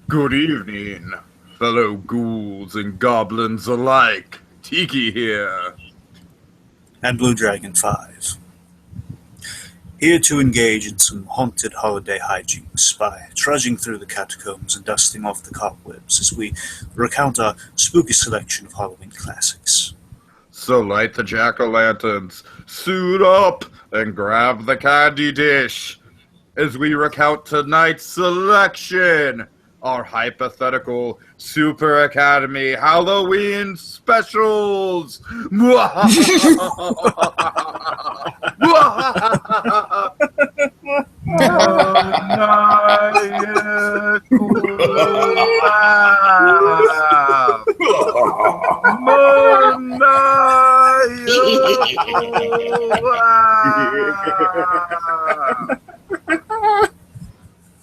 Good evening, fellow ghouls and goblins alike. Tiki here. And BlueDragonFive. Here to engage in some haunted holiday hijinks by trudging through the catacombs and dusting off the cobwebs as we recount our spooky selection of Halloween classics. So light the jack-o'-lanterns, suit up, and grab the candy dish as we recount tonight's selection, our hypothetical Super Academy Halloween specials.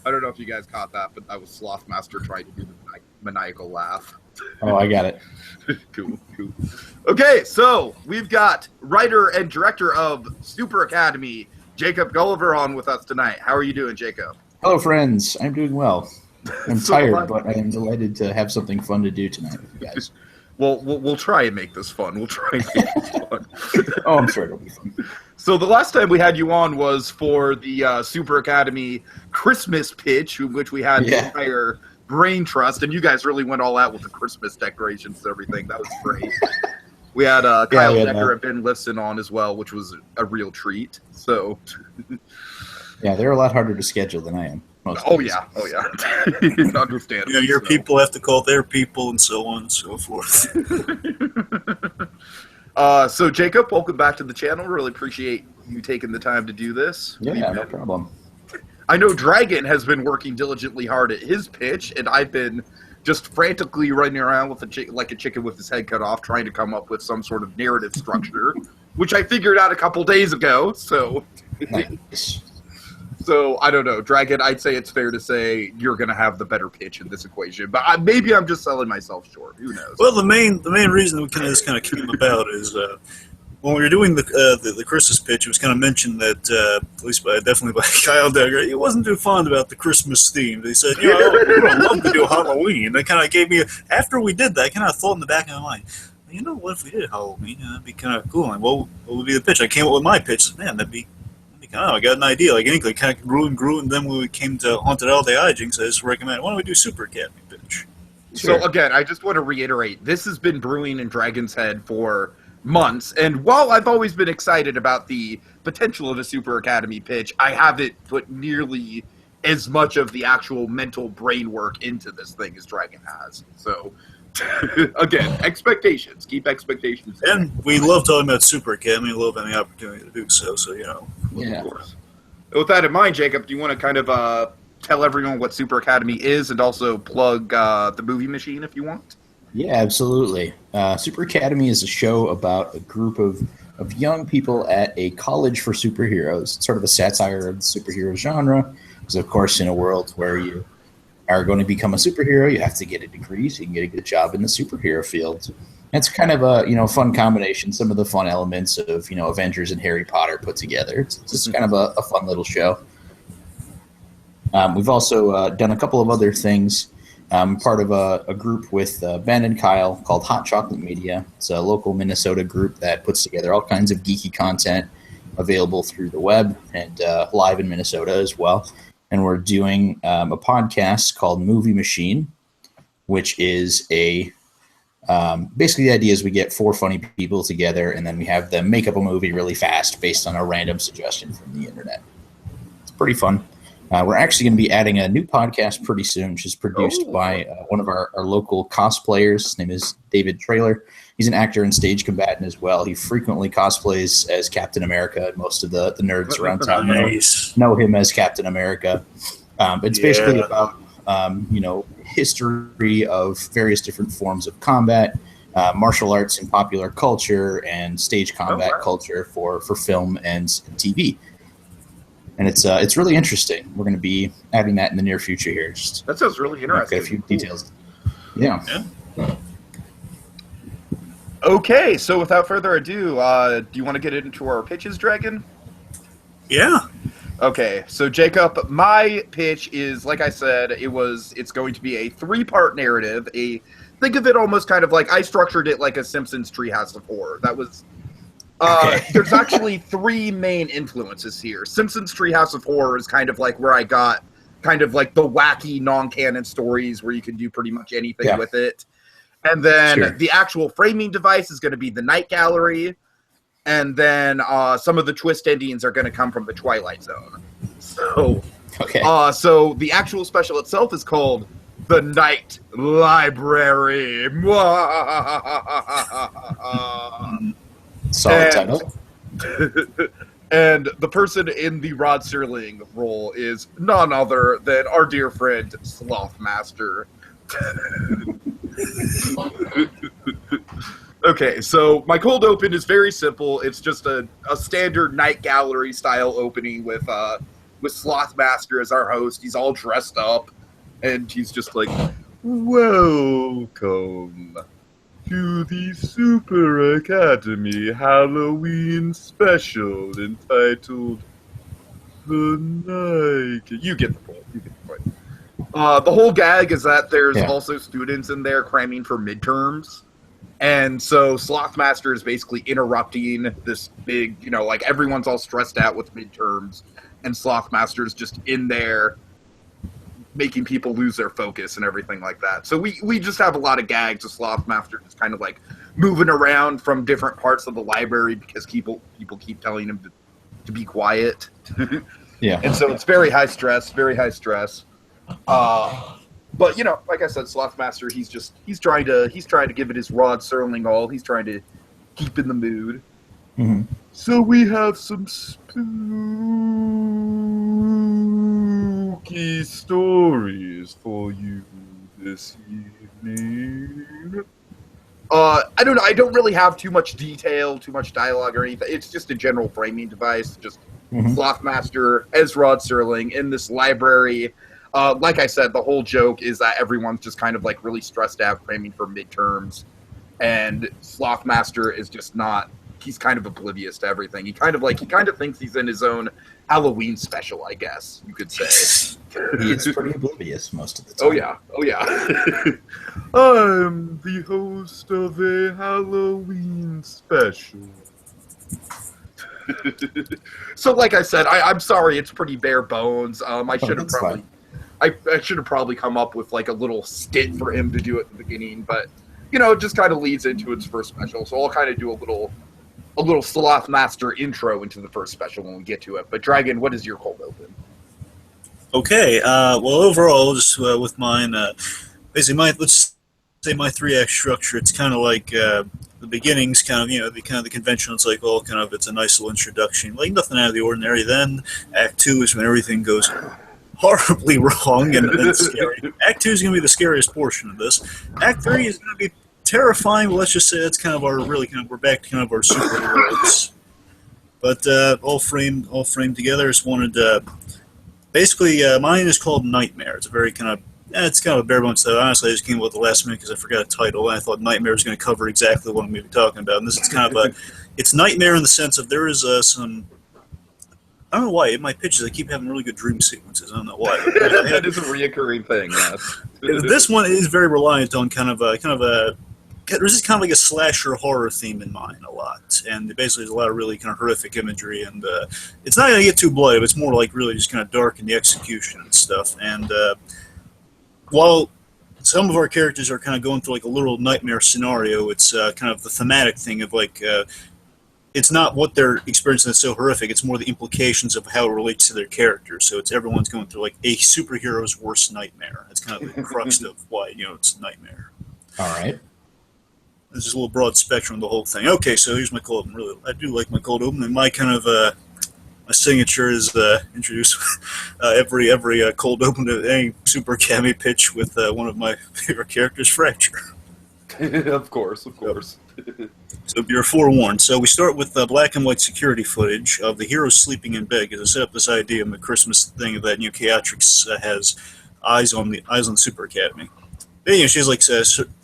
I don't know if you guys caught that, but that was Sloth Master trying to do the maniacal laugh. Oh, I got it. Cool. Okay, so we've got writer and director of Super Academy, Jacob Gulliver, on with us tonight. How are you doing, Jacob? Hello, friends. I'm doing well. I'm So tired, but I am delighted to have something fun to do tonight with you guys. Well, we'll try and make this fun. We'll try and make this fun. Oh, I'm sure it'll be fun. So the last time we had you on was for the Super Academy Christmas pitch, which we had the entire brain trust, and you guys really went all out with the Christmas decorations and everything. That was great. We had Kyle Decker and Ben Lifson on as well, which was a real treat. So, yeah, they're a lot harder to schedule than I am. Oh yeah. Understandable. You know, your people have to call their people, and so on and so forth. So Jacob, welcome back to the channel. Really appreciate you taking the time to do this. Yeah, no problem. I know Dragon has been working diligently hard at his pitch, and I've been just frantically running around with like a chicken with his head cut off, trying to come up with some sort of narrative structure, which I figured out a couple days ago. So, Nice. So I don't know, Dragon. I'd say it's fair to say you're going to have the better pitch in this equation, but maybe I'm just selling myself short. Who knows? Well, the main reason that this kind of came about is when we were doing the Christmas pitch, it was kind of mentioned that at least definitely by Kyle Decker, he wasn't too fond about the Christmas theme. They said, you know, we would love to do Halloween. They kind of gave me after we did that, I kind of thought in the back of my mind, you know, what if we did Halloween? That'd be kind of cool. Like, what would be the pitch? I came up with my pitch. Man, that'd be. I got an idea. Like anything, kind of grew, and then when we came to Haunted Holiday Hijinks, I just recommended, why don't we do Super Academy pitch? Sure. So again, I just want to reiterate, this has been brewing in Dragon's head for months, and while I've always been excited about the potential of a Super Academy pitch, I haven't put nearly as much of the actual mental brain work into this thing as Dragon has. So, again, expectations. Keep expectations. And we love talking about Super Academy. We love any opportunity to do so, so, you know. Yeah. Of course. With that in mind, Jacob, do you want to kind of tell everyone what Super Academy is and also plug the movie machine if you want? Yeah, absolutely. Super Academy is a show about a group of young people at a college for superheroes. It's sort of a satire of the superhero genre. Because, of course, in a world where you are going to become a superhero, you have to get a degree so you can get a good job in the superhero field. It's kind of a fun combination. Some of the fun elements of Avengers and Harry Potter put together. It's just kind of a fun little show. We've also done a couple of other things. Part of a group with Ben and Kyle called Hot Chocolate Media. It's a local Minnesota group that puts together all kinds of geeky content available through the web and live in Minnesota as well. And we're doing a podcast called Movie Machine, which is basically the idea is we get four funny people together and then we have them make up a movie really fast based on a random suggestion from the internet. It's pretty fun. We're actually going to be adding a new podcast pretty soon, which is produced by one of our local cosplayers. His name is David Traylor. He's an actor and stage combatant as well. He frequently cosplays as Captain America, and most of the nerds around town know him as Captain America. It's basically about history of various different forms of combat, martial arts and popular culture, and stage combat culture for film and TV. And it's really interesting. We're going to be adding that in the near future here. That sounds really interesting. Got a few details. Yeah. Okay, so without further ado, do you want to get into our pitches, Dragon? Yeah. Okay, so Jacob, my pitch is, like I said, it's going to be a 3-part narrative. Think of it almost kind of like I structured it like a Simpsons Treehouse of Horror. That was there's actually 3 main influences here. Simpsons Treehouse of Horror is kind of like where I got kind of like the wacky non-canon stories where you can do pretty much anything with it. And then the actual framing device is going to be the Night Gallery. And then some of the twist endings are going to come from the Twilight Zone. So, so the actual special itself is called The Night Library. Solid title. And the person in the Rod Serling role is none other than our dear friend Sloth Master. Okay, so my cold open is very simple. It's just a standard Night Gallery style opening with Sloth Master as our host. He's all dressed up, and he's just like, "Welcome to the Super Academy Halloween special entitled The Night." You get the point. The whole gag is that there's also students in there cramming for midterms. And so Sloth Master is basically interrupting this big, like everyone's all stressed out with midterms, and Sloth Master is just in there making people lose their focus and everything like that. So we just have a lot of gags of Sloth Master just kind of like moving around from different parts of the library because people keep telling him to be quiet. And so it's very high stress. But like I said, Sloth Master, he's trying to give it his Rod Serling all. He's trying to keep in the mood. Mm-hmm. So we have some spooky stories for you this evening. I don't know. I don't really have too much detail, too much dialogue or anything. It's just a general framing device. Just Sloth Master as Rod Serling in this library. Like I said, the whole joke is that everyone's just kind of like really stressed out cramming for midterms, and Sloth Master is just not. He's kind of oblivious to everything. He kind of thinks he's in his own Halloween special, I guess you could say. He is pretty oblivious most of the time. Oh yeah. I'm the host of a Halloween special. So, like I said, I'm sorry, it's pretty bare bones. I should have probably come up with like a little skit for him to do at the beginning, but it just kind of leads into its first special. So I'll kind of do a little Sloth Master intro into the first special when we get to it. But Dragon, what is your cold open? Okay, well overall, just with mine, basically let's say my 3-act structure. It's kind of like the beginning's kind of the conventional. It's like it's a nice little introduction, like nothing out of the ordinary. Then Act 2 is when everything goes horribly wrong and scary. Act 2 is going to be the scariest portion of this. Act 3 is going to be terrifying. Well, let's just say that's kind of we're back to kind of our superheroes. But all framed together. Just wanted basically mine is called Nightmare. It's a very it's kind of a bare bones stuff. Honestly, I just came up with the last minute because I forgot a title, and I thought Nightmare was going to cover exactly what I'm going to be talking about. And this is kind of it's Nightmare in the sense of there is some. I don't know why in my pitches I keep having really good dream sequences. I don't know why. That is a reoccurring thing. Yes. This one is very reliant on there's just kind of like a slasher horror theme in mine a lot, and basically there's a lot of really kind of horrific imagery, and it's not going to get too bloody, but it's more like really just kind of dark in the execution and stuff. And while some of our characters are kind of going through like a little nightmare scenario, it's kind of the thematic thing of like. It's not what they're experiencing that's so horrific. It's more the implications of how it relates to their character. So everyone's going through like a superhero's worst nightmare. That's kind of the crux of why it's a nightmare. All right. There's just a little broad spectrum of the whole thing. Okay, so here's my cold open. Really, I do like my cold open, and my kind of my signature is introduce every cold open to any Super Academy pitch with one of my favorite characters, Fracture. Of course. So you're forewarned. So we start with black and white security footage of the hero sleeping in bed, because I set up this idea in the Christmas thing that Chaotrix has eyes on the Super Academy. But, she's like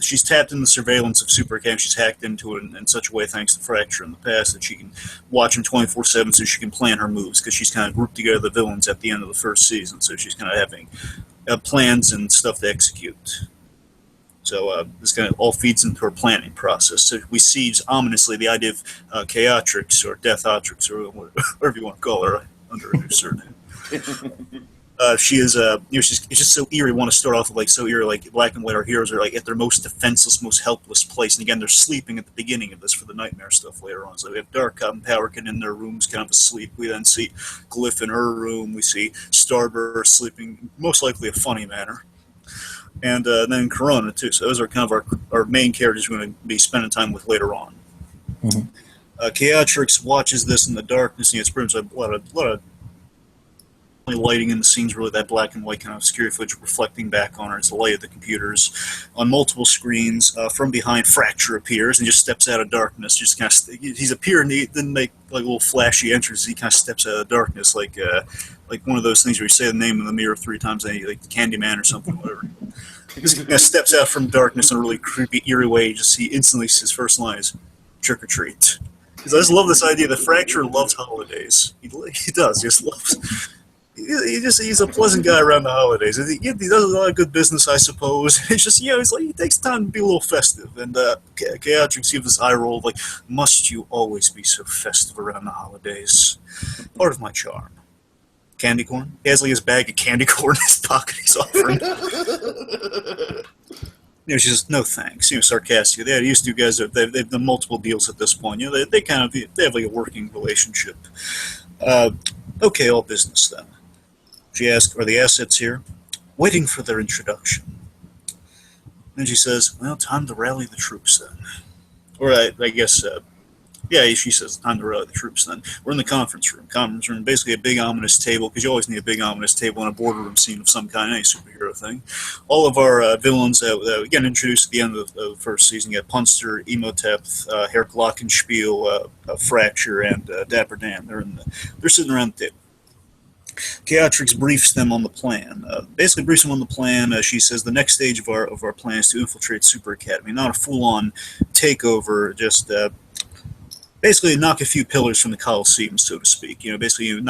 she's tapped in the surveillance of Super Academy. She's hacked into it in such a way, thanks to Fracture in the past, that she can watch him 24/7, so she can plan her moves. Because she's kind of grouped together the villains at the end of the first season, so she's kind of having plans and stuff to execute. So this kind of all feeds into her planning process. So we see ominously the idea of Chaotrix or Deathotrix or whatever you want to call her under a new surname. She is, she's just so eerie. Want to start off with like so eerie, like Black and White. Our heroes are like at their most defenseless, most helpless place, and again, they're sleeping at the beginning of this for the nightmare stuff later on. So we have Dark Cotton Powerkin in their rooms, kind of asleep. We then see Glyph in her room. We see Starburst sleeping, most likely a funny manner, and then Corona too. So those are kind of our main characters we're going to be spending time with later on. Mm-hmm. Chaotrix watches this in the darkness. It's pretty much a lot of lighting in the scenes, really that black and white kind of scary footage reflecting back on her. It's the light of the computers on multiple screens. From behind, Fracture appears and just steps out of darkness. Just kind of he's appeared and he didn't make like a little flashy entrance. He kind of steps out of darkness like one of those things where you say the name in the mirror 3 times, and like Candyman or something, whatever. He just kind of steps out from darkness in a really creepy, eerie way. You just see instantly his first line is "trick or treat." Because I just love this idea that Fracture loves holidays. He does. He just loves. He's a pleasant guy around the holidays. He does a lot of good business, I suppose. It's just, he's like, he takes time to be a little festive. And Chaotrix gives this eye roll of like, must you always be so festive around the holidays? Part of my charm. Candy corn? He has like his bag of candy corn in his pocket he's offering. She says, no thanks. Sarcastic. They're used to guys. They've done multiple deals at this point. They have like a working relationship. Okay, all business then. She asks, are the assets here? Waiting for their introduction. Then she says, well, time to rally the troops then. Or I guess, she says, time to rally the troops then. We're in the conference room. Basically a big ominous table, because you always need a big ominous table in a boardroom scene of some kind, any superhero thing. All of our villains that we get introduced at the end of the first season. You got Punster, Emotep, Herr Glockenspiel, Fracture, and Dapper Dan. They're sitting around the table. Chaotrix briefs them on the plan. She says the next stage of our plan is to infiltrate Super Academy. Not a full-on takeover, just basically knock a few pillars from the Coliseum, so to speak. Basically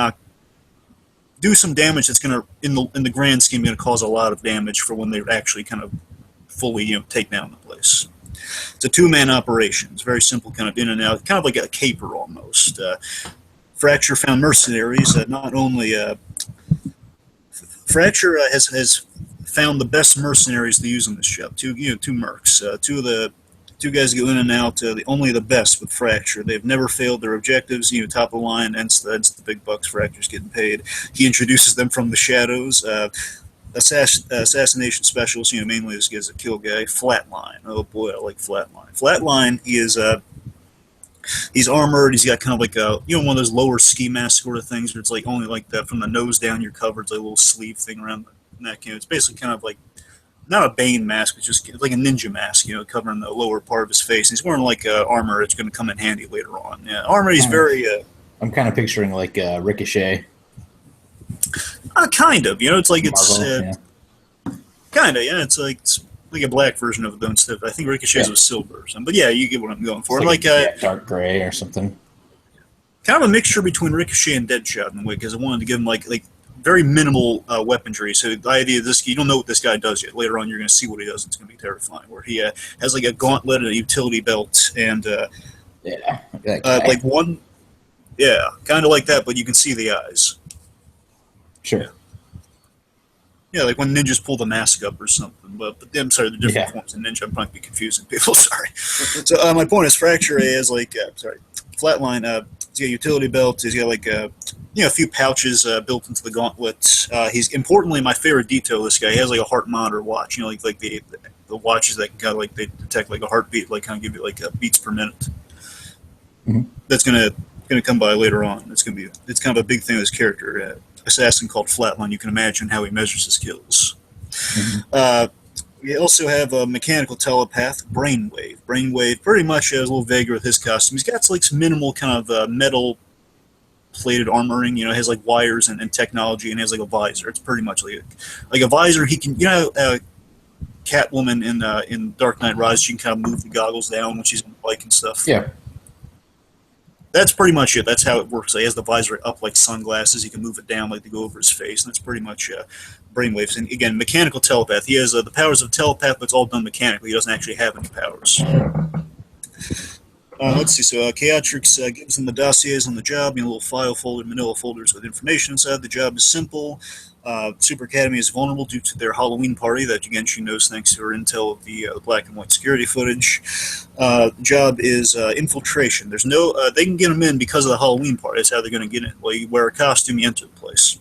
do some damage that's going to, in the grand scheme, going to cause a lot of damage for when they actually kind of fully take down the place. It's a 2-man operation. It's very simple, kind of in and out, kind of like a caper almost. Fracture found mercenaries. Not only Fracture has found the best mercenaries to use in this job. Two mercs. Two guys go in and out. Only the best with Fracture. They've never failed their objectives. Top of the line. Hence the big bucks. Fracture's getting paid. He introduces them from the shadows. Assassination specialist. Mainly this guy's a kill guy. Flatline. Oh boy, I like Flatline. Flatline. He is he's armored. He's got kind of like one of those lower ski mask sort of things where it's like only like that from the nose down you're covered. It's like a little sleeve thing around the neck. It's basically kind of like not a Bane mask, but just like a ninja mask, covering the lower part of his face. He's wearing like armor. It's going to come in handy later on. Yeah, armor. He's very. I'm kind of picturing like Ricochet. Kind of. It's like it's Marvel, kind of. Yeah, it's like a black version of it, though, instead of, I think Ricochet's was silver or something. But yeah, you get what I'm going for. Like dark gray or something. Kind of a mixture between Ricochet and Deadshot in a way, because I wanted to give him like very minimal weaponry. So the idea of this, you don't know what this guy does yet. Later on, you're going to see what he does. It's going to be terrifying. Where he has like a gauntlet and a utility belt and like one, kind of like that, but you can see the eyes. Sure. Yeah, like when ninjas pull the mask up or something. But I'm sorry, the different forms of ninja. I might be confusing people. Sorry. So my point is, Fracture has like Flatline. He's got a utility belt. He's got like a few pouches built into the gauntlet. He's importantly my favorite detail. Of this guy, he has like a heart monitor watch. Like the watches that kind of like they detect like a heartbeat, like kind of give you like beats per minute. Mm-hmm. That's gonna come by later on. It's kind of a big thing with this character. Assassin called Flatline. You can imagine how he measures his kills. Mm-hmm. We also have a mechanical telepath, Brainwave. Brainwave pretty much is a little vaguer with his costume. He's got like some minimal kind of metal plated armoring. Has like wires and technology, and has like a visor. It's pretty much like a visor. He can, Catwoman in Dark Knight Rises, she can kind of move the goggles down when she's on the bike and stuff. Yeah. That's pretty much it. That's how it works. He has the visor up like sunglasses. He can move it down like they go over his face. And that's pretty much brainwaves. And again, mechanical telepath. He has the powers of telepath, but it's all done mechanically. He doesn't actually have any powers. Let's see. So Chaotrix gives him the dossiers on the job, a little file folder, manila folders with information inside. The job is simple. Super Academy is vulnerable due to their Halloween party that, again, she knows thanks to her intel of the black and white security footage. The job is infiltration. There's no, they can get them in because of the Halloween party. That's how they're going to get in. Well, you wear a costume, you enter the place.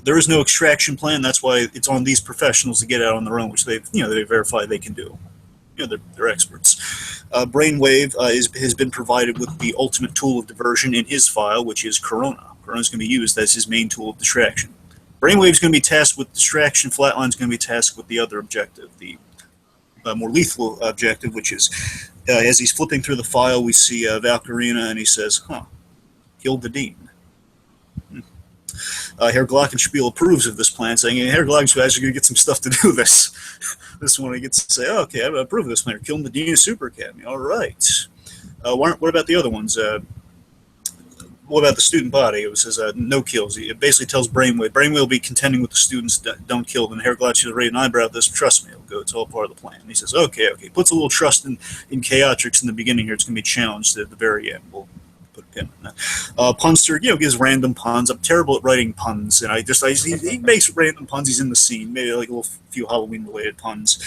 There is no extraction plan. That's why it's on these professionals to get out on their own, which they've verified they can do. They're experts. Brainwave has been provided with the ultimate tool of diversion in his file, which is Corona. Corona's going to be used as his main tool of distraction. Brainwave's going to be tasked with distraction. Flatline's going to be tasked with the other objective, the more lethal objective, which is, as he's flipping through the file, we see Valkyrina, and he says, killed the Dean. Herr Glockenspiel approves of this plan, saying, hey, Herr Glockenspiel, you're going to get some stuff to do this. This one he gets to say, okay, I approve of this plan. You're killing the Dean of Super Academy. All right. What about the other ones? What about the student body? It says no kills. It basically tells Brainwave. Brainwave will be contending with the students, don't kill them. Herr Glockenspiel raised an eyebrow at this. Trust me, it'll go. It's all part of the plan. And he says, okay. Puts a little trust in Chaotrix in the beginning here. It's going to be challenged at the very end. We'll put a pin on that. Punster, gives random puns. I'm terrible at writing puns, and he makes random puns. He's in the scene, maybe like a few Halloween-related puns.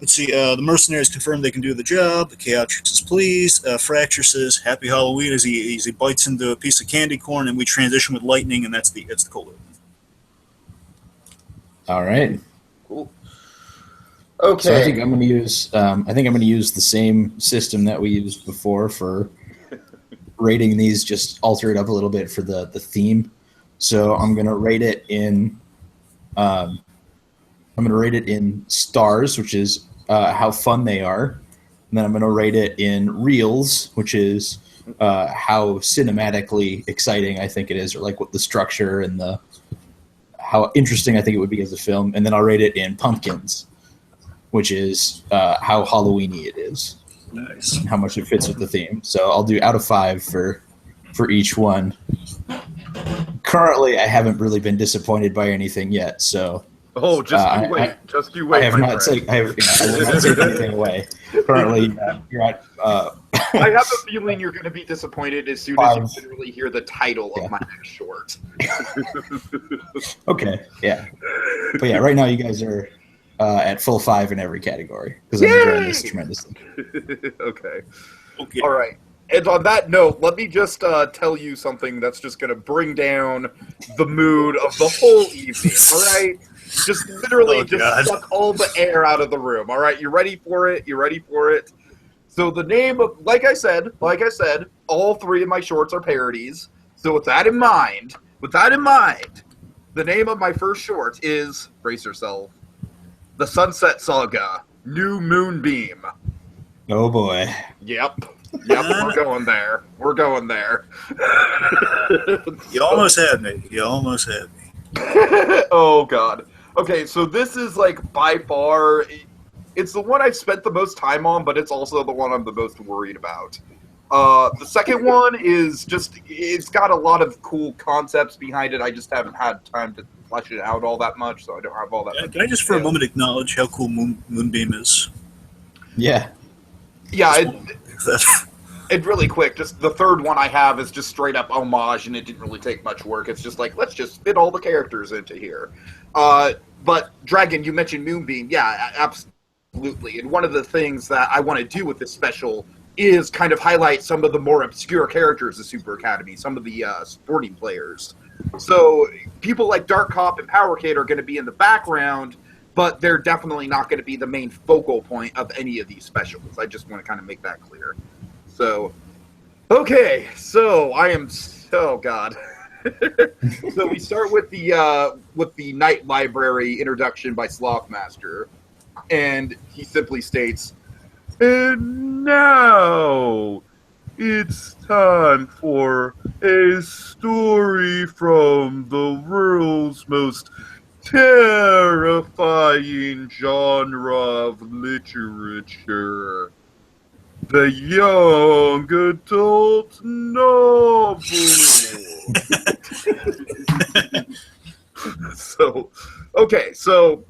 Let's see, the mercenaries confirm they can do the job. The Chaotrix is pleased. Fracture says, happy Halloween, as he bites into a piece of candy corn, and we transition with lightning, and that's the cold open. All right. Cool. Okay. So I think I'm going to use the same system that we used before for rating these. Just alter it up a little bit for the theme. So I'm going to rate it in. I'm going to rate it in stars, which is how fun they are, and then I'm going to rate it in reels, which is how cinematically exciting I think it is, or like what the structure and how interesting I think it would be as a film, and then I'll rate it in pumpkins, which is how Halloween-y it is. Nice. And how much it fits with the theme. So I'll do out of 5 for each one. Currently, I haven't really been disappointed by anything yet, so. Oh, just you wait. Just you wait. I will not take anything away. Currently, you're at. I have a feeling you're going to be disappointed as soon as you literally hear the title of my next short. Okay, yeah. But yeah, right now you guys are at full 5 in every category because I'm enjoying this tremendously. Okay. All right. And on that note, let me just tell you something that's just going to bring down the mood of the whole evening, all right? Just literally suck all the air out of the room, all right? You ready for it? So the name of, like I said, all 3 of my shorts are parodies. So with that in mind, the name of my first short is, brace yourself, The Sunset Saga, New Moonbeam. Oh boy. Yep, we're going there. You almost had me. Oh, God. Okay, so this is, like, by far, it's the one I've spent the most time on, but it's also the one I'm the most worried about. The second one is just, it's got a lot of cool concepts behind it. I just haven't had time to flesh it out all that much, so I don't have all that much. Can I just for a moment acknowledge how cool Moonbeam is? Yeah. Yeah, it really quick, just the third one I have is just straight up homage, and it didn't really take much work. It's just like, let's just fit all the characters into here. But, Dragon, you mentioned Moonbeam. Yeah, absolutely. And one of the things that I want to do with this special is kind of highlight some of the more obscure characters of Super Academy, some of the supporting players. So people like Dark Cop and Power Kid are going to be in the background, but they're definitely not going to be the main focal point of any of these specials. I just want to kind of make that clear. So, okay, so I am, oh God. So we start with the Night Library introduction by Sloth Master, and he simply states, "And now it's time for a story from the world's most terrifying genre of literature. The young adult novel. So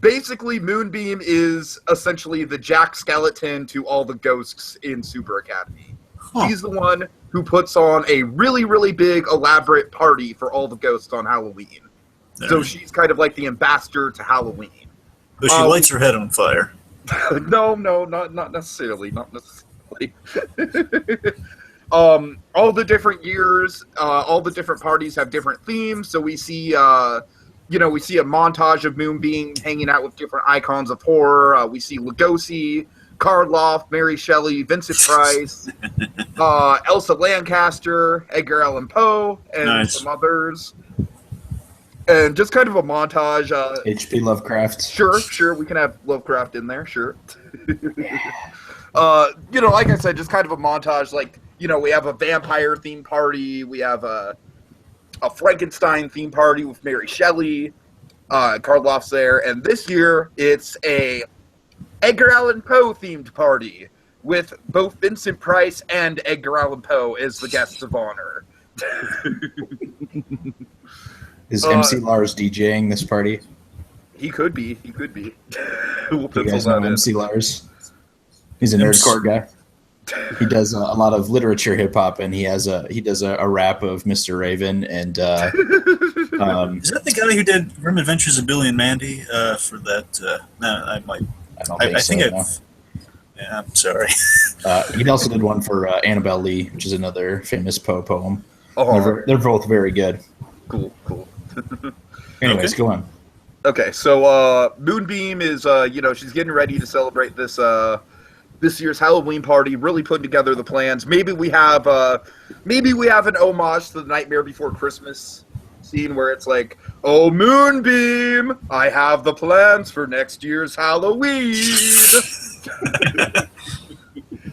basically Moonbeam is essentially the Jack Skeleton to all the ghosts in Super Academy. Huh. He's the one who puts on a really, really big, elaborate party for all the ghosts on Halloween. So she's kind of like the ambassador to Halloween. But she lights her head on fire. No, not necessarily. Not necessarily. All the different years, all the different parties have different themes. So we see, we see a montage of Moonbeam hanging out with different icons of horror. We see Lugosi, Karloff, Mary Shelley, Vincent Price, Elsa Lancaster, Edgar Allan Poe, and some others. And just kind of a montage. H.P. Lovecraft. Sure, we can have Lovecraft in there, sure. Like I said, just kind of a montage. Like, we have a vampire theme party. We have a Frankenstein theme party with Mary Shelley. Karloff's there. And this year, it's a Edgar Allan Poe themed party with both Vincent Price and Edgar Allan Poe as the guests of honor. Is MC Lars DJing this party? He could be. We'll you guys know MC Lars? He's a nerdcore guy. He does a lot of literature hip hop, and he does a rap of Mr. Raven. And is that the guy who did Grim Adventures of Billy and Mandy for that? No, I might. I think yeah, I'm sorry. He also did one for Annabelle Lee, which is another famous Poe poem. Oh. They're both very good. Cool. Anyways, Go on. Okay, so Moonbeam is, she's getting ready to celebrate this year's Halloween party. Really putting together the plans. Maybe we have an homage to the Nightmare Before Christmas scene where it's like, "Oh, Moonbeam, I have the plans for next year's Halloween.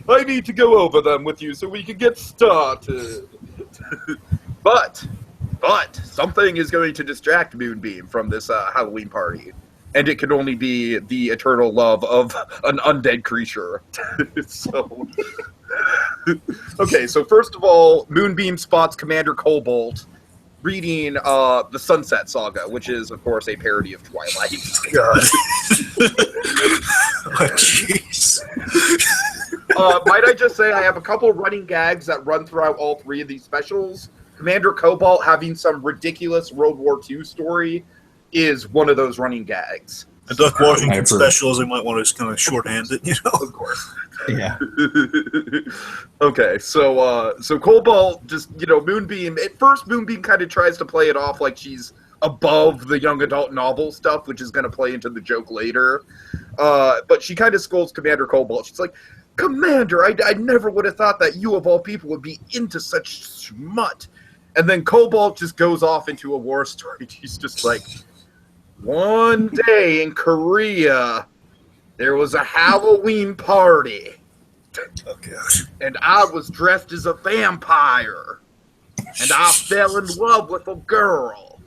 I need to go over them with you so we can get started." But something is going to distract Moonbeam from this Halloween party. And it can only be the eternal love of an undead creature. So first of all, Moonbeam spots Commander Cobalt reading the Sunset Saga, which is, of course, a parody of Twilight. God. Oh, jeez. Might I just say I have a couple running gags that run throughout all three of these specials. Commander Cobalt having some ridiculous World War II story is one of those running gags. A Duck Washington specials, they might want to just kind of shorthand it, Of course. Yeah. Okay, so Cobalt just, Moonbeam, at first Moonbeam kind of tries to play it off like she's above the young adult novel stuff, which is going to play into the joke later. But she kind of scolds Commander Cobalt. She's like, "Commander, I never would have thought that you of all people would be into such smut." And then Cobalt just goes off into a war story. He's just like, "One day in Korea, there was a Halloween party. Oh, God. And I was dressed as a vampire. And I fell in love with a girl.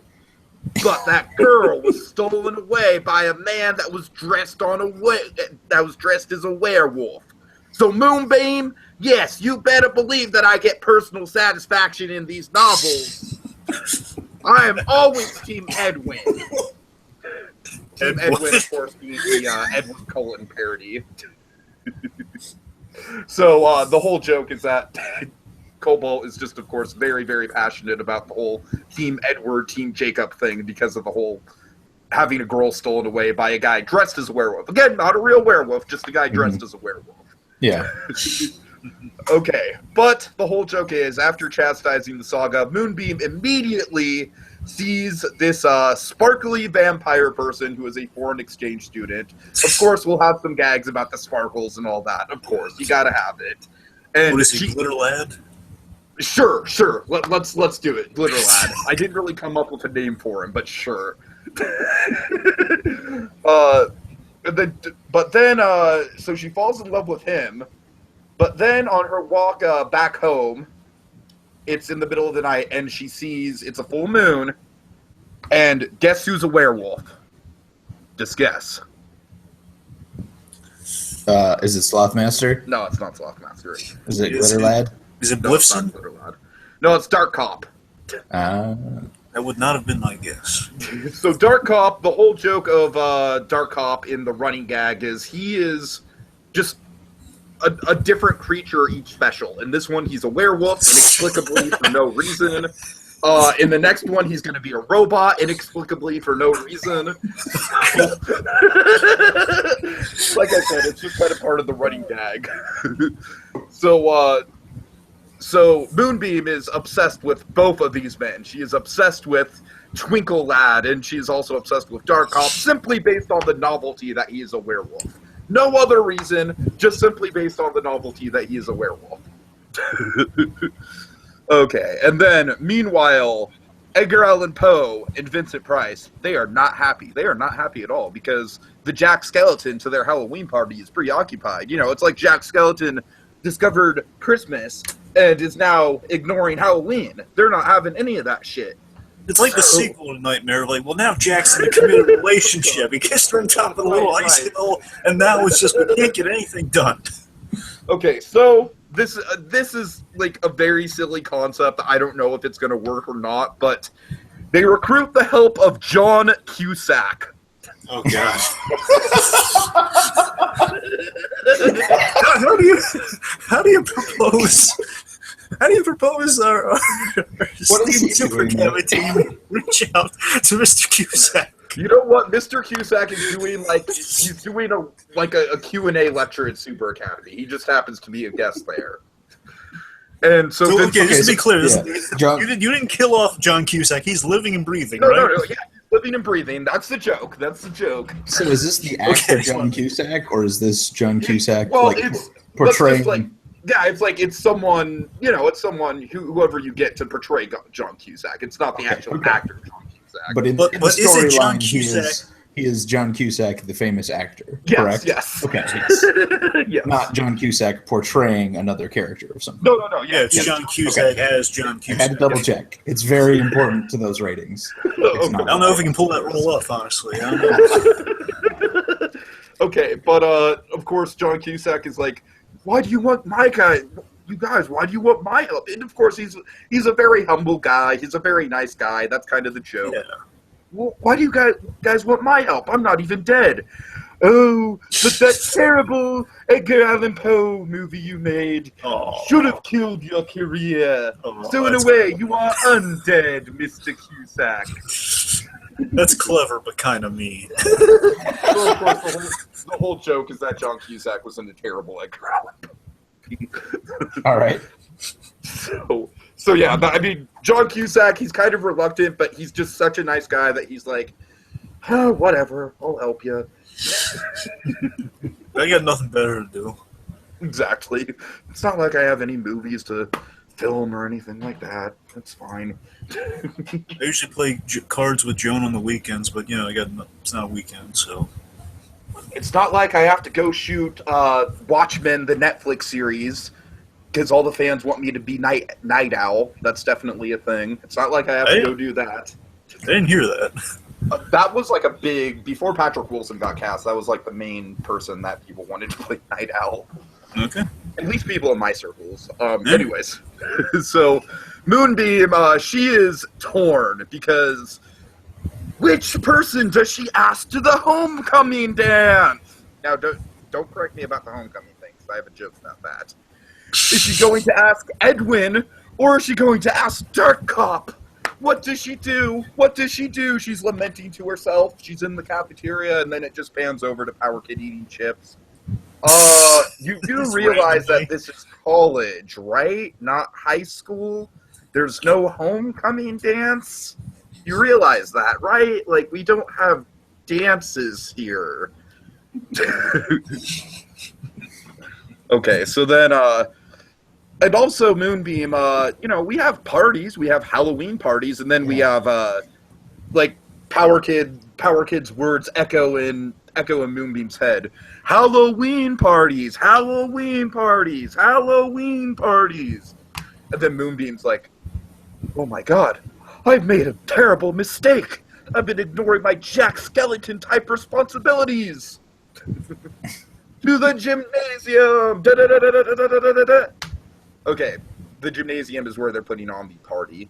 But that girl was stolen away by a man that was dressed as a werewolf. So Moonbeam, yes, you better believe that I get personal satisfaction in these novels. I am always Team Edwin." Team Edwin, of course, being the Edward Cullen parody. So the whole joke is that Cobalt is just, of course, very, very passionate about the whole Team Edward, Team Jacob thing because of the whole having a girl stolen away by a guy dressed as a werewolf. Again, not a real werewolf, just a guy dressed as a werewolf. Yeah. Okay, but the whole joke is, after chastising the saga, Moonbeam immediately sees this sparkly vampire person who is a foreign exchange student. Of course, we'll have some gags about the sparkles and all that. Of course, you gotta have it. And what is he, Glitter Lad? Sure. Let's do it, Glitter Lad. I didn't really come up with a name for him, but sure. So she falls in love with him. But then on her walk back home, it's in the middle of the night, and she sees it's a full moon, And guess who's a werewolf? Just guess. Is it Sloth Master? No, it's not Sloth Master. Is it Glitter Lad? Is it No, it's not Blifson? Glitter Lad. No, it's Dark Cop. That would not have been my guess. So Dark Cop, the whole joke of Dark Cop in the running gag is he is just a different creature each special. In this one, he's a werewolf, inexplicably for no reason. In the next one, he's going to be a robot, inexplicably for no reason. Like I said, it's just kind of part of the running gag. So Moonbeam is obsessed with both of these men. She is obsessed with Twinkle Lad, and she is also obsessed with Dark Cop, simply based on the novelty that he is a werewolf. No other reason, just simply based on the novelty that he is a werewolf. Okay, and then, meanwhile, Edgar Allan Poe and Vincent Price, they are not happy. They are not happy at all, because the Jack Skellington to their Halloween party is preoccupied. You know, it's like Jack Skellington discovered Christmas and is now ignoring Halloween. They're not having any of that shit. It's like the sequel to Nightmare. Like, well, now Jack's in a committed relationship. He kissed her on top of the little ice hill, and now it's just we can't get anything done. Okay, so this is like a very silly concept. I don't know if it's going to work or not, but they recruit the help of John Cusack. Oh gosh. How do you propose? How do you propose our Steve Super Cabin team reach out to Mr. Cusack? You know what? Mr. Cusack is doing he's doing a Q&A lecture at Super Academy. He just happens to be a guest there. And so okay, just to be clear, John, you didn't kill off John Cusack. He's living and breathing, no, right? No, yeah, he's living and breathing. That's the joke. That's the joke. So is this the actor John Cusack, or is this John Cusack portraying? It's someone, it's someone whoever you get to portray John Cusack. It's not the actual actor John Cusack. But in the storyline, he is John Cusack, the famous actor, correct? Yes. Okay. Yes. Not John Cusack portraying another character of something. No. Yeah, it's John Cusack as John Cusack. I had to double check. It's very important to those ratings. I don't know if we can pull that role off, honestly. I don't know. Okay, but of course John Cusack is like, why do you want my guy? You guys, why do you want my help? And of course he's a very humble guy. He's a very nice guy. That's kind of the joke. Yeah. Well, why do you guys want my help? I'm not even dead. Oh, but that terrible Edgar Allan Poe movie you made should have killed your career. So in a way, you are undead, Mr. Cusack. That's clever, but kind of mean. So, of course, the whole joke is that John Cusack was in a terrible Edgar Allan Poe. All right. So yeah, I mean, John Cusack, he's kind of reluctant, but he's just such a nice guy that he's like, oh, whatever, I'll help you. I got nothing better to do. Exactly. It's not like I have any movies to film or anything like that. That's fine. I usually play cards with Joan on the weekends, but it's not a weekend, so. It's not like I have to go shoot Watchmen, the Netflix series, because all the fans want me to be Night Owl. That's definitely a thing. It's not like I have to go do that. I didn't hear that. That was like a big, before Patrick Wilson got cast, that was like the main person that people wanted to play Night Owl. Okay. At least people in my circles. Anyways, so Moonbeam, she is torn because which person does she ask to the homecoming dance? Now, don't correct me about the homecoming thing, because I have a joke about that. Is she going to ask Edwin, or is she going to ask Dark Cop? What does she do? What does she do? She's lamenting to herself. She's in the cafeteria, and then it just pans over to Power Kid eating chips. You do realize that this is college, right? Not high school? There's no homecoming dance? You realize that, right? Like, we don't have dances here. Okay, so then, and also Moonbeam, we have parties. We have Halloween parties, and then we have, like, Power Kid's words echo in Moonbeam's head. Halloween parties, Halloween parties, Halloween parties. And then Moonbeam's like, oh my god, I've made a terrible mistake. I've been ignoring my Jack Skellington-type responsibilities. To the gymnasium! Da-da-da-da-da-da-da-da-da. Okay, the gymnasium is where they're putting on the party.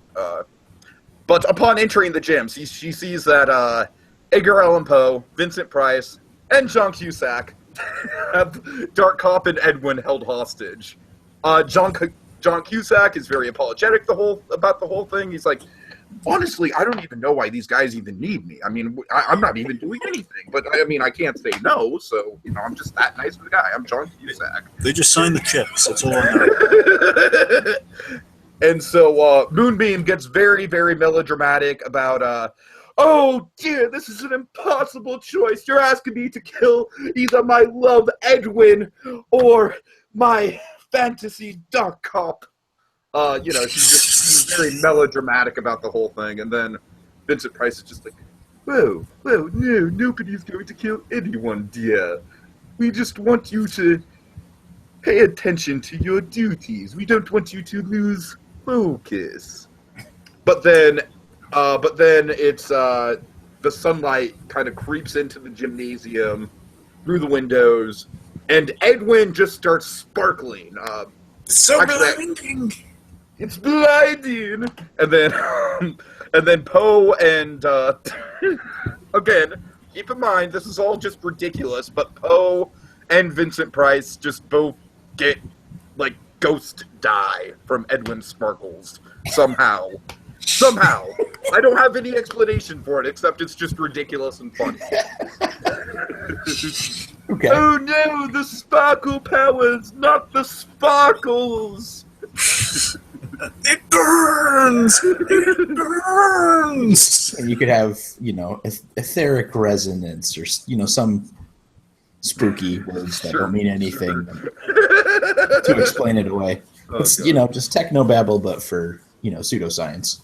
But upon entering the gym, she sees that Edgar Allan Poe, Vincent Price, and John Cusack have Dark Cop and Edwin held hostage. John Cusack is very apologetic about the whole thing. He's like, honestly, I don't even know why these guys even need me. I mean, I'm not even doing anything. But, I mean, I can't say no, so, I'm just that nice of a guy. I'm John Cusack. They just signed the checks. That's all I know. And so Moonbeam gets very, very melodramatic about, oh, dear, this is an impossible choice. You're asking me to kill either my love Edwin or my fantasy Dark Cop. She's very melodramatic about the whole thing. And then Vincent Price is just like, whoa, no, nobody's going to kill anyone, dear. We just want you to pay attention to your duties. We don't want you to lose focus. But then it's the sunlight kind of creeps into the gymnasium through the windows, and Edwin just starts sparkling. It's so blinding. It's blinding. And then Poe and again, keep in mind this is all just ridiculous, but Poe and Vincent Price just both get like ghost die from Edwin sparkles somehow. I don't have any explanation for it except it's just ridiculous and funny. Okay. Oh no, the sparkle powers, not the sparkles. It burns! It burns! And you could have, etheric resonance or, some spooky words that don't mean anything to explain it away. It's, just technobabble, but for, pseudoscience.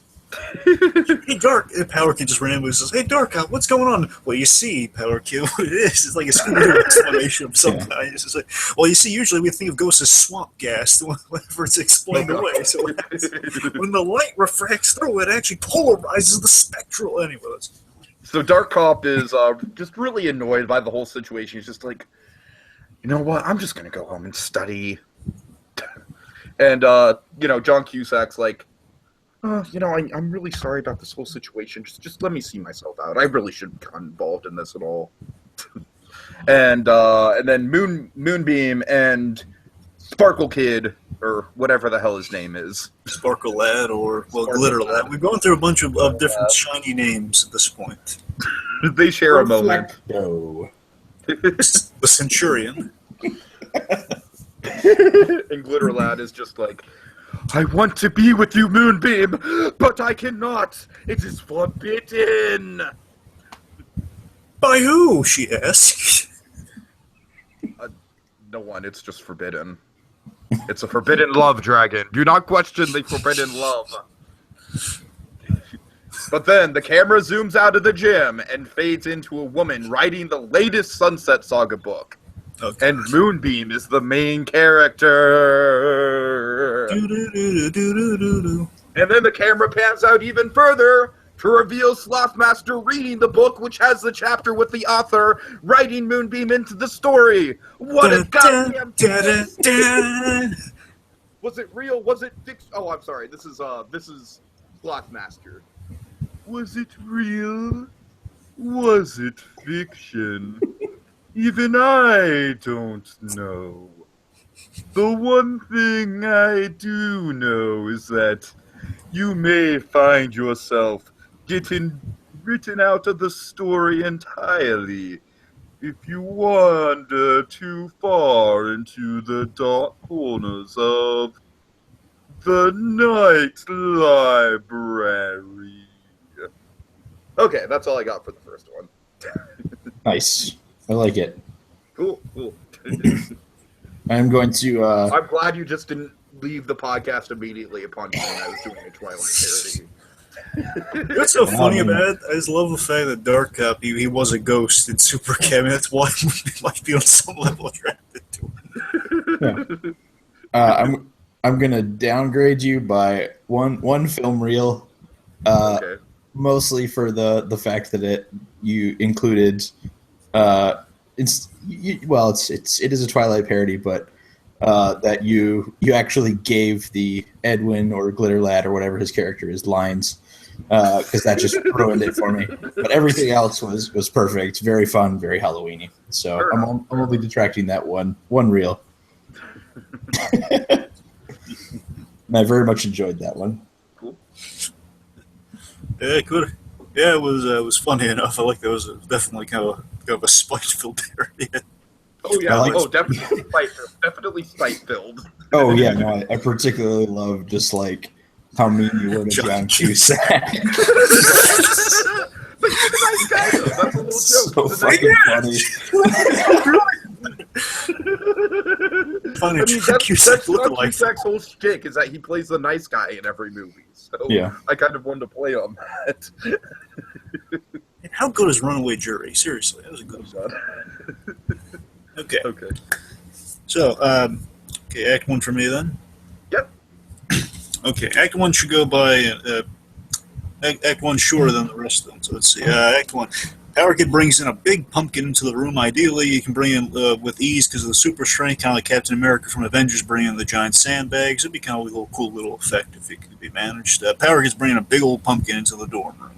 Hey, Dark, Power Kid just randomly says, hey, Dark, what's going on? Well, you see, Power Kid, what it is, it's like a Scooby-Doo explanation of some kind. It's just like, well, you see, usually we think of ghosts as swamp gas whenever it's explained away. So when the light refracts through, it actually polarizes the spectral. Anyway, so Dark Cop is just really annoyed by the whole situation. He's just like, you know what, I'm just going to go home and study. And, John Cusack's like, I'm really sorry about this whole situation. Just let me see myself out. I really shouldn't have gotten involved in this at all. and then Moonbeam and Sparkle Kid, or whatever the hell his name is. Sparkle Lad or, Glitter Lad. We've gone through a bunch of different shiny names at this point. They share a moment. No. The Centurion. And Glitter Lad is just like, I want to be with you, Moonbeam, but I cannot. It is forbidden. By who? She asked. No one. It's just forbidden. It's a forbidden love, dragon. Do not question the forbidden love. But then the camera zooms out of the gym and fades into a woman writing the latest Sunset Saga book. Okay. And Moonbeam is the main character. And then the camera pans out even further to reveal Sloth Master reading the book, which has the chapter with the author writing Moonbeam into the story. What a goddamn twist! Was it real? Was it fiction? Oh, I'm sorry. This is Sloth Master. Was it real? Was it fiction? Even I don't know. The one thing I do know is that you may find yourself getting written out of the story entirely if you wander too far into the dark corners of the Night Library. Okay, that's all I got for the first one. Nice. I like it. Cool. I'm going to... I'm glad you just didn't leave the podcast immediately upon hearing I was doing a Twilight parody. What's so funny about it? I just love the fact that Dark Cop, he was a ghost in Super Cam. That's why he might be on some level attracted to him. Yeah. I'm going to downgrade you by one film reel. Okay. mostly for the fact that you included it is a Twilight parody, but that you actually gave the Edwin or Glitter Lad or whatever his character is lines, because that just ruined it for me. But everything else was perfect, very fun, very Halloweeny. So I'm only detracting that one reel. And I very much enjoyed that one. Cool. Yeah, good. Yeah, it was funny enough. I like that. It was definitely kind of a spite-filled parody. Oh yeah, definitely spite-filled. Oh yeah, no, I particularly love just like how mean you were to John Cusack. But he's a nice guy, though. That's a little joke. So fucking funny. Funny, I mean, that's Cusack John lookalike. Cusack's whole shtick is that he plays the nice guy in every movie. So Yeah. I kind of wanted to play on that. How good is Runaway Jury? Seriously, that was a good one. Okay. Okay. So, okay, Act 1 for me then? Yep. Okay, Act 1 should go by, Act 1 shorter than the rest of them. So let's see, Act 1. Power Kid brings in a big pumpkin into the room. Ideally, you can bring in with ease because of the super strength, kind of like Captain America from Avengers bringing in the giant sandbags. It'd be kind of a little cool little effect if it could be managed. Power Kid's bringing a big old pumpkin into the dorm room.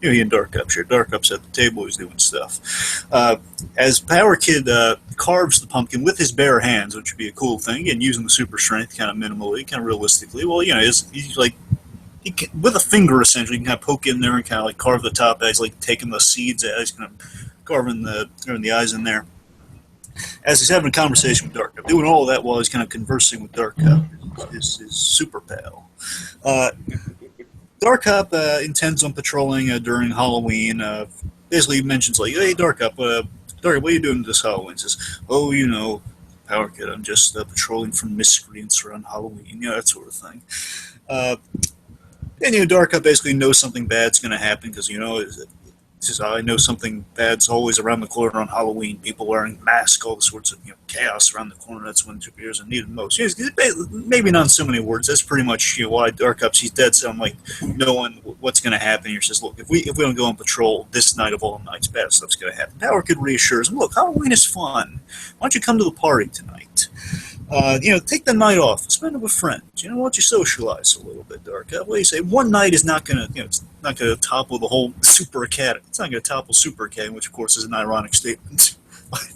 You know, he and Dark Up's here. Dark Up's at the table. He's doing stuff. As Power Kid carves the pumpkin with his bare hands, which would be a cool thing, again, using the super strength kind of minimally, kind of realistically. Well, you know, he's like, he can, with a finger, essentially, you can kind of poke in there and kind of like carve the top as like taking the seeds out. He's kind of carving the eyes in there. As he's having a conversation with Dark Up, doing all of that while he's kind of conversing with Dark Up, his super pal. Dark Up intends on patrolling during Halloween. Basically, he mentions like, "Hey, Dark Up, what are you doing this Halloween?" He says, "Oh, you know, Power Kid, I'm just patrolling for miscreants around Halloween, you know, that sort of thing." And you know, Dark Up basically knows something bad's going to happen because you know, says, I know something bad's always around the corner on Halloween. People wearing masks, all the sorts of chaos around the corner. That's when superheroes are needed most. Maybe not in so many words. That's pretty much why Dark Up's he's dead. So I'm like knowing what's going to happen. He says, look, if we don't go on patrol this night of all nights, bad stuff's going to happen. Power Kid reassures him, look, Halloween is fun. Why don't you come to the party tonight? Take the night off, spend it with friends. Why don't you socialize a little bit, Dark? What do you say? One night is not gonna, it's not gonna topple the whole Super Academy. It's not gonna topple Super Academy, which of course is an ironic statement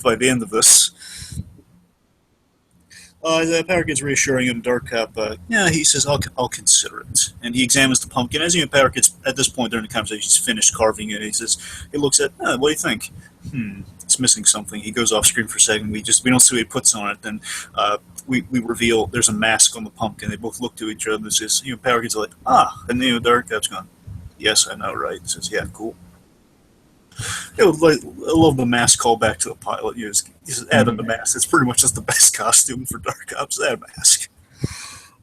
by the end of this. Power Kid's reassuring him, Dark Cup. He says, I'll consider it. And he examines the pumpkin. As Power Kid's, at this point during the conversation, he's finished carving it. He says, he looks at, what do you think? It's missing something. He goes off screen for a second. We don't see what he puts on it. Then we reveal there's a mask on the pumpkin. They both look to each other and says, Power Kid's like, and Dark Cup's gone, yes, I know, right? He says, yeah, cool. I love the mask callback to the pilot. He says, add on the mask. It's pretty much just the best costume for Dark Ops, that mask.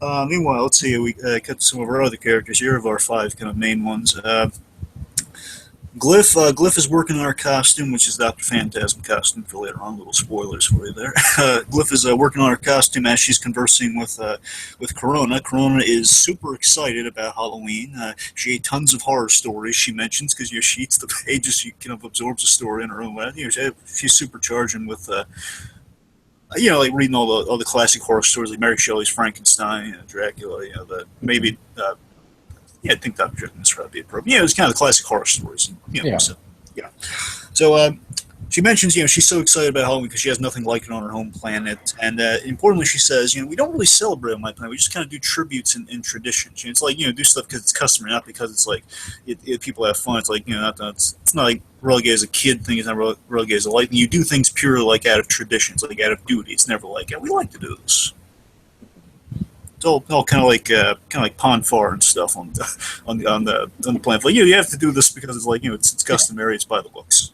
Meanwhile, let's see, we cut some of our other characters here, of our 5 kind of main ones. Glyph is working on her costume, which is Dr. Phantasm costume for later on. Little spoilers for you there. Glyph is working on her costume as she's conversing with Corona. Corona is super excited about Halloween. She ate tons of horror stories, she mentions, because she eats the pages, she kind of absorbs a story in her own way. She's supercharging with like reading all the classic horror stories, like Mary Shelley's Frankenstein, Dracula, maybe I think Dr. Jekyll and Mr. Hyde would be appropriate. It's kind of the classic horror stories. So she mentions, she's so excited about Halloween because she has nothing like it on her home planet. And importantly, she says, we don't really celebrate on my planet. We just kind of do tributes and traditions. It's like, do stuff because it's customary, not because it's like people have fun. It's like, it's not like Royal Gay as a kid thing. It's not Royal Gay as a light thing. You do things purely like out of traditions, like out of duty. It's never like, we like to do this. It's all kind of like Pon Farr and stuff on the planet. Like you have to do this because it's like it's customary. It's by the books.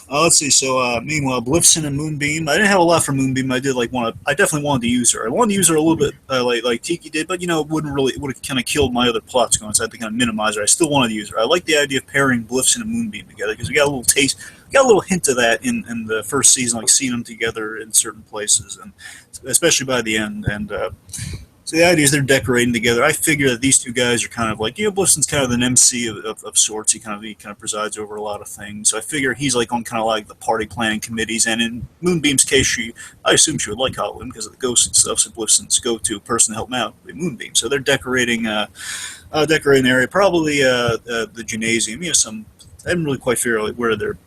Let's see. So meanwhile, Blifson and Moonbeam. I didn't have a lot for Moonbeam. I definitely wanted to use her. I wanted to use her a little bit like Tiki did, but it would have kind of killed my other plots going. So I had to kind of minimize her. I still wanted to use her. I like the idea of pairing Blifson and Moonbeam together because we got a little taste. We got a little hint of that in the first season, like seeing them together in certain places, and especially by the end. And So the idea is they're decorating together. I figure that these two guys are kind of like, Blifson's kind of an MC of sorts. He kind of presides over a lot of things. So I figure he's like on kind of like the party planning committees. And in Moonbeam's case, I assume she would like Halloween because of the ghosts and stuff. So Blifson's go-to person to help him out would be Moonbeam. So they're decorating the area, probably the gymnasium. I didn't really quite figure out where they're.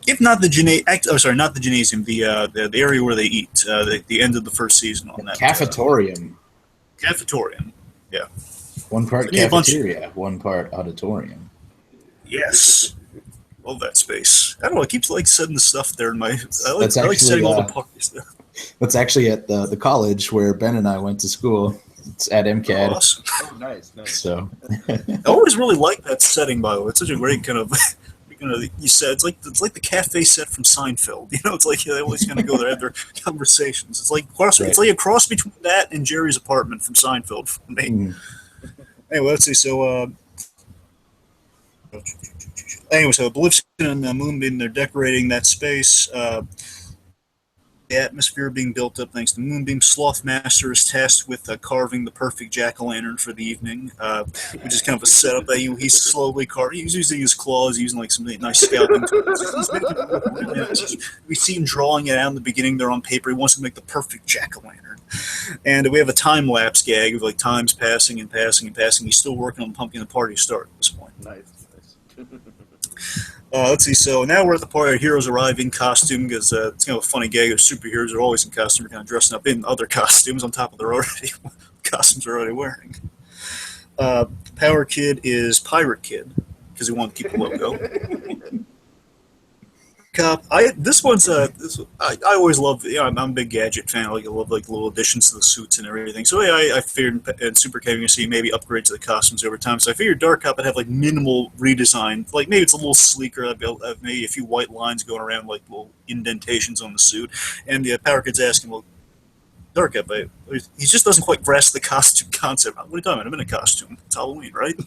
If not the not the gymnasium, the area where they eat, the end of the first season on that. Cafetorium. Cafetorium, yeah. One part cafeteria, one part auditorium. Yes. Love that space. I don't know, I keep setting the stuff there in my... I like actually, setting all the parties there. That's actually at the college where Ben and I went to school. It's at MCAD. Oh, awesome. Oh, nice. So I always really like that setting, by the way. It's such a great kind of... you said it's like the cafe set from Seinfeld. It's like they always kind of go there, have their conversations. It's like it's like a cross between that and Jerry's apartment from Seinfeld for me. Anyway, let's see. So, Blifson and Moonbeam, they're decorating that space. The atmosphere being built up thanks to Moonbeam. Sloth Master is tasked with carving the perfect jack-o'-lantern for the evening, which is kind of a setup that he's slowly carving. He's using his claws, using like some nice scalping tools. We see him drawing it out in the beginning there on paper. He wants to make the perfect jack-o'-lantern. And we have a time-lapse gag of like times passing and passing and passing. He's still working on pumpkin the party start at this point. Nice. Let's see. So now we're at the part where heroes arrive in costume because it's kind of a funny gag. Superheroes are always in costume, they're kind of dressing up in other costumes on top of their already costumes they're already wearing. Power Kid is Pirate Kid because he wanted to keep the logo. Cop. I always love. I'm a big gadget fan. I love little additions to the suits and everything. So I figured in Super Cab you're gonna see maybe upgrades to the costumes over time. So I figured Dark Cop would have like minimal redesign. Like maybe it's a little sleeker. I'd have maybe a few white lines going around, like little indentations on the suit. And the Power Kid's asking, well, Dark Cop, he just doesn't quite grasp the costume concept. What are you talking about? I'm in a costume. It's Halloween, right?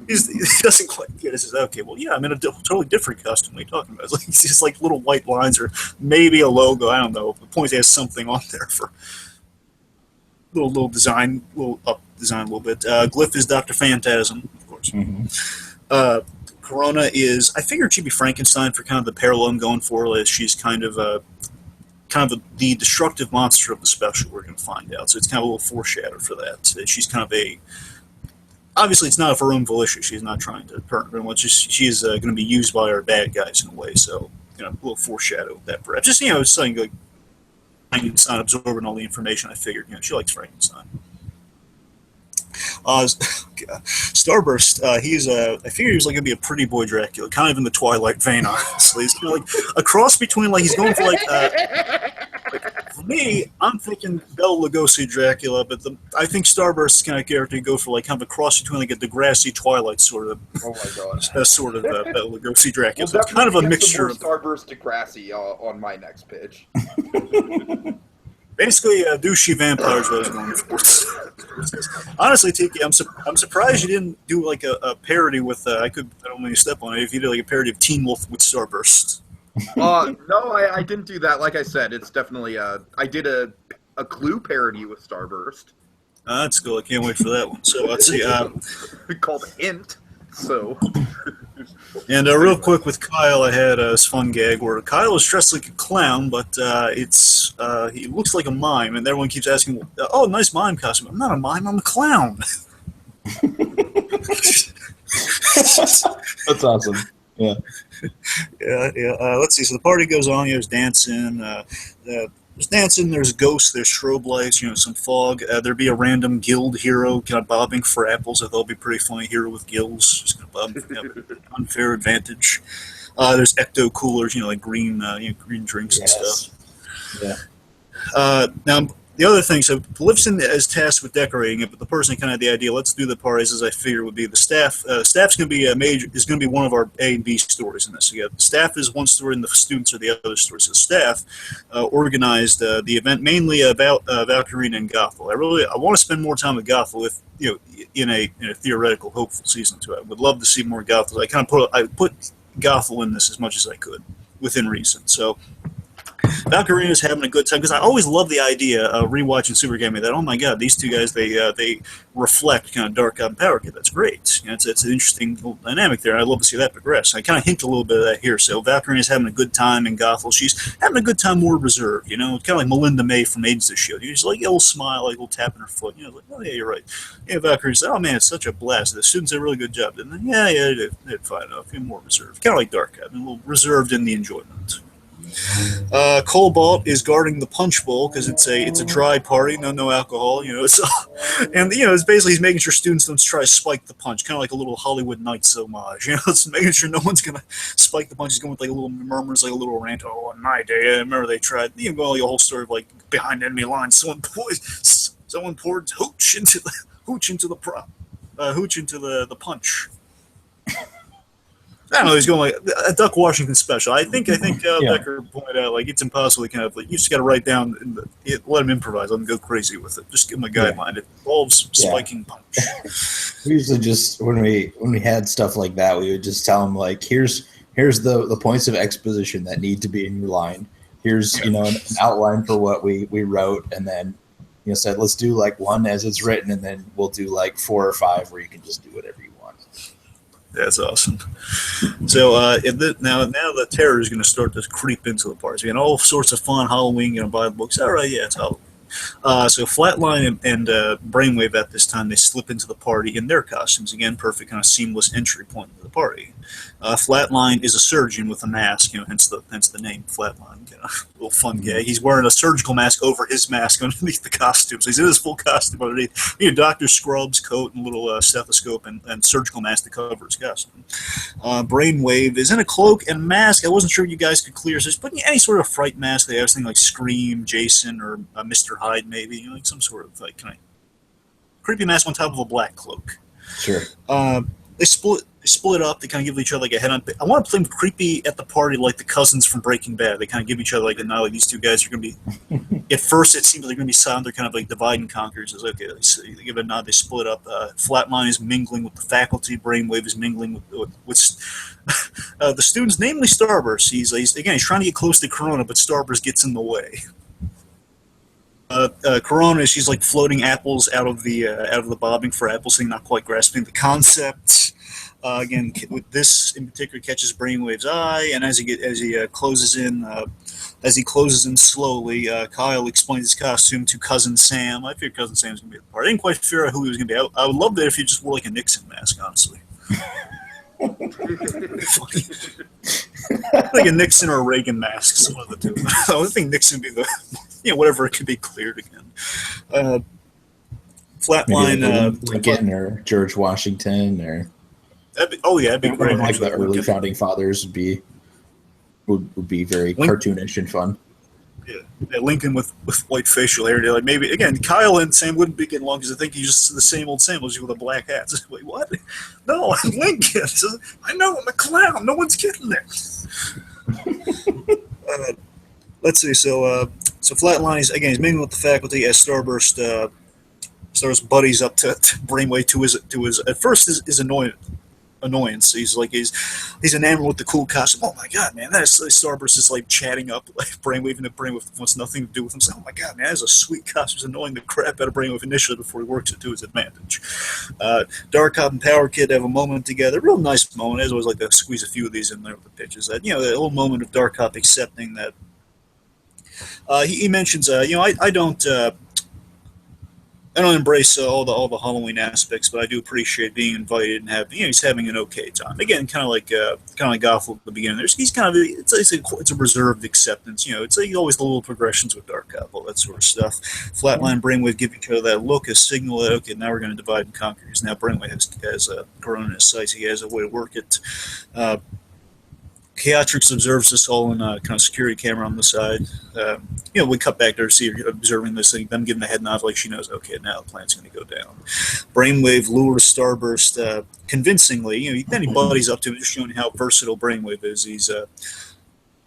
He doesn't quite get it. He says, okay, well, yeah, I'm in a totally different costume. What are you talking about? It's just like little white lines or maybe a logo. I don't know. The point is, he has something on there for little design, up design a little bit. Glyph is Dr. Phantasm, of course. Mm-hmm. Corona is, I figured she'd be Frankenstein for kind of the parallel I'm going for. She's kind of the destructive monster of the special, we're going to find out. So it's kind of a little foreshadow for that. She's kind of obviously it's not of her own volition. She's not trying to hurt her. She's going to be used by our bad guys in a way. So, a little foreshadow of that perhaps. Just, it's something like Frankenstein absorbing all the information. I figured, she likes Frankenstein. Starburst, I figured he was going to be a pretty boy Dracula, kind of in the Twilight vein, honestly. He's kind of like a cross between, he's going for for me, I'm thinking Bela Lugosi Dracula, but I think Starburst's kind of character to go for kind of a cross between a Degrassi Twilight sort of. Oh my god. Sort of Bela Lugosi Dracula. We'll So it's kind of a get mixture some more Starburst Degrassi on my next pitch. Basically, douchey vampires. What I was going for. Honestly, Tiki, I'm surprised you didn't do a parody with. I don't mean to step on it. If you did a parody of Teen Wolf with Starburst. No, I didn't do that. Like I said, it's definitely I did a Clue parody with Starburst. That's cool. I can't wait for that one. So let's see. Called Hint. So. And real quick with Kyle, I had this fun gag where Kyle is dressed like a clown, but he looks like a mime, and everyone keeps asking, "Oh, nice mime costume." I'm not a mime. I'm a clown. That's awesome. Yeah. Yeah. Let's see. So the party goes on. There's dancing. There's dancing. There's ghosts. There's strobe lights. Some fog. There'd be a random guild hero kind of bobbing for apples. I thought it'd be pretty funny. Hero with gills, just kind of bobbing. Unfair advantage. There's ecto coolers. Like green, green drinks and stuff. Yeah. Now. The other thing, so Blifson is tasked with decorating it, but the person that kind of had the idea, let's do the parties, as I figure would be the staff. Staff's going to be is going to be one of our A and B stories in this. So, the staff is one story, and the students are the other story. So, staff organized the event mainly about Valkyrie and Gothel. I want to spend more time with Gothel, if in a theoretical, hopeful season 2. I would love to see more Gothel. I put Gothel in this as much as I could within reason. So. Valkyrie's having a good time because I always love the idea of rewatching Super Academy that, oh my god, these two guys they reflect kind of Dark Cop and Power Kid. That's great. You know, it's an interesting little dynamic there. I'd love to see that progress. I kind of hint a little bit of that here. So Valkyrie's having a good time in Gothel. She's having a good time, more reserved. You know, kind of like Melinda May from Agents of Shield. She's like a little smile, like a little tap in her foot. You know, like, oh yeah, you're right. Yeah, Valkyrie's oh man, it's such a blast. The students did a really good job, didn't they? Yeah, they did fine enough. More reserved, kind of like Dark Cop, a little reserved in the enjoyment. Cobalt is guarding the punch bowl because it's a dry party, no alcohol, you know. And you know, it's basically he's making sure students don't try to spike the punch, kind of like a little Hollywood Nights homage. You know, it's making sure no one's gonna spike the punch. He's going with like a little murmurs, like a little rant. Oh, in my day, I remember they tried. You know, like a whole story of like behind enemy lines, someone poured hooch into the punch. I don't know. He's going like a Duck Washington special. I think Becker pointed out like it's impossible to kind of like you just got to write down, let him improvise, let him go crazy with it. Just give him a guideline. It involves spiking punch. We usually just when we had stuff like that, we would just tell him like, here's the points of exposition that need to be in your line. Here's an outline for what we wrote, and then said let's do like one as it's written, and then we'll do like 4 or 5 where you can just do whatever you want. That's awesome. So now the terror is going to start to creep into the parts. We got all sorts of fun Halloween, buy the books. All right, yeah, it's Halloween. So Flatline and Brainwave at this time, they slip into the party in their costumes. Again, perfect kind of seamless entry point to the party. Flatline is a surgeon with a mask, hence the name Flatline. Little fun gag. He's wearing a surgical mask over his mask underneath the costume. So he's in his full costume underneath. Doctor scrubs, coat, and little stethoscope and surgical mask to cover his costume. Brainwave is in a cloak and mask. I wasn't sure you guys could clear. So just putting any sort of fright mask. They have something like Scream, Jason, or Mr. Hyde, maybe, like some sort of like kind of creepy mask on top of a black cloak. Sure. They split up. They kind of give each other like a head on. I want to play them creepy at the party like the cousins from Breaking Bad. They kind of give each other like a nod. Like these two guys are going to be. At first, it seems like they're going to be silent. They're kind of like divide and conquer. It's okay. They give a nod. They split up. Flatline is mingling with the faculty. Brainwave is mingling with the students, namely Starburst. He's trying to get close to Corona, but Starburst gets in the way. Corona, she's like floating apples out of the bobbing for apples, thing, not quite grasping the concept. Again, with this in particular, catches Brainwave's eye, and as he closes in slowly, Kyle explains his costume to Cousin Sam. I figured Cousin Sam's gonna be at the party. I didn't quite figure out who he was gonna be. I would love that if he just wore like a Nixon mask, honestly. Like a Nixon or a Reagan mask, some of the two. I would think Nixon would be the, whatever it could be cleared again. Flatline, Lincoln or George Washington or. That'd be great. Like the early founding fathers would be very cartoonish and fun. Yeah, Lincoln with white facial hair. Like maybe again, Kyle and Sam wouldn't be getting along because I think he's just the same old Sam, just with a black hat. Wait, what? No, I'm Lincoln. I know, I'm a clown. No one's getting there. Let's see. So Flatline is again. He's mingling with the faculty as Starburst buddies up to Brainwave to his at first his annoyance. He's enamored with the cool costume. Oh my god, man! Starburst is like chatting up like Brainwave, and Brainwave wants nothing to do with him. So, oh my god, man! That's a sweet costume. It's annoying the crap out of Brainwave initially before he works it to his advantage. Dark Cop and Power Kid have a moment together. Real nice moment. I always like to squeeze a few of these in there with the pitches. That that little moment of Dark Cop accepting that. He mentions, I don't embrace all the Halloween aspects, but I do appreciate being invited and he's having an okay time. Again, kind of like Gothel at the beginning. He's kind of it's a reserved acceptance. It's like always the little progressions with Dark Cop, all that sort of stuff. Flatline, Brainwave give each other that look, a signal that okay, now we're going to divide and conquer. Because now Brainwave has Corona in his sights. He has a way to work it. Chaotrix observes this all in a kind of security camera on the side. We cut back to her, see her observing this thing, them giving the head nod like she knows, okay, now the plan's going to go down. Brainwave lures Starburst convincingly. Then he buddies up to him, just showing how versatile Brainwave is. He's,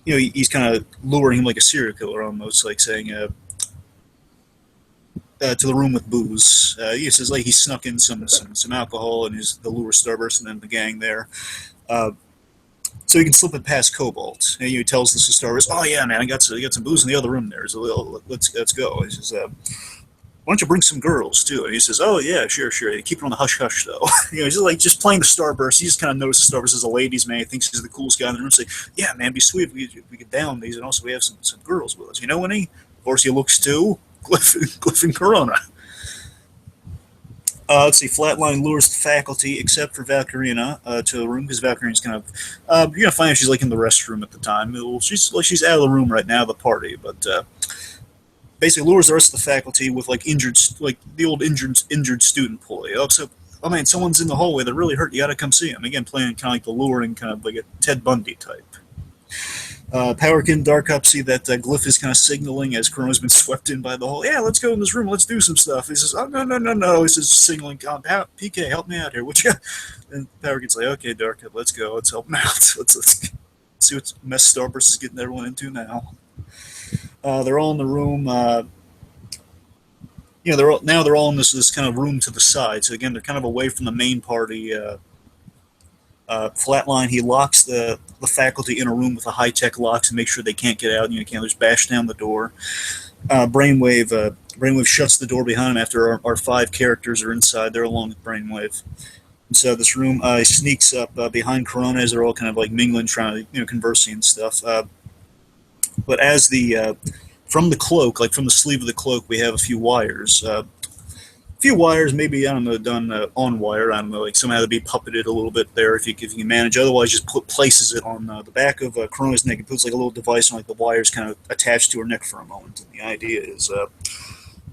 he's kind of luring him like a serial killer almost, like saying, to the room with booze. He says like he snuck in some alcohol and the lure Starburst and then the gang there. so he can slip it past Cobalt. And he tells the Starburst, "Oh yeah, man, I got some booze in the other room there. So let's go." He says, "Why don't you bring some girls too?" And he says, "Oh yeah, sure. Keep it on the hush hush though." He's just playing the Starburst. He just kind of notices the Starburst is a ladies' man. He thinks he's the coolest guy in the room. Say, "Yeah, man, be sweet. We could down these, and also we have some girls with us. You know any?" Of course, he looks to Glyph and Corona. Let's see. Flatline lures the faculty, except for Valkyrina, to the room because Valkyrina's kind of. You're gonna find she's like in the restroom at the time. Well, she's out of the room right now, the party, but basically lures the rest of the faculty with like the old injured student ploy. Oh man, someone's in the hallway. They're really hurt. You gotta come see him. Again, playing kind of like the luring, kind of like a Ted Bundy type. Powerkin and Darkup see that Glyph is kind of signaling as Corona's been swept in by the whole, yeah, let's go in this room, let's do some stuff. He says, oh, no. He's just signaling, PK, help me out here. And Powerkin's like, okay, Darkup, let's go. Let's help him out. Let's see what mess Starburst is getting everyone into now. They're all in the room. They're all in this kind of room to the side. So again, they're kind of away from the main party. Flatline, he locks the faculty in a room with a high-tech locks and makes sure they can't get out. You can't just bash down the door. Brainwave shuts the door behind him after our 5 characters are inside. They're along with Brainwave. Inside this room, he sneaks up behind Corona as they're all kind of like mingling, trying to conversing and stuff. But as from the cloak, like from the sleeve of the cloak, we have a few wires. Maybe, I don't know, done on wire. I don't know, like somehow to be puppeted a little bit there if you can manage. Otherwise, just places it on the back of Corona's neck and puts like a little device on like the wires kind of attached to her neck for a moment. And the idea is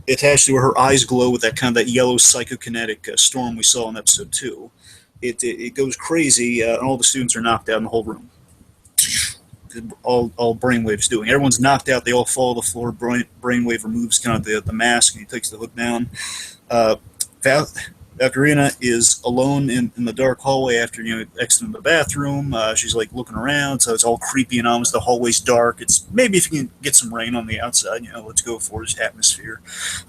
attached to her eyes glow with that kind of that yellow psychokinetic storm we saw in episode 2. It goes crazy, and all the students are knocked out in the whole room. All Brainwave's doing. Everyone's knocked out. They all fall to the floor. Brainwave removes kind of the mask and he takes the hook down. Valkyrina is alone in the dark hallway after exiting the bathroom. She's like looking around, so it's all creepy and ominous. The hallway's dark. It's maybe if you can get some rain on the outside, let's go for this atmosphere.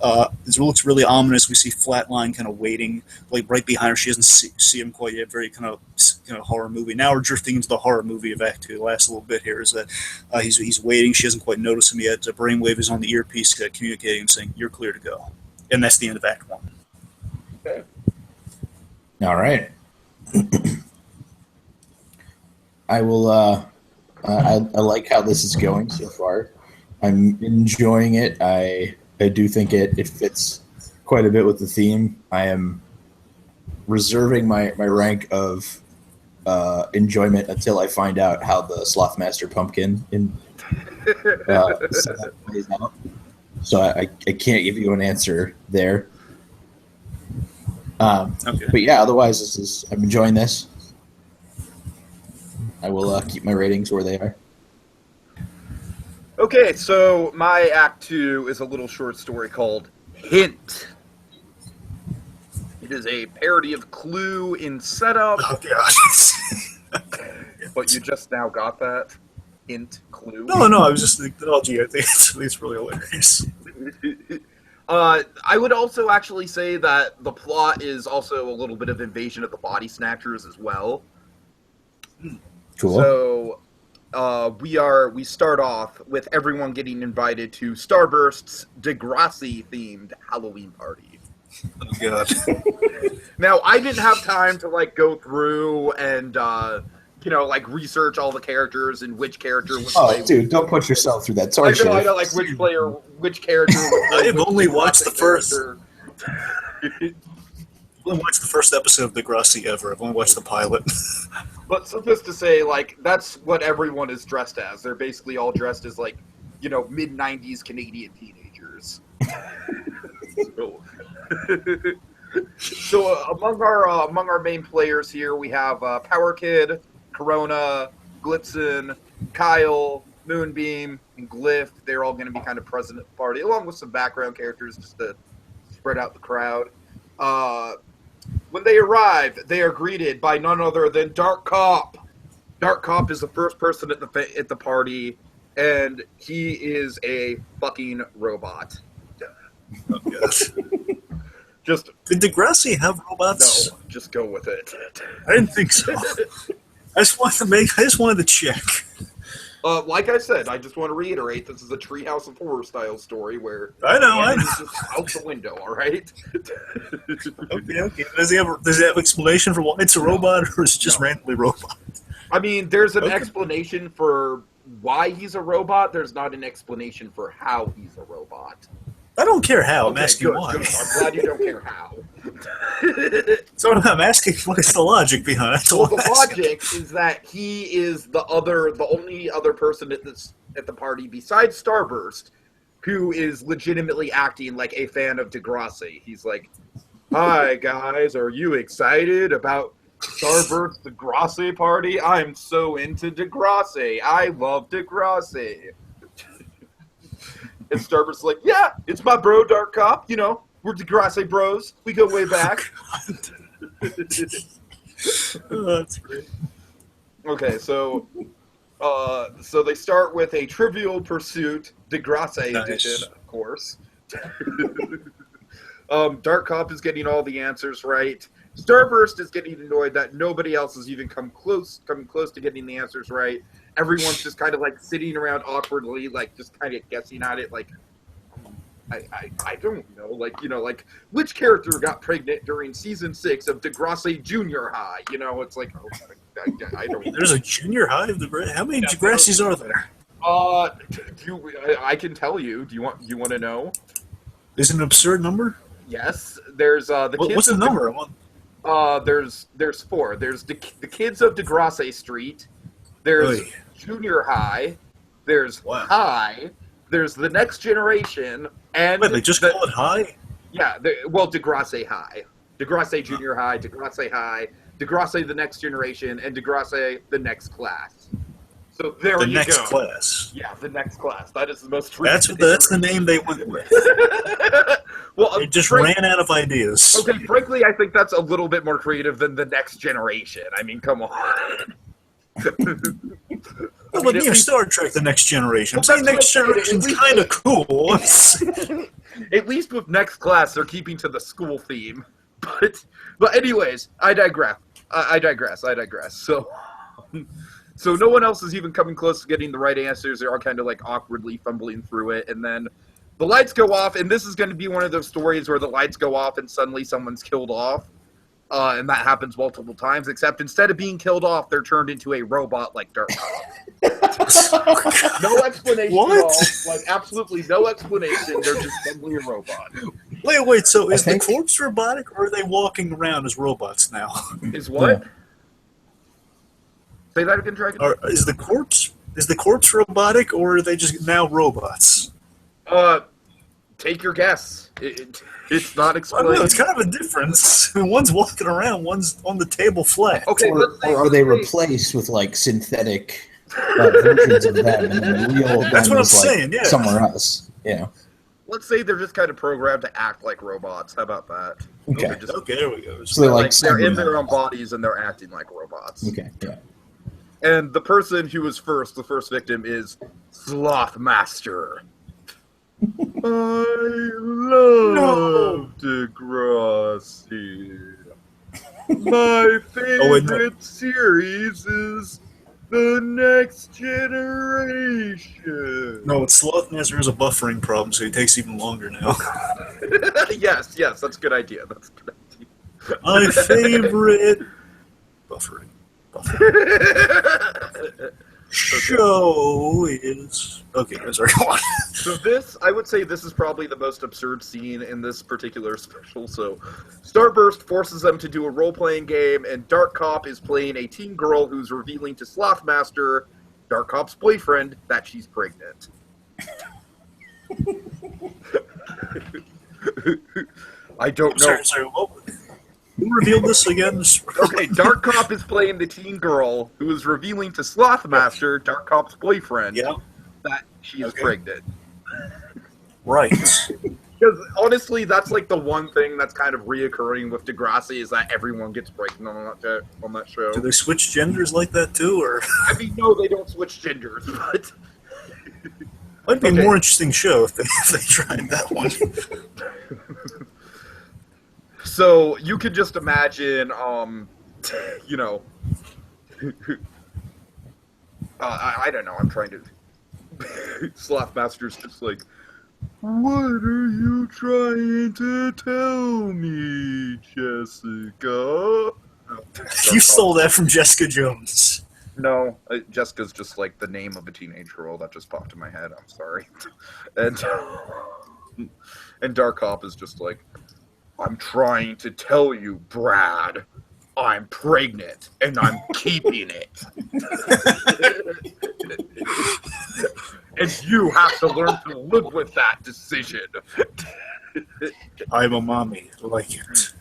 It looks really ominous. We see Flatline kind of waiting, like right behind her. She doesn't see him quite yet. Very kind of horror movie. Now we're drifting into the horror movie of Act 2. The last little bit here is that he's waiting. She doesn't quite notice him yet. Brainwave is on the earpiece communicating and saying, "You're clear to go." And that's the end of Act 1. Okay. All right. I will. I like how this is going so far. I'm enjoying it. I do think it fits quite a bit with the theme. I am reserving my rank of enjoyment until I find out how the Sloth Master pumpkin plays out. So I can't give you an answer there. Okay. But yeah, otherwise, I'm enjoying this. I will keep my ratings where they are. Okay, so my Act 2 is a little short story called Hint. It is a parody of Clue in setup. Oh, God. But you just now got that? Hint, Clue? No, I was just thinking, oh, gee, I think it's really hilarious. I would also actually say that the plot is also a little bit of Invasion of the Body Snatchers as well. Cool. So we start off with everyone getting invited to Starburst's Degrassi-themed Halloween party. Oh, God. Now, I didn't have time to go through and research all the characters and which character would play. Oh, dude, don't put yourself through that torture. I know, which character would play. I've only watched the first. I've only watched the first episode of Degrassi ever. I've only watched the pilot. But suffice to say, that's what everyone is dressed as. They're basically all dressed as mid-90s Canadian teenagers. So among our main players here, we have Power Kid, Corona, Blitzen, Kyle, Moonbeam, and Glyph. They're all going to be kind of present at the party, along with some background characters just to spread out the crowd. When they arrive, they are greeted by none other than Dark Cop. Dark Cop is the first person at the party, and he is a fucking robot. Oh, yes. Just did Degrassi have robots? No, just go with it. I didn't think so. I just wanted to check. Like I said, I just want to reiterate, this is a Treehouse of Horror style story where I know. it's just out the window, all right? Okay. Does he have explanation for why it's a robot, or is it just randomly robot? I mean, there's an explanation for why he's a robot. There's not an explanation for how he's a robot. I don't care how. I'm Okay, asking good, why. good. I'm glad you don't care how. So I'm asking, what is the logic behind it? Well, the logic is that he is the only other person at the party besides Starburst who is legitimately acting like a fan of Degrassi. He's like, "Hi guys, are you excited about Starburst Degrassi party? I'm so into Degrassi. I love Degrassi." And Starburst's like, "Yeah, it's my bro, Dark Cop. You know, we're Degrassi bros. We go way back." Oh, that's great. Okay, so they start with a Trivial Pursuit Degrassi edition, of course. Dark Cop is getting all the answers right. Starburst is getting annoyed that nobody else has even coming close to getting the answers right. Everyone's just kind of like sitting around awkwardly, like just kind of guessing at it, like I don't know, like, you know, like which character got pregnant during season 6 of Degrassi Junior High? You know, it's like I don't. There's a junior high of Degrassi. How many Degrassis are there? I can tell you. Do you want to know? Is it an absurd number? Yes, there's the kids. What's the number? There's 4. There's the kids of Degrassi Street. There's Junior High. There's High. There's the Next Generation, and Wait, they just call it High? Yeah, Degrassi High, Degrassi Junior High, Degrassi High, Degrassi the Next Generation, and Degrassi the Next Class. So there you go. The Next Class. Yeah, the Next Class. That is the most. That's the name they went with. Well, they just ran out of ideas. Okay, frankly, I think that's a little bit more creative than the Next Generation. I mean, come on. Well, but Star Trek: The Next Generation. I'm saying Next Generation's kind of cool. At least with Next Class, they're keeping to the school theme. But anyways, I digress. I digress. So no one else is even coming close to getting the right answers. They're all kind of like awkwardly fumbling through it, and then the lights go off. And this is going to be one of those stories where the lights go off and suddenly someone's killed off. And that happens multiple times, except instead of being killed off, they're turned into a robot like Dark Cop. No explanation at all. Like, absolutely no explanation. They're just simply a robot. Wait, so is the corpse robotic, or are they walking around as robots now? Is what? Yeah. Say that again, Dragon. Is the corpse robotic, or are they just now robots? Take your guess. It's not explained. Well, it's kind of a difference. One's walking around, one's on the table flat. Okay, or are they replaced with like synthetic versions of them, and then the real That's what I'm saying. Yeah, somewhere else. Yeah. Let's say they're just kind of programmed to act like robots. How about that? Okay. Okay, there we go. So they're in their own bodies and they're acting like robots. Okay. Yeah. And the person who was the first victim, is Sloth Master. I love Degrassi. My favorite series is The Next Generation. No, it's Sloth Master has a buffering problem, so he takes even longer now. Yes, that's a good idea. My favorite buffering. Show is sorry. Go on. So I would say this is probably the most absurd scene in this particular special. So, Starburst forces them to do a role-playing game, and Dark Cop is playing a teen girl who's revealing to Sloth Master, Dark Cop's boyfriend, that she's pregnant. I don't know. Sorry. Who revealed this again? Okay, Dark Cop is playing the teen girl who is revealing to Sloth Master, Dark Cop's boyfriend, that she is pregnant. Right. Because honestly, that's like the one thing that's kind of reoccurring with Degrassi, is that everyone gets pregnant on that show. Do they switch genders like that too, or? I mean, no, they don't switch genders, but might be a more interesting show if they tried that one. So you could just imagine, I don't know. I'm trying to. Sloth Master's just like, what are you trying to tell me, Jessica? You stole that from Jessica Jones. No, Jessica's just like the name of a teenage girl that just popped in my head. I'm sorry. And and Dark Hop is just like, I'm trying to tell you, Brad, I'm pregnant and I'm keeping it. And you have to learn to live with that decision. I'm a mommy. I like it.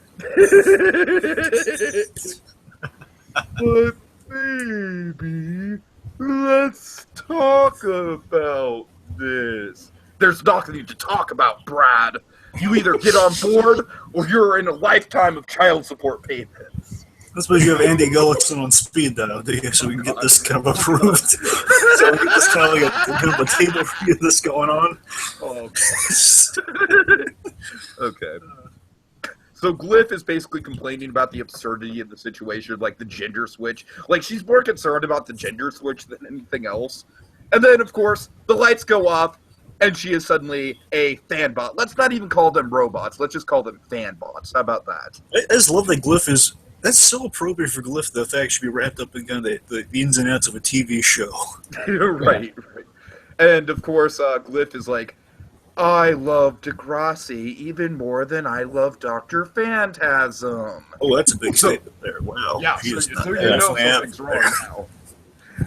But baby, let's talk about this. There's nothing to talk about, Brad. You either get on board or you're in a lifetime of child support payments. I suppose you have Andy Gullickson on speed dial, do you? So we can get this kind of approved. So we can just kind of like a bit of a table for get this going on. Oh, okay. So Glyph is basically complaining about the absurdity of the situation, like the gender switch. Like, she's more concerned about the gender switch than anything else. And then, of course, the lights go off, and she is suddenly a fanbot. Let's not even call them robots. Let's just call them fanbots. How about that? I just love that Glyph is... That's so appropriate for Glyph, the fact should be wrapped up in kind of the ins and outs of a TV show. Right. And, of course, Glyph is like, I love Degrassi even more than I love Dr. Phantasm. Oh, that's a big statement there. Wow. Yeah, so you know something's wrong now.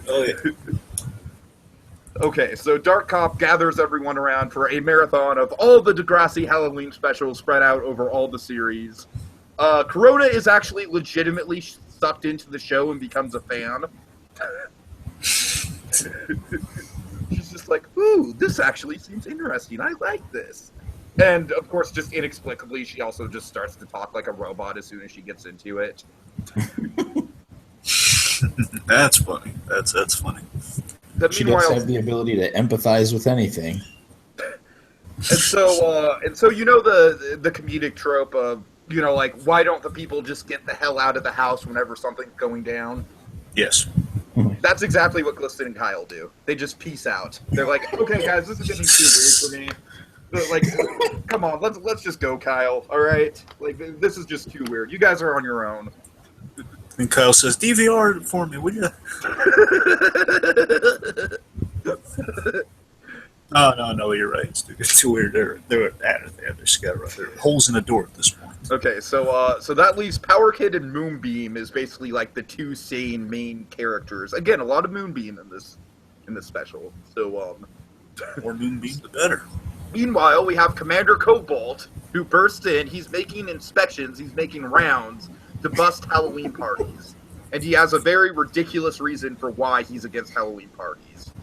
Oh, yeah. Okay, so Dark Cop gathers everyone around for a marathon of all the Degrassi Halloween specials spread out over all the series. Corona is actually legitimately sucked into the show and becomes a fan. She's just like, ooh, this actually seems interesting. I like this. And, of course, just inexplicably, she also just starts to talk like a robot as soon as she gets into it. That's funny. That's funny. She does have the ability to empathize with anything. And so you know the comedic trope of, you know, like, why don't the people just get the hell out of the house whenever something's going down? Yes. That's exactly what Gliston and Kyle do. They just peace out. They're like, okay, guys, this is getting too weird for me. Like, come on, let's just go, Kyle. All right, like, this is just too weird. You guys are on your own. And Kyle says, "DVR it for me, would you?" No, you're right. It's too weird. They're just got right. There are holes in the door at this point. Okay, so that leaves Power Kid and Moonbeam is basically like the two sane main characters. Again, a lot of Moonbeam in this special. So more Moonbeam, the better. Meanwhile, we have Commander Cobalt, who bursts in. He's making inspections. He's making rounds to bust Halloween parties, and he has a very ridiculous reason for why he's against Halloween parties.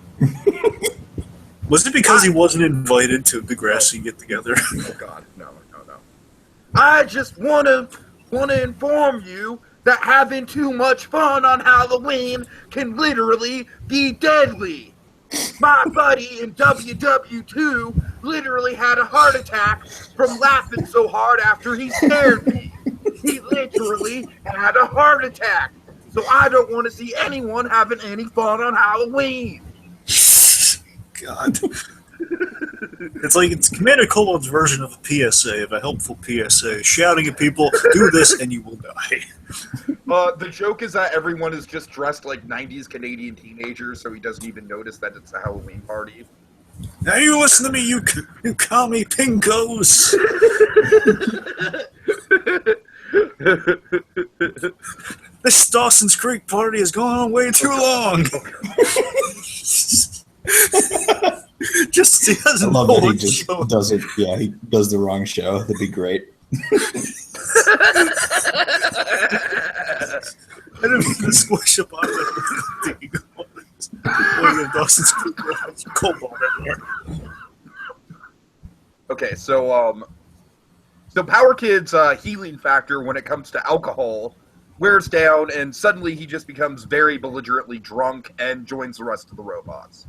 Was it because he wasn't invited to the Degrassi get-together? Oh God, no. I just wanna inform you that having too much fun on Halloween can literally be deadly. My buddy in WW2 literally had a heart attack from laughing so hard after he scared me. He literally had a heart attack. So I don't want to see anyone having any fun on Halloween. God. It's Commander Cobalt's version of a PSA, of a helpful PSA, shouting at people, do this and you will die. The joke is that everyone is just dressed like 90s Canadian teenagers, so he doesn't even notice that it's a Halloween party. Now you listen to me, you commie pinkos! This Dawson's Creek party has gone on way too long! Just he doesn't I love know that he what just show. does it. Yeah, he does the wrong show. That'd be great. I didn't mean to squish up on it. Dawson's Creek Cobalt everywhere. Okay, so Power Kid's healing factor when it comes to alcohol wears down, and suddenly he just becomes very belligerently drunk and joins the rest of the robots.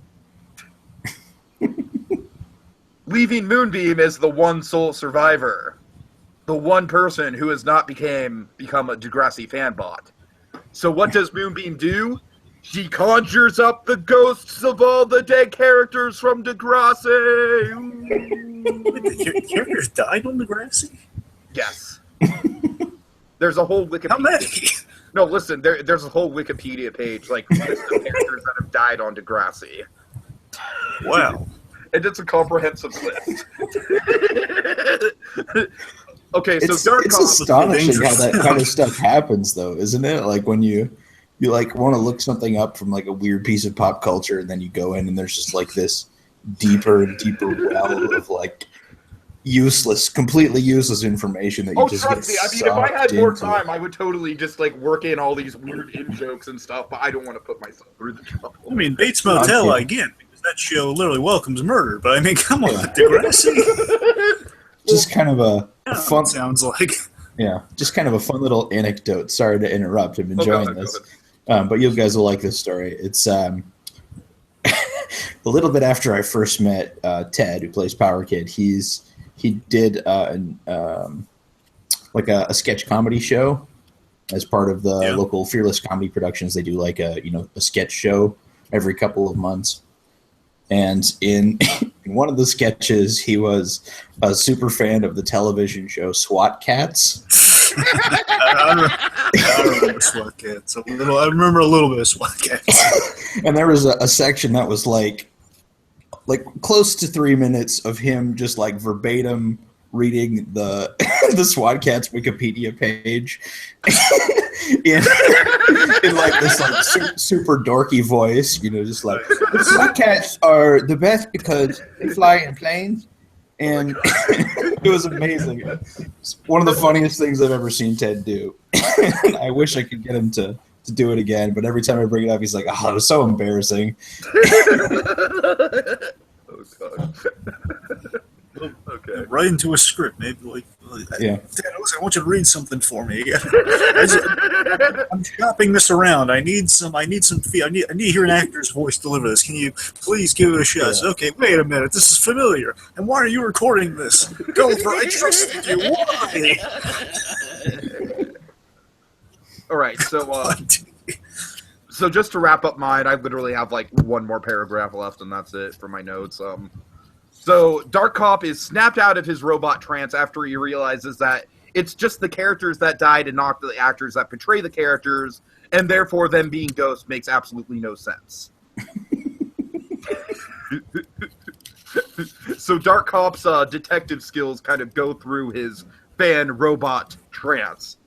Leaving Moonbeam as the one sole survivor. The one person who has not become a Degrassi fanbot. So what does Moonbeam do? She conjures up the ghosts of all the dead characters from Degrassi. The characters died on Degrassi? Yes. There's a whole Wikipedia. How many? No, listen. There's a whole Wikipedia page list of characters that have died on Degrassi. Wow. And it's a comprehensive list. Okay, so It's Dark it's Cop. astonishing how dangerous. that kind of stuff happens, though, isn't it? Like when you like want to look something up from like a weird piece of pop culture, and then you go in and there's just like this deeper and deeper well of like completely useless information that you Oh, just trust get me. I mean, if I had sucked more into. time, I would totally just like work in all these weird in jokes and stuff. But I don't want to put myself through the trouble. I mean, Bates Motel, I get, because that show literally welcomes murder. But I mean, come on, Degrassi. Just kind of a fun, Sounds like. yeah, just kind of a fun little anecdote. Sorry to interrupt. I'm enjoying Go this. ahead. But you guys will like this story. It's a little bit after I first met Ted, who plays Power Kid. He did like a sketch comedy show as part of the local Fearless Comedy Productions. They do like a sketch show every couple of months. And in one of the sketches, he was a super fan of the television show SWAT Cats. I remember SWAT Cats. I remember a little bit of SWAT Cats. And there was a section that was like close to 3 minutes of him just like verbatim reading the the SWAT Cats Wikipedia page in like this like super dorky voice, just like SWAT Cats are the best because they fly in planes. And it was amazing. It's one of the funniest things I've ever seen Ted do. I wish I could get him to do it again, but every time I bring it up, he's like, "Oh, it was so embarrassing." Oh god. Okay. Right into a script, maybe like. Yeah. Dad, listen, I want you to read something for me. I'm shopping this around. I need I need to hear an actor's voice deliver this. Can you please give it a shot? Yeah. Okay, wait a minute. This is familiar. And why are you recording this? Gulliver, I trusted you. Why? All right, so just to wrap up mine, I literally have like one more paragraph left, and that's it for my notes. So Dark Cop is snapped out of his robot trance after he realizes that it's just the characters that died and not the actors that portray the characters, and therefore them being ghosts makes absolutely no sense. So Dark Cop's detective skills kind of go through his fan-robot trance,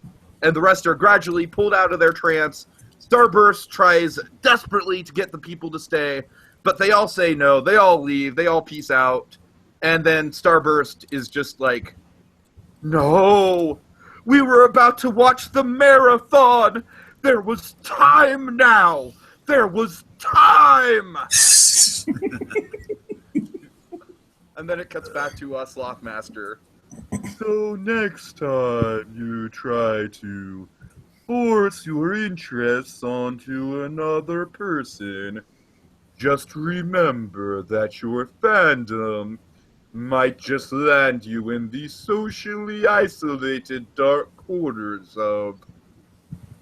and the rest are gradually pulled out of their trance. Starburst tries desperately to get the people to stay, but they all say no, they all leave, they all peace out, and then Starburst is just like, "No, we were about to watch the marathon! There was time now! There was time!" And then it cuts back to Sloth Master. "So next time you try to force your interests onto another person, just remember that your fandom might just land you in the socially isolated dark quarters of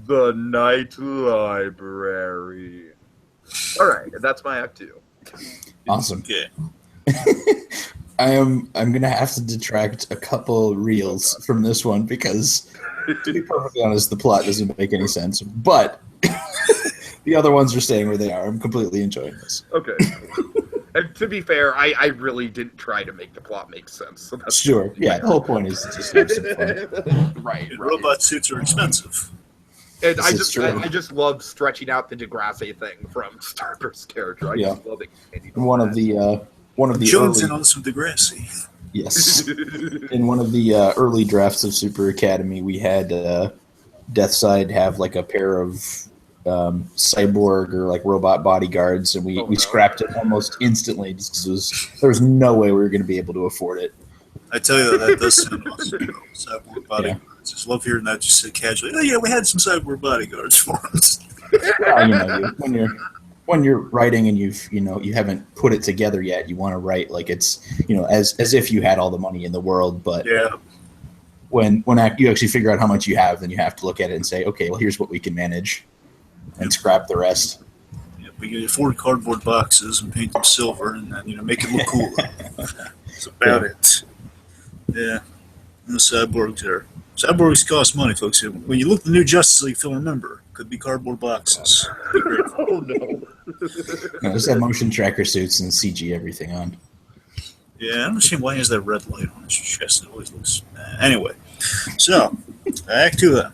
the Night Library." Alright, that's my Act 2. Awesome. Yeah. I'm gonna have to detract a couple reels from this one because, to be perfectly honest, the plot doesn't make any sense. But the other ones are staying where they are. I'm completely enjoying this. Okay. And to be fair, I really didn't try to make the plot make sense. So that's Sure. Yeah, the whole point is to just have some fun. Right. Robot suits are expensive. And This is true. I just love stretching out the Degrassi thing from Starburst's character. I just love it. One of the Jones early, in on some Degrassi. yes, in one of the early drafts of Super Academy, we had Deathside have like a pair of cyborg or like robot bodyguards, and we scrapped it almost instantly just because there was no way we were going to be able to afford it. I tell you that does sound awesome. Cyborg bodyguards. Just love hearing that just said casually. Oh yeah, we had some cyborg bodyguards for us. Well, when you're writing and you haven't put it together yet, you want to write like it's as if you had all the money in the world, but Yeah. when you actually figure out how much you have, then you have to look at it and say, okay, well, here's what we can manage, and scrap the rest. Yeah, we get 4 cardboard boxes and paint them silver, and then make it look cool. That's about it. Yeah, and the cyborgs are. Cyborgs cost money, folks. When you look at the new Justice League film, remember, could be cardboard boxes. Oh no! No, just have motion tracker suits and CG everything on. Yeah, I don't understand why he has that red light on his chest. It always looks. Anyway, so Act 2 then.